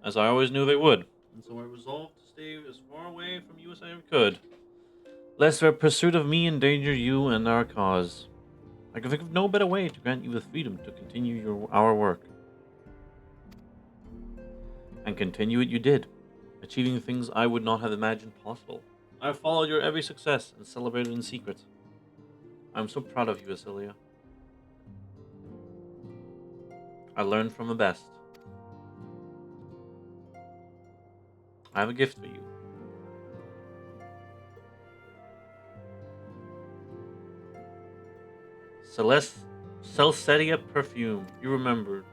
as I always knew they would, and so I resolved to stay as far away from you as I could, lest their pursuit of me endanger you and our cause. I could think of no better way to grant you the freedom to continue our work. And continue it you did, achieving things I would not have imagined possible. I have followed your every success and celebrated in secret. I am so proud of you, Asilia. I learned from the best. I have a gift for you. Celeste Celestia perfume. You remembered.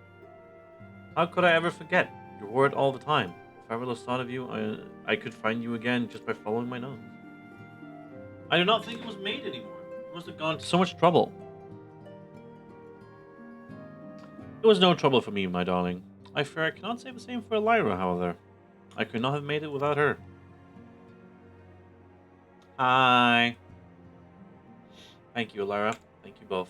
How could I ever forget? You wore it all the time. If I ever lost thought of you, I could find you again just by following my nose. I do not think it was made anymore. It must have gone to so much trouble. It was no trouble for me, my darling. I fear I cannot say the same for Lyra, however. I could not have made it without her. Hi. Thank you, Lyra. Thank you both.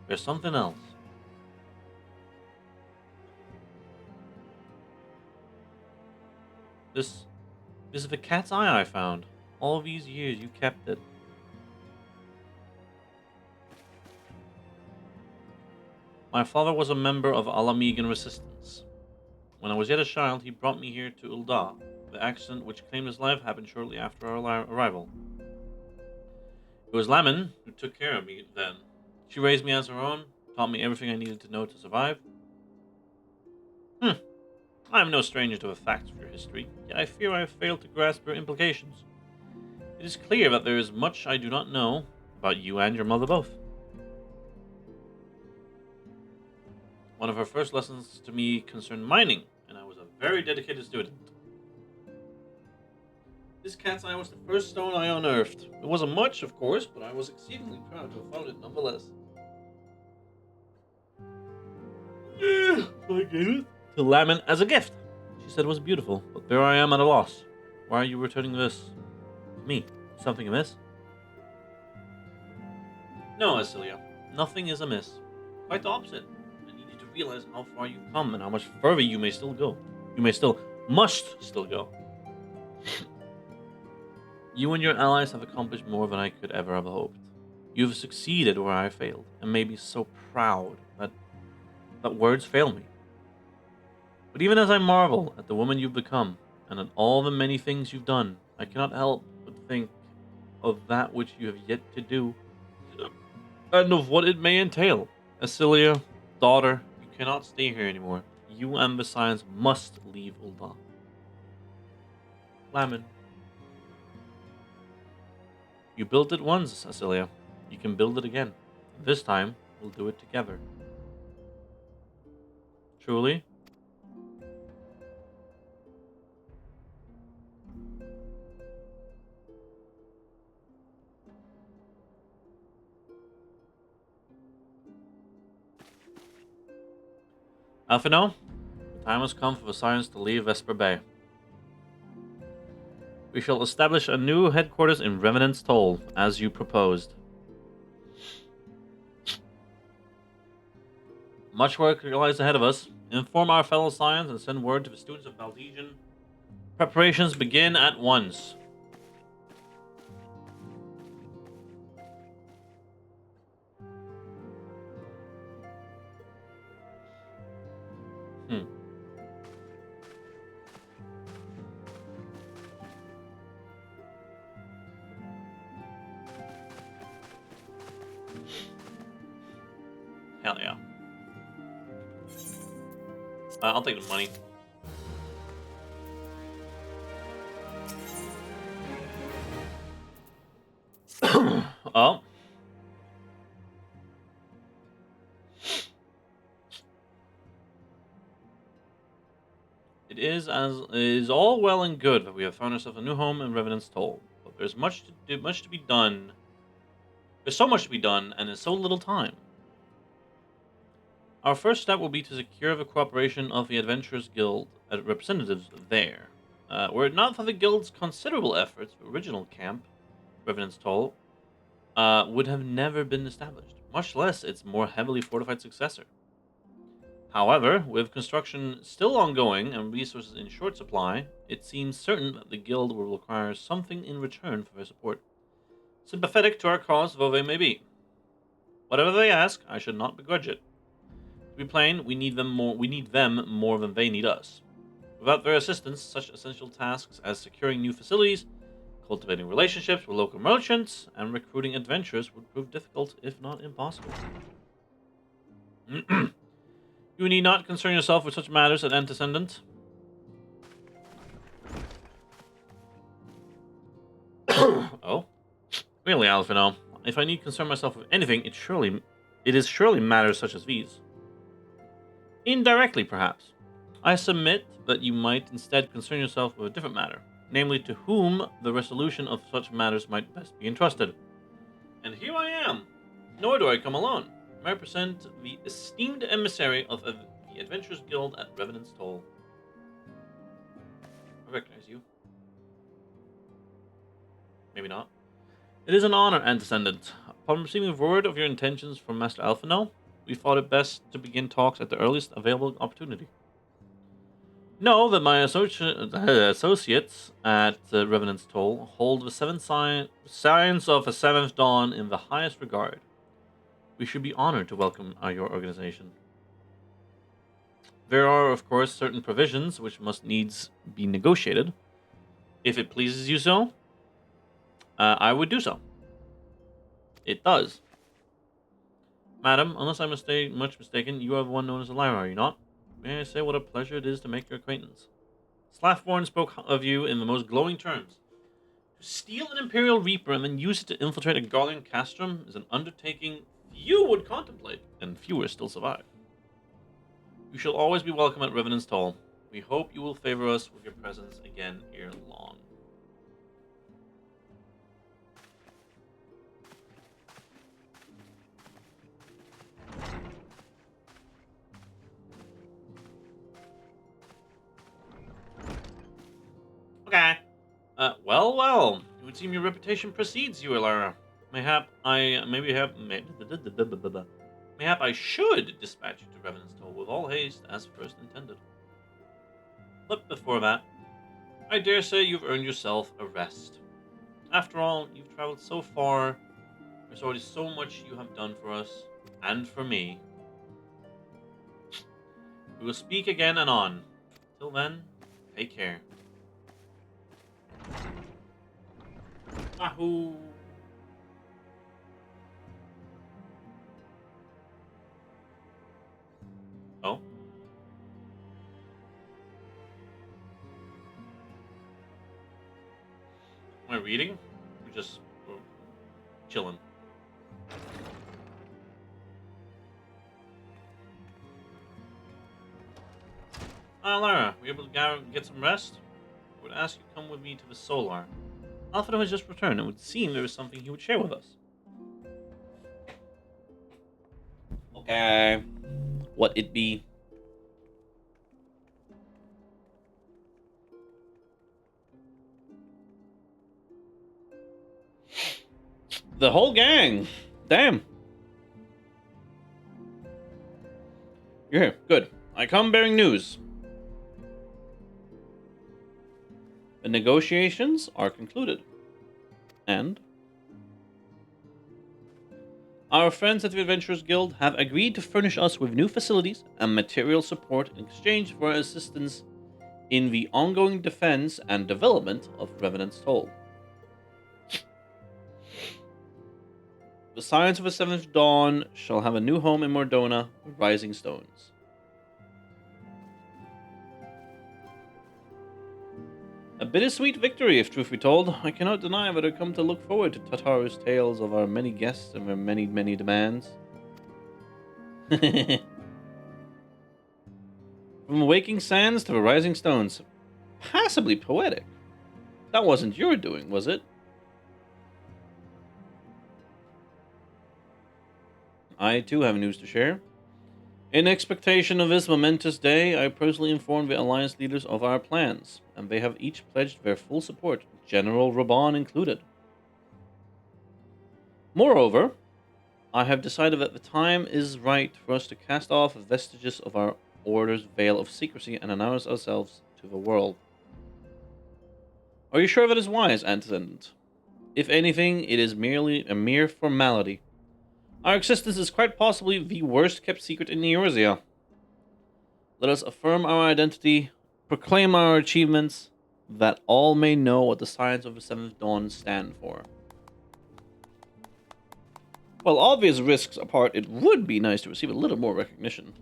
There's something else. This is the cat's eye I found. All these years you kept it. My father was a member of Alamegan resistance. When I was yet a child, he brought me here to Ul'dah. The accident which claimed his life happened shortly after our arrival. It was Lamin who took care of me then. She raised me as her own, taught me everything I needed to know to survive. I am no stranger to the facts of your history, yet I fear I have failed to grasp their implications. It is clear that there is much I do not know about you and your mother both. One of her first lessons to me concerned mining, and I was a very dedicated student. This cat's eye was the first stone I unearthed. It wasn't much, of course, but I was exceedingly proud to have found it nonetheless. So I gave it to Lamin as a gift. She said it was beautiful, but there I am at a loss. Why are you returning this to me? Something amiss? No, Asilia. Nothing is amiss. Quite the opposite. I need you to realize how far you've come and how much further you may still go. Must still go. You and your allies have accomplished more than I could ever have hoped. You have succeeded where I failed, and made me so proud that words fail me. But even as I marvel at the woman you've become, and at all the many things you've done, I cannot help but think of that which you have yet to do, and of what it may entail. Asilia, daughter, you cannot stay here anymore. You and the Science must leave Ul'dah. Lamin. You built it once, Asilia. You can build it again. This time, we'll do it together. Truly? Alphino, the time has come for the Science to leave Vesper Bay. We shall establish a new headquarters in Revenant's Toll, as you proposed. Much work lies ahead of us. Inform our fellow Scions and send word to the students of Valdesian. Preparations begin at once. Hmm. Hell yeah. I'll take the money. Oh. It is all well and good that we have found ourselves a new home in Revenant's Toll, but there's much to be done. There's so much to be done, and in so little time. Our first step will be to secure the cooperation of the Adventurers Guild representatives there. Were it not for the Guild's considerable efforts, the original camp, Revenant's Toll, would have never been established, much less its more heavily fortified successor. However, with construction still ongoing and resources in short supply, it seems certain that the Guild will require something in return for their support, sympathetic to our cause though they may be. Whatever they ask, I should not begrudge it. To be plain, we need them more than they need us. Without their assistance, such essential tasks as securing new facilities, cultivating relationships with local merchants, and recruiting adventurers would prove difficult, if not impossible. You need not concern yourself with such matters at Antecedent. Oh? Really, Alphino? If I need concern myself with anything, it is surely matters such as these. Indirectly, perhaps. I submit that you might instead concern yourself with a different matter, namely to whom the resolution of such matters might best be entrusted. And here I am. Nor do I come alone. I represent the esteemed emissary of the Adventurers Guild at Revenant's Toll. I recognize you. Maybe not. It is an honor, Antecedent. Upon receiving word of your intentions from Master Alphino, we thought it best to begin talks at the earliest available opportunity. Know that my associates at Revenant's Toll hold the science of a seventh dawn in the highest regard. We should be honored to welcome your organization. There are, of course, certain provisions which must needs be negotiated. If it pleases you so, I would do so. It does. Madam, unless I'm much mistaken, you are the one known as Lyra, are you not? May I say what a pleasure it is to make your acquaintance? Slathborn spoke of you in the most glowing terms. To steal an Imperial Reaper and then use it to infiltrate a Garlean castrum is an undertaking few would contemplate, and fewer still survive. You shall always be welcome at Revenant's Toll. We hope you will favor us with your presence again ere long. Okay. Well. It would seem your reputation precedes you, Elara. Mayhap I should dispatch you to Revenant's Toll with all haste as first intended. But before that, I dare say you've earned yourself a rest. After all, you've traveled so far. There's already so much you have done for us, and for me. We will speak again anon. Till then, take care. Wahoo! Oh? Am I reading? We're just chilling. Lara, were you able to get some rest? I would ask you to come with me to the Solar. Alfredo has just returned. It would seem there is something he would share with us. Okay. What it be? The whole gang. Damn. You're here. Good. I come bearing news. The negotiations are concluded. And our friends at the Adventurers Guild have agreed to furnish us with new facilities and material support in exchange for assistance in the ongoing defense and development of Revenant's Toll. The Science of a Seventh Dawn shall have a new home in Mordona with Rising Stones. A bittersweet victory, if truth be told. I cannot deny that I come to look forward to Tataru's tales of our many guests and their many, many demands. For From waking sands to the rising stones. Passably poetic. That wasn't your doing, was it? I too have news to share. In expectation of this momentous day, I personally informed the Alliance leaders of our plans, and they have each pledged their full support, General Raban included. Moreover, I have decided that the time is right for us to cast off the vestiges of our order's veil of secrecy and announce ourselves to the world. Are you sure that is wise, Antecedent? If anything, it is merely a mere formality. Our existence is quite possibly the worst kept secret in Eorzea. Let us affirm our identity, proclaim our achievements, that all may know what the signs of the Seventh Dawn stand for. While obvious risks apart, it would be nice to receive a little more recognition.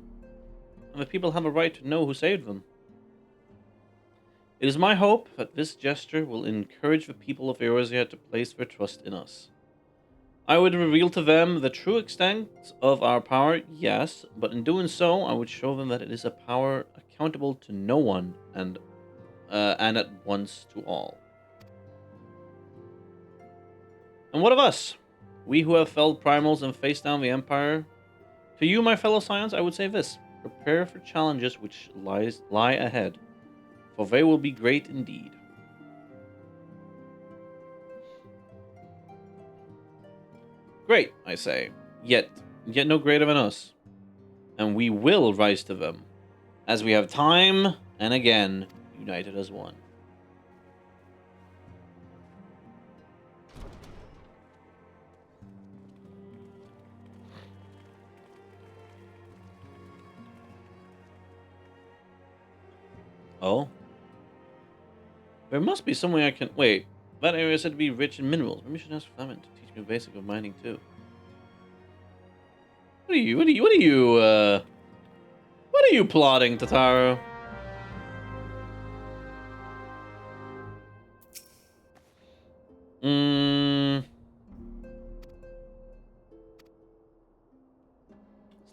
And the people have a right to know who saved them. It is my hope that this gesture will encourage the people of Eorzea to place their trust in us. I would reveal to them the true extent of our power, yes, but in doing so, I would show them that it is a power accountable to no one and at once to all. And what of us? We who have felled primals and faced down the Empire. To you, my fellow Scions, I would say this. Prepare for challenges which lie ahead, for they will be great indeed. Great, I say, yet no greater than us. And we will rise to them, as we have time and again united as one. Oh? There must be some way I can... Wait, that area is said to be rich in minerals. Maybe we should ask Flamin to teach me the basic of mining too. What are you plotting, Tataru?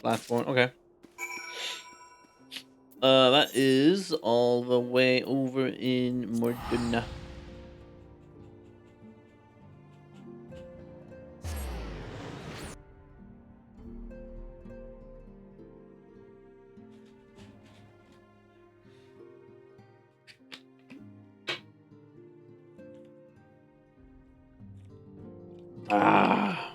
Slashborn, okay. That is all the way over in Morduna. Ah.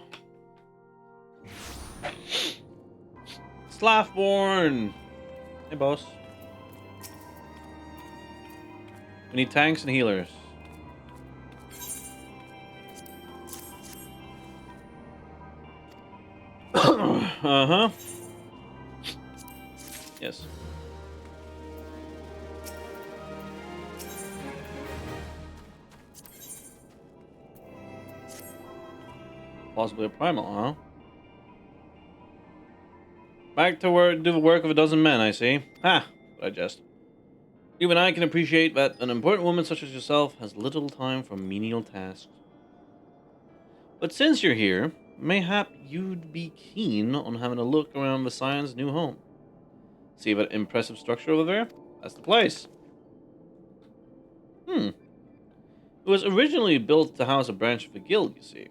Slashborn! Hey, boss. We need tanks and healers. Uh-huh. Yes. Possibly a primal, huh? Back to work, do the work of a dozen men, I see. Ha! But I jest. Even I can appreciate that an important woman such as yourself has little time for menial tasks. But since you're here, mayhap you'd be keen on having a look around the Scion's new home. See that impressive structure over there? That's the place. It was originally built to house a branch of the guild, you see.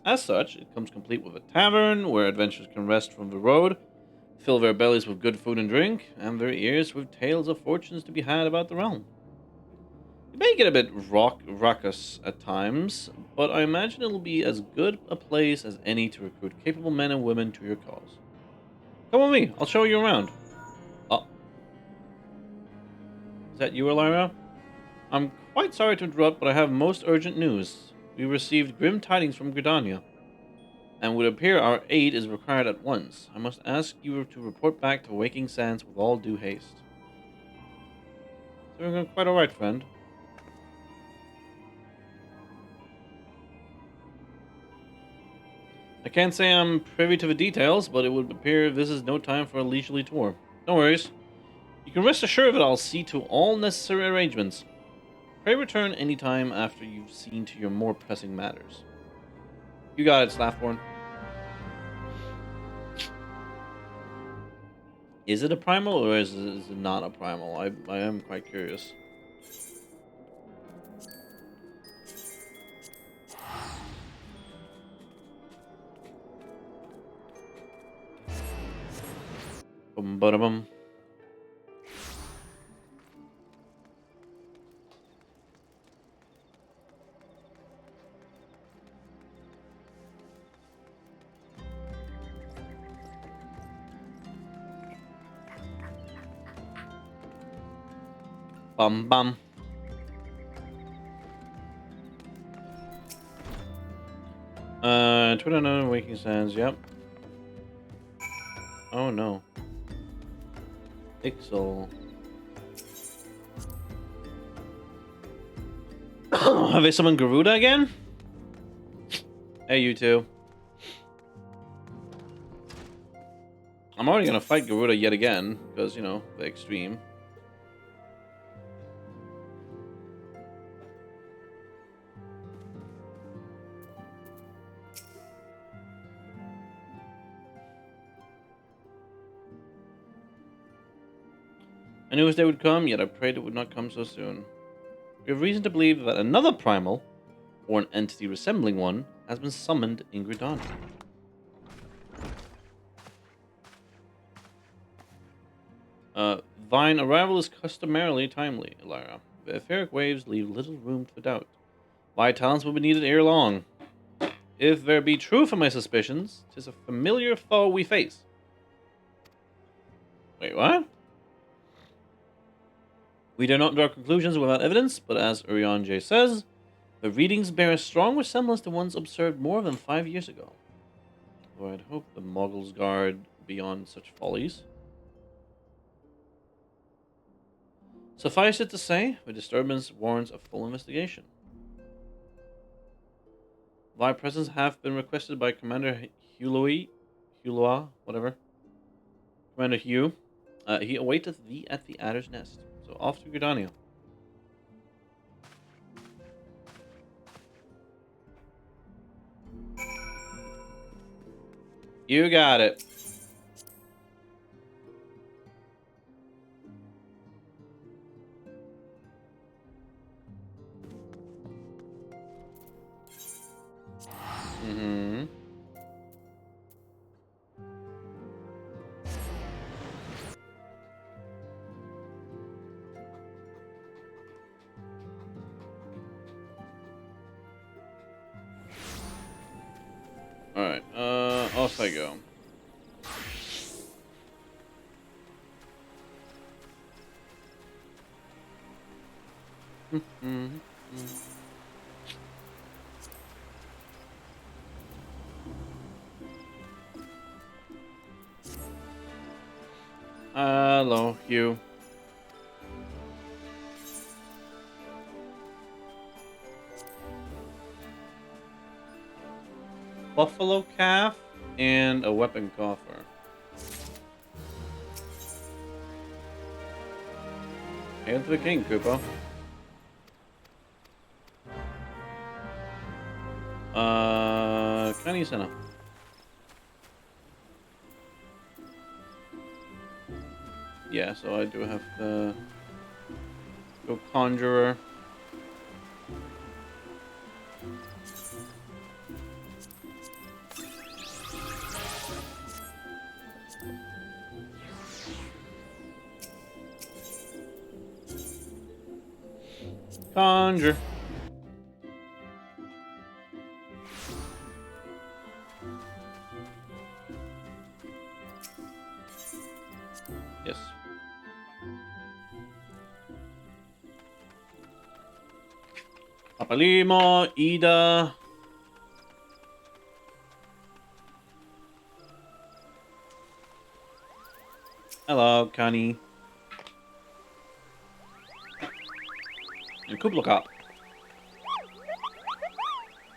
As such, it comes complete with a tavern where adventurers can rest from the road, fill their bellies with good food and drink, and their ears with tales of fortunes to be had about the realm. It may get a bit raucous at times, but I imagine it'll be as good a place as any to recruit capable men and women to your cause. Come with me, I'll show you around. Oh, is that you, Elira? I'm quite sorry to interrupt, but I have most urgent news. We received grim tidings from Gridania, and would appear our aid is required at once. I must ask you to report back to Waking Sands with all due haste. So we're going quite alright, friend. I can't say I'm privy to the details, but it would appear this is no time for a leisurely tour. No worries. You can rest assured that I'll see to all necessary arrangements. Pray return any time after you've seen to your more pressing matters. You got it, Slashborn. Is it a primal or is it not a primal? I am quite curious. Bum bada bum. Bum bum. Twitter no waking sounds. Yep. Oh no. Pixel. Have they summoned Garuda again? Hey, you two. I'm already gonna fight Garuda yet again because you know the extreme. I knew his day would come, yet I prayed it would not come so soon. We have reason to believe that another primal, or an entity resembling one, has been summoned in Gridania. Thine arrival is customarily timely, Elara. The etheric waves leave little room for doubt. Thy talents will be needed ere long. If there be truth in my suspicions, 'tis a familiar foe we face. Wait, what? We dare not draw conclusions without evidence, but as Urian J says, the readings bear a strong resemblance to ones observed more than 5 years ago. Though I'd hope the Moggles guard beyond such follies. Suffice it to say, the disturbance warrants a full investigation. Thy presence hath been requested by Commander Hulua, whatever. Commander Hugh. He awaiteth thee at the Adder's Nest. So off to Gridania. You got it. Mm-hmm. Alright, off I go. Hello, Hugh. Buffalo calf and a weapon coffer. Hail to the king, Koopa. Canny Senna. Yeah, so I do have to go Conjurer. Conjure. Yes. Papalimo, Ida. Hello, Connie. And Kubla Cop.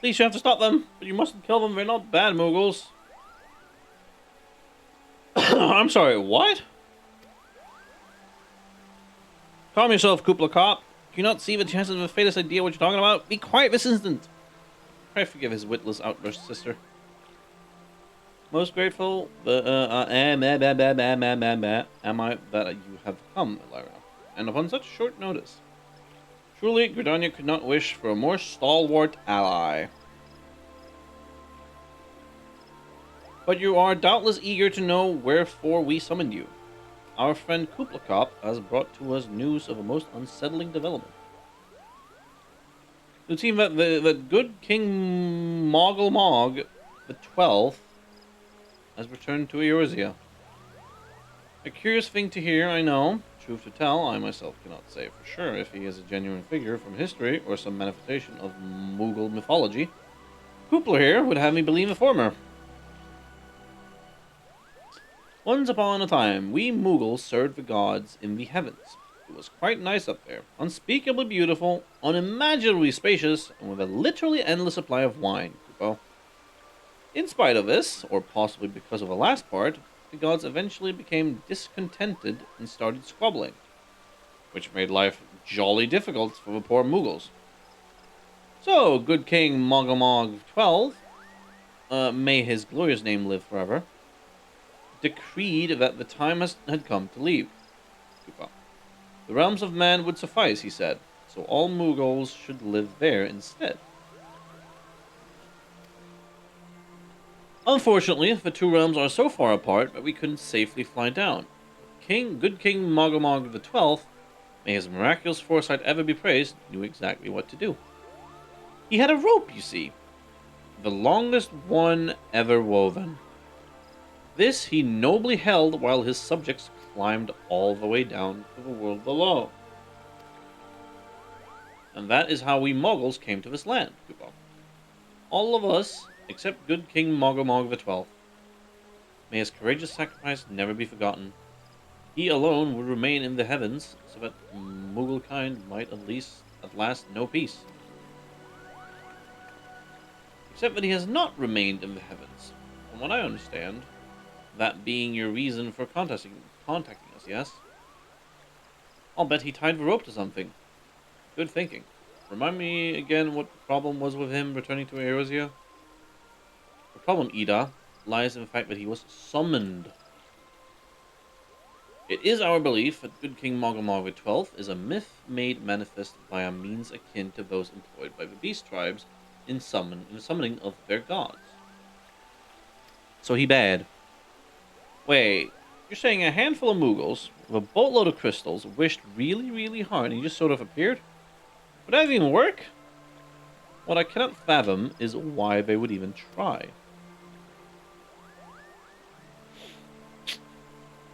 Please, you have to stop them, but you mustn't kill them. They're not bad Muggles. I'm sorry, what? Calm yourself, Kubla Cop. Do you not see the chances of the faintest idea what you're talking about? Be quiet this instant. I forgive his witless outburst, sister. Most grateful am I that you have come, Elira, and upon such short notice. Truly, Gridania could not wish for a more stalwart ally. But you are doubtless eager to know wherefore we summoned you. Our friend Kuplakop has brought to us news of a most unsettling development. It seems that the good King Moggle Mog the 12th has returned to Eorzea. A curious thing to hear, I know. Truth to tell, I myself cannot say for sure if he is a genuine figure from history or some manifestation of Moogle mythology. Hoopler here would have me believe the former. Once upon a time, we Moogles served the gods in the heavens. It was quite nice up there, unspeakably beautiful, unimaginably spacious, and with a literally endless supply of wine, Kupo. In spite of this, or possibly because of the last part, the gods eventually became discontented and started squabbling, which made life jolly difficult for the poor Moogles. So, good King Mogomog XII, may his glorious name live forever, decreed that the time had come to leave Kupa. The realms of man would suffice, he said, so all Moogles should live there instead. Unfortunately, the two realms are so far apart that we couldn't safely fly down. Good King Mogomog XII, may his miraculous foresight ever be praised, knew exactly what to do. He had a rope, you see, the longest one ever woven. This he nobly held while his subjects climbed all the way down to the world below. And that is how we Moguls came to this land, Kupo. All of us, except good King Mogomog XII. May his courageous sacrifice never be forgotten. He alone would remain in the heavens, so that Mugglekind might at last know peace. Except that he has not remained in the heavens, from what I understand. That being your reason for contacting us, yes? I'll bet he tied the rope to something. Good thinking. Remind me again what the problem was with him returning to Eorzea? The problem, Ida, lies in the fact that he was summoned. It is our belief that good King Mogomog XII is a myth made manifest by a means akin to those employed by the beast tribes in the summoning of their gods. So he bad. Wait, you're saying a handful of Moogles with a boatload of crystals wished really, really hard and he just sort of appeared? Would that even work? What I cannot fathom is why they would even try.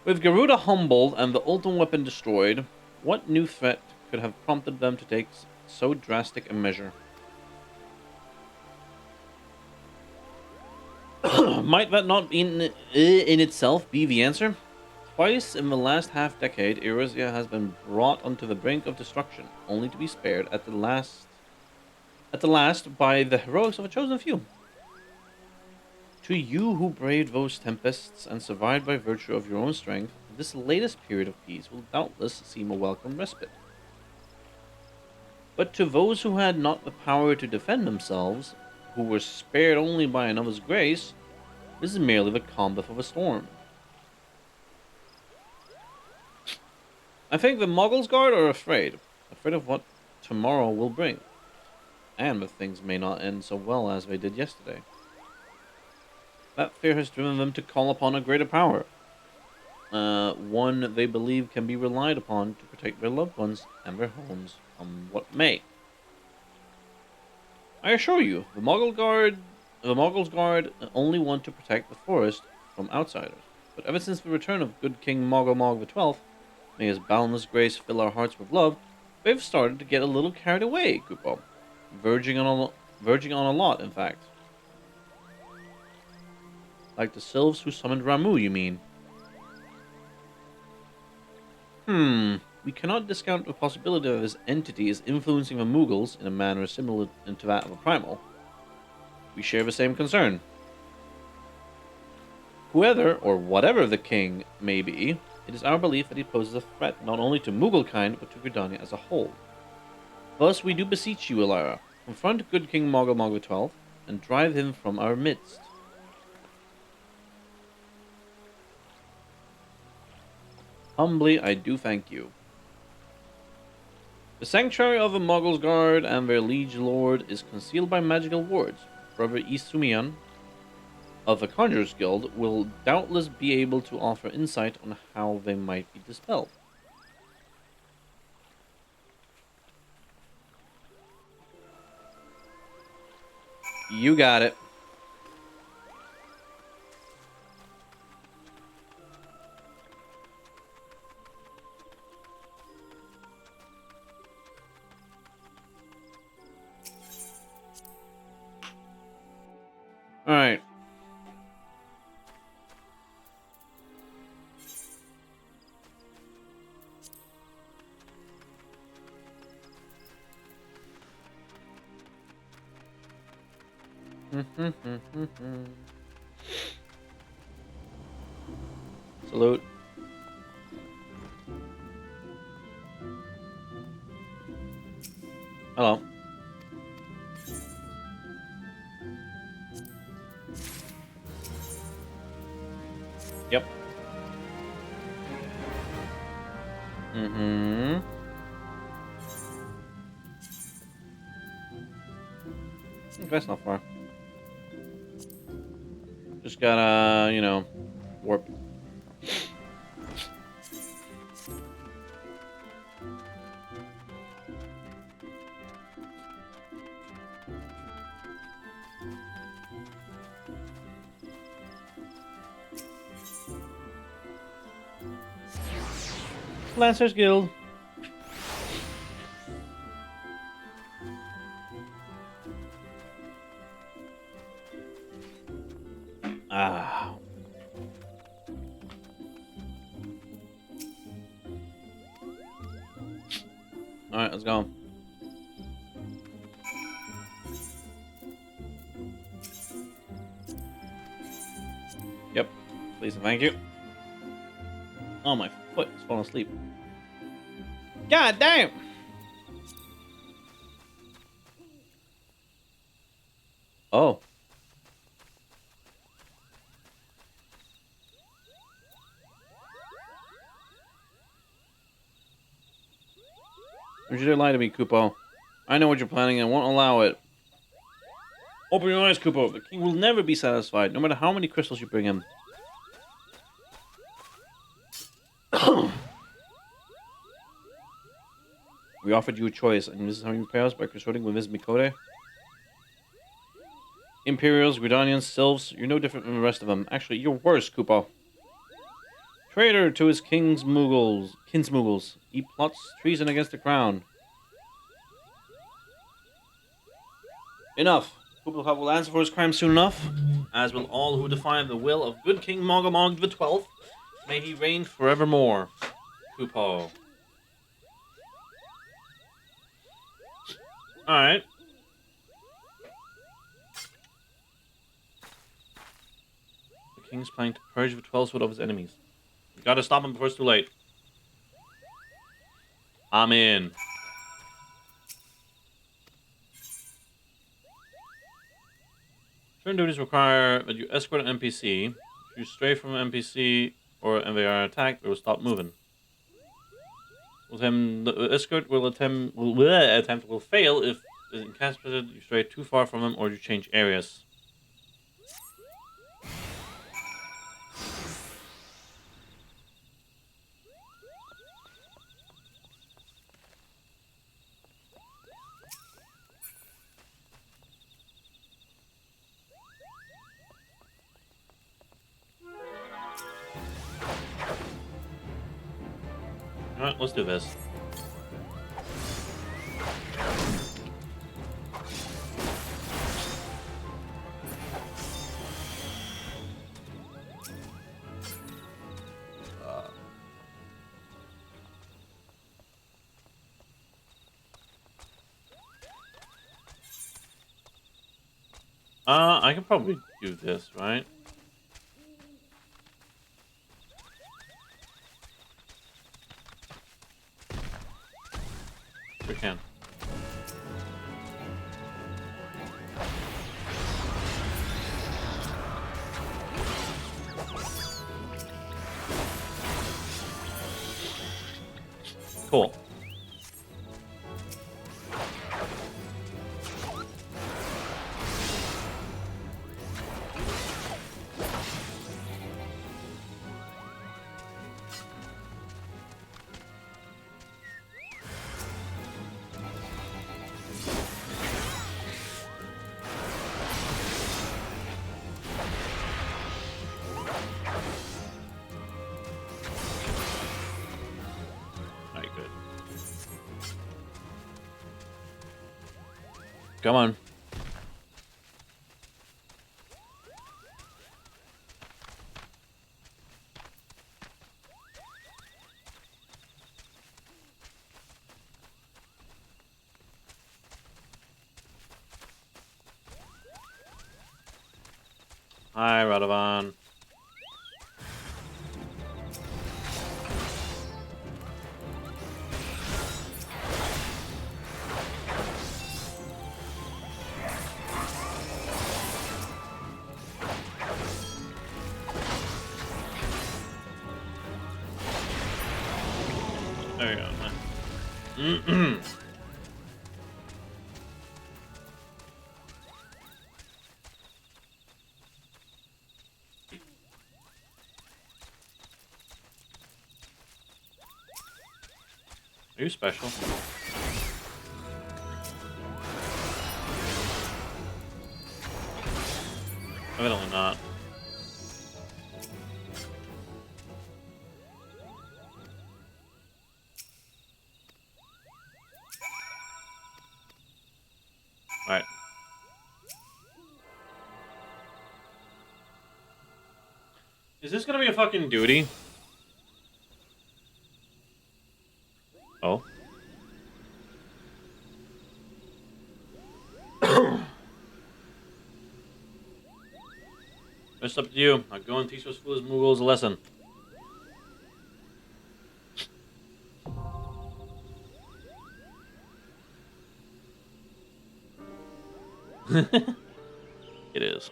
With Garuda humbled and the ultimate weapon destroyed, what new threat could have prompted them to take so drastic a measure? Might that not in itself be the answer? Twice in the last half-decade, Eorzea has been brought onto the brink of destruction, only to be spared at the last by the heroics of a chosen few. To you who braved those tempests and survived by virtue of your own strength, this latest period of peace will doubtless seem a welcome respite. But to those who had not the power to defend themselves, who were spared only by another's grace, this is merely the combat of a storm. I think the Mogglesguard are afraid of what tomorrow will bring, and that things may not end so well as they did yesterday. That fear has driven them to call upon a greater power, one they believe can be relied upon to protect their loved ones and their homes from what may. I assure you, the Mogglesguard only want to protect the forest from outsiders. But ever since the return of good King Mogomog XII, may his boundless grace fill our hearts with love, they've started to get a little carried away, Kupo. Verging on a lot, in fact. Like the sylphs who summoned Ramu, you mean? We cannot discount the possibility that this entity is influencing the Moogles in a manner similar to that of a primal. We share the same concern. Whoever or whatever the king may be, it is our belief that he poses a threat not only to Mugglekind, but to Gridania as a whole. Thus, we do beseech you, Elira, confront good King Mogomog XII, and drive him from our midst. Humbly, I do thank you. The sanctuary of the Muggles Guard and their liege lord is concealed by magical wards. Brother Isumian of the Conjurers Guild will doubtless be able to offer insight on how they might be dispelled. You got it. All right. Salute. Hello. Yep. Mm-hmm. That's not far. Just gotta, warp. Lancers Guild. Ah. All right, let's go. Yep. Please and thank you. Oh, my foot is falling asleep. God damn! Oh. Don't you dare lie to me, Kupo. I know what you're planning and won't allow it. Open your eyes, Kupo. The king will never be satisfied, no matter how many crystals you bring him. We offered you a choice, and this is how you pay us by consorting with Ms. Mikode? Imperials, Gridanians, Sylphs, you're no different from the rest of them. Actually, you're worse, Kupo. Traitor to his kinsmoogles. He plots treason against the crown. Enough. Kupo will answer for his crime soon enough. As will all who defy the will of good King Mogamog the 12th. May he reign forevermore. Kupo. Alright. The king's planning to purge the 12th foot of his enemies. We gotta stop him before it's too late. I'm in. Certain duties require that you escort an NPC. If you stray from an NPC and they are attacked, they will stop moving. With him, the escort will attempt will fail if is incapacitated, you stray too far from him, or you change areas. Alright, let's do this. I can probably do this, right? Sure can. Cool. Alright, good. Come on. Hi, Radovan. There you go. Are you special? Evidently not. Alright. Is this gonna be a fucking duty? Oh. It's up to you. I'll go and teach those foolish Mughals a lesson. It is.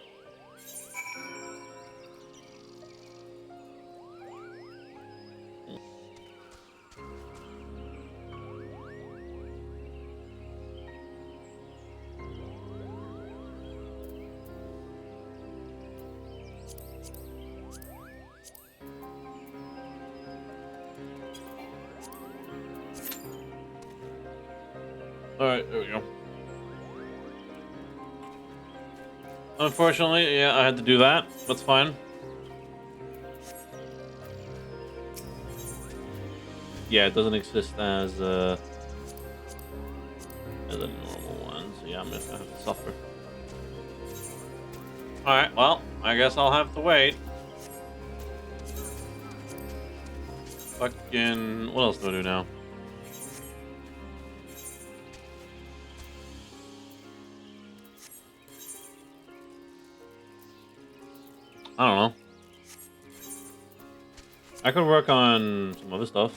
Alright, there we go. Unfortunately, yeah, I had to do that. That's fine. Yeah, it doesn't exist as a normal one, so yeah, I'm gonna have to suffer. Alright, well, I guess I'll have to wait. Fucking... What else do I do now? I don't know. I could work on some other stuff.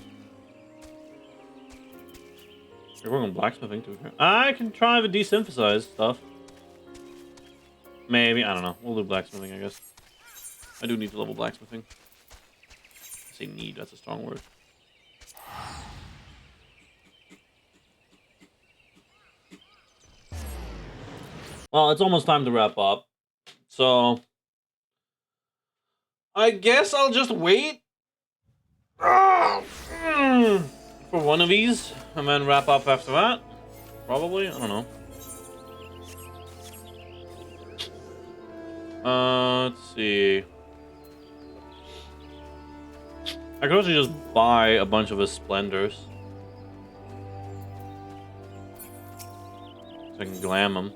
I could work on blacksmithing too. I can try to desynthesize stuff. Maybe, I don't know. We'll do blacksmithing, I guess. I do need to level blacksmithing. I say need, that's a strong word. Well, it's almost time to wrap up. So... I guess I'll just wait for one of these and then wrap up after that. Probably, I don't know. Let's see. I could also just buy a bunch of his splendors. So I can glam them.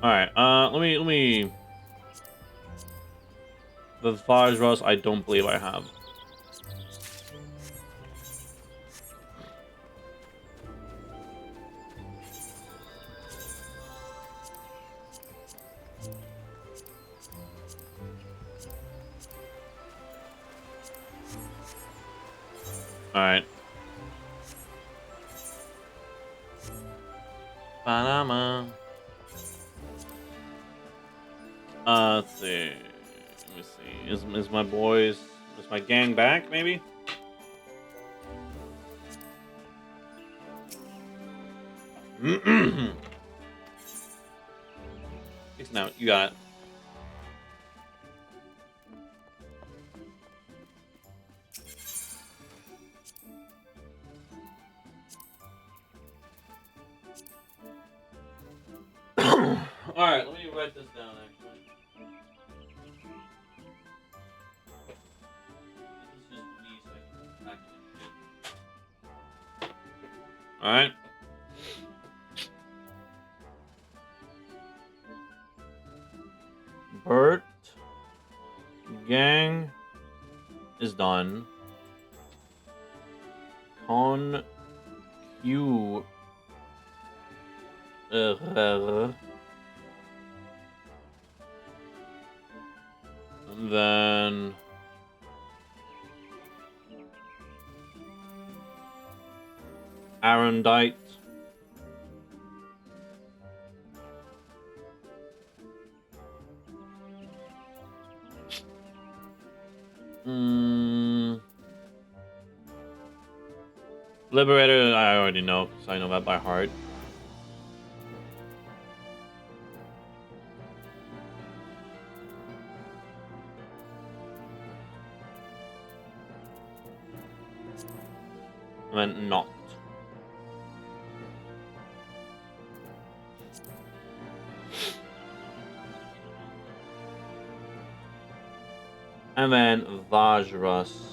Alright, let me... The Vajras, I don't believe I have. All right. Panama. Let's see. Let me see. Is my boys? Is my gang back? Maybe. Peace out. You got it. All right. Let me write this down. Actually, this is just me. So I can actually. All right. Bert gang is done. Con Q. And then Arendite. Liberator, I already know, because I know that by heart. And then Knocked. And then Vajras.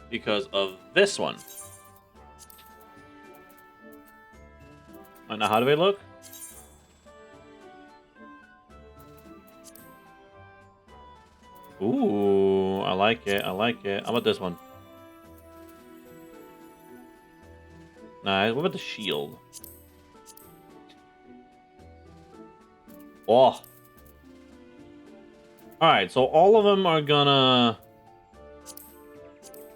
Because of this one. And now how do they look? Ooh, I like it, I like it. How about this one? Nice. What about the shield? Oh. Alright, so all of them are gonna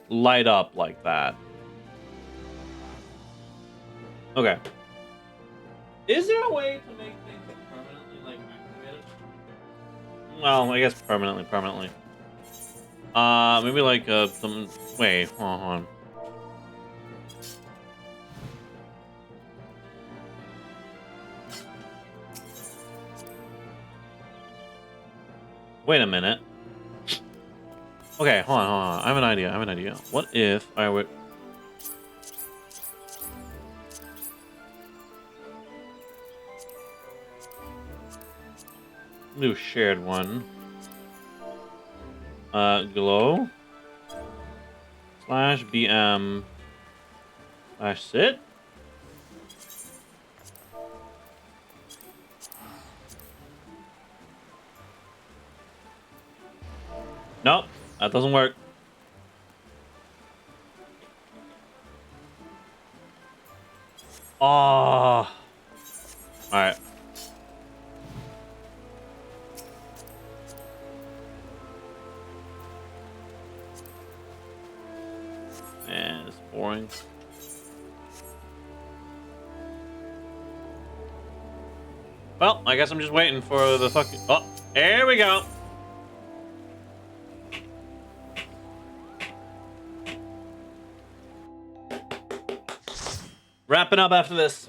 light up like that. Okay. Is there a way to make things permanently, like, activated? Well, I guess permanently. Maybe like, some... Wait, hold on. Wait a minute. Okay, hold on. I have an idea. What if I would... do shared one. Glow. / BM. / sit. Nope, that doesn't work. Oh. Alright. Man, it's boring. Well, I guess I'm just waiting for the fucking... Oh, there we go. Wrapping up after this.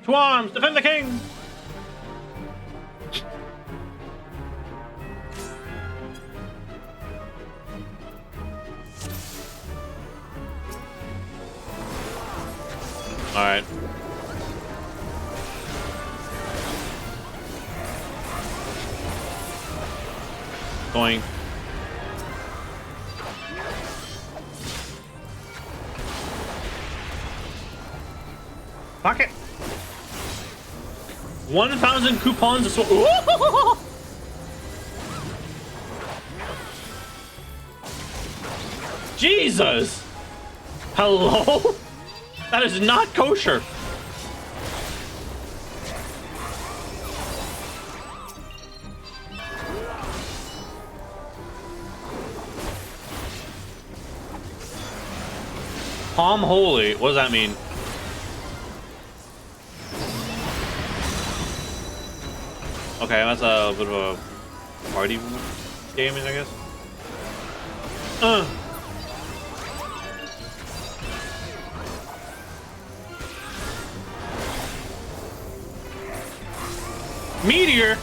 To arms! Defend the king! Alright. Going. Fuck it. 1,000 coupons. Jesus! Hello? That is not kosher. Palm holy. What does that mean? Okay, that's a bit of a party game, I guess. Meteor.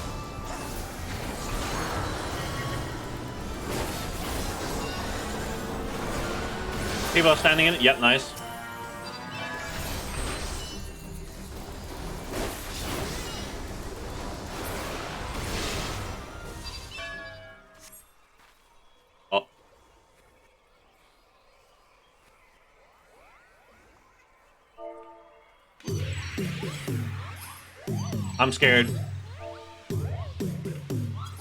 People are standing in it. Yep, nice. Oh. I'm scared.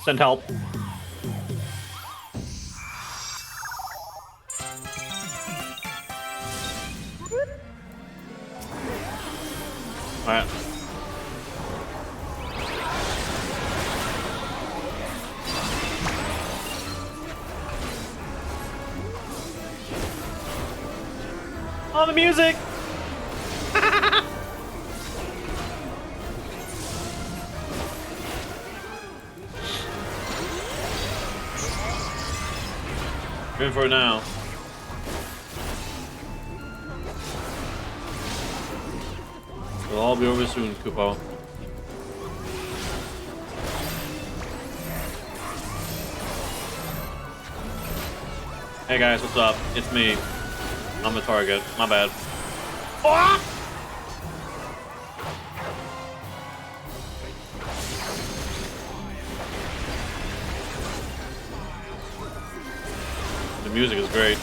Send help. Alright. Oh, the music! Going for it now. It'll all be over soon, Kupo. Hey guys, what's up? It's me. I'm the target. My bad. Oh! The music is great.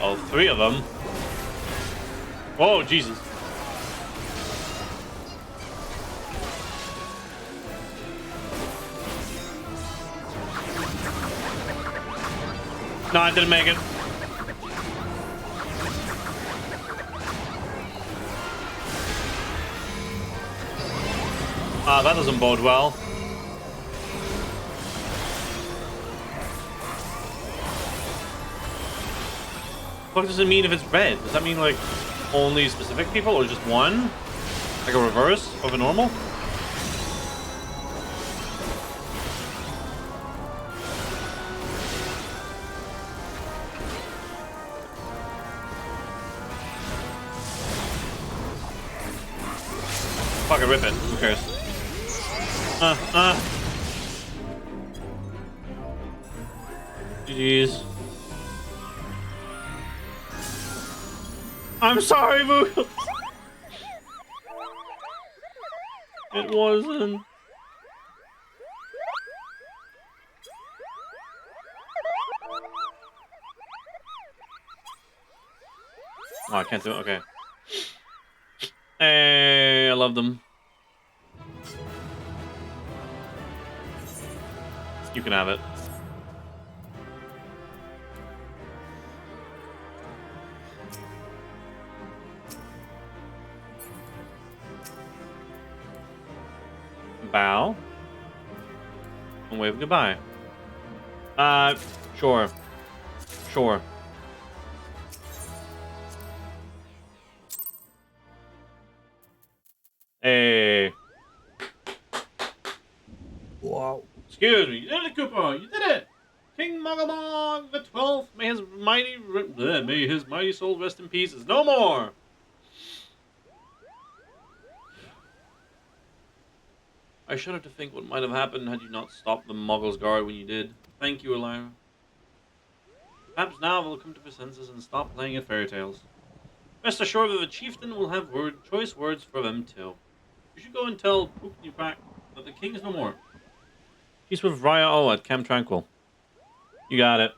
Oh, 3 of them. Oh, Jesus. No, I didn't make it. Ah, that doesn't bode well. What does it mean if it's red? Does that mean, like, only specific people or just one? Like a reverse of a normal? Fuck it, rip it. Who cares? GG's. I'm sorry, Boo. It wasn't. Oh, I can't do it. Okay. Hey, I love them. You can have it. Bow. And wave goodbye. Sure. Sure. Hey. Wow. Excuse me. You did it, Koopa. You did it. King Mugglebog. Balrog the 12th, may his mighty soul rest in peace, is no more. I shudder to think what might have happened had you not stopped the Moggle's guard when you did. Thank you, Elira. Perhaps now we'll come to his senses and stop playing at fairy tales. Rest assured that the chieftain will have choice words for them too. You should go and tell Pookniprak that the king is no more. Peace with Raya O at Camp Tranquil. You got it.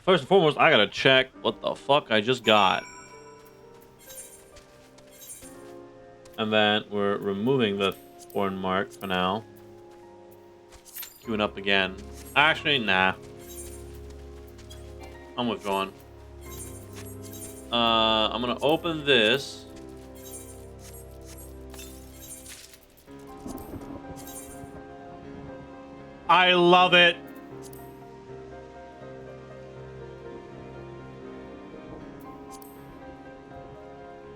First and foremost, I gotta check what the fuck I just got. And then we're removing the thorn mark for now. Queuing up again. Actually, nah. I'm withdrawing. I'm gonna open this. I love it.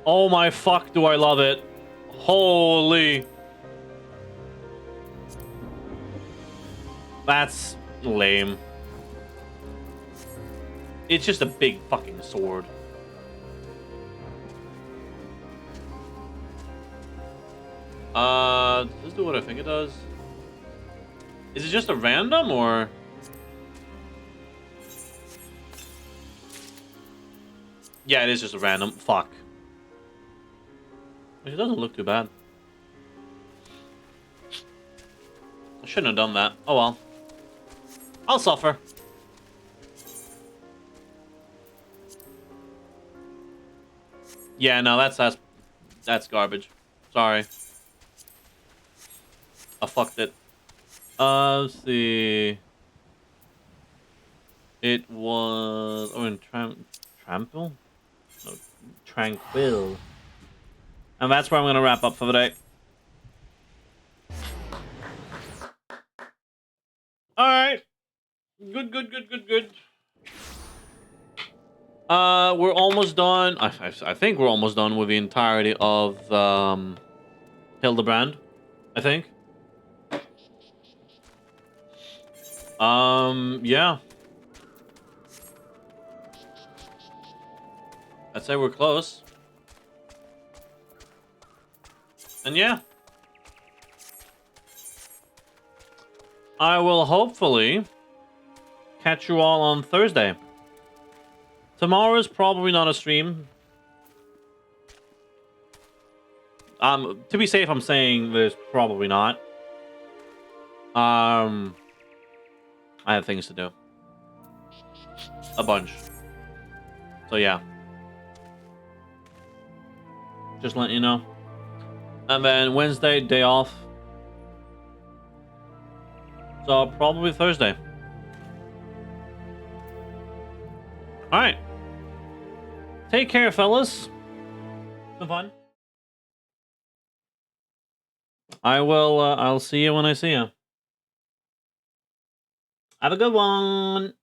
Oh my fuck, do I love it. Holy. That's lame. It's just a big fucking sword. Does this do what I think it does? Is it just a random or? Yeah, it is just a random. Fuck. It doesn't look too bad. I shouldn't have done that. Oh well. I'll suffer. Yeah, no, that's garbage. Sorry. I fucked it. Let's see. It was Trample? No, Tranquil. And that's where I'm gonna wrap up for the day. Alright. Good. We're almost done. I think we're almost done with the entirety of Hildebrand. I think. Yeah. I'd say we're close. And yeah. I will hopefully catch you all on Thursday. Tomorrow is probably not a stream. To be safe, I'm saying there's probably not. I have things to do. A bunch. So yeah. Just letting you know. And then Wednesday, day off. So probably Thursday. Alright. Take care, fellas. Have fun. I'll see you when I see you. Have a good one.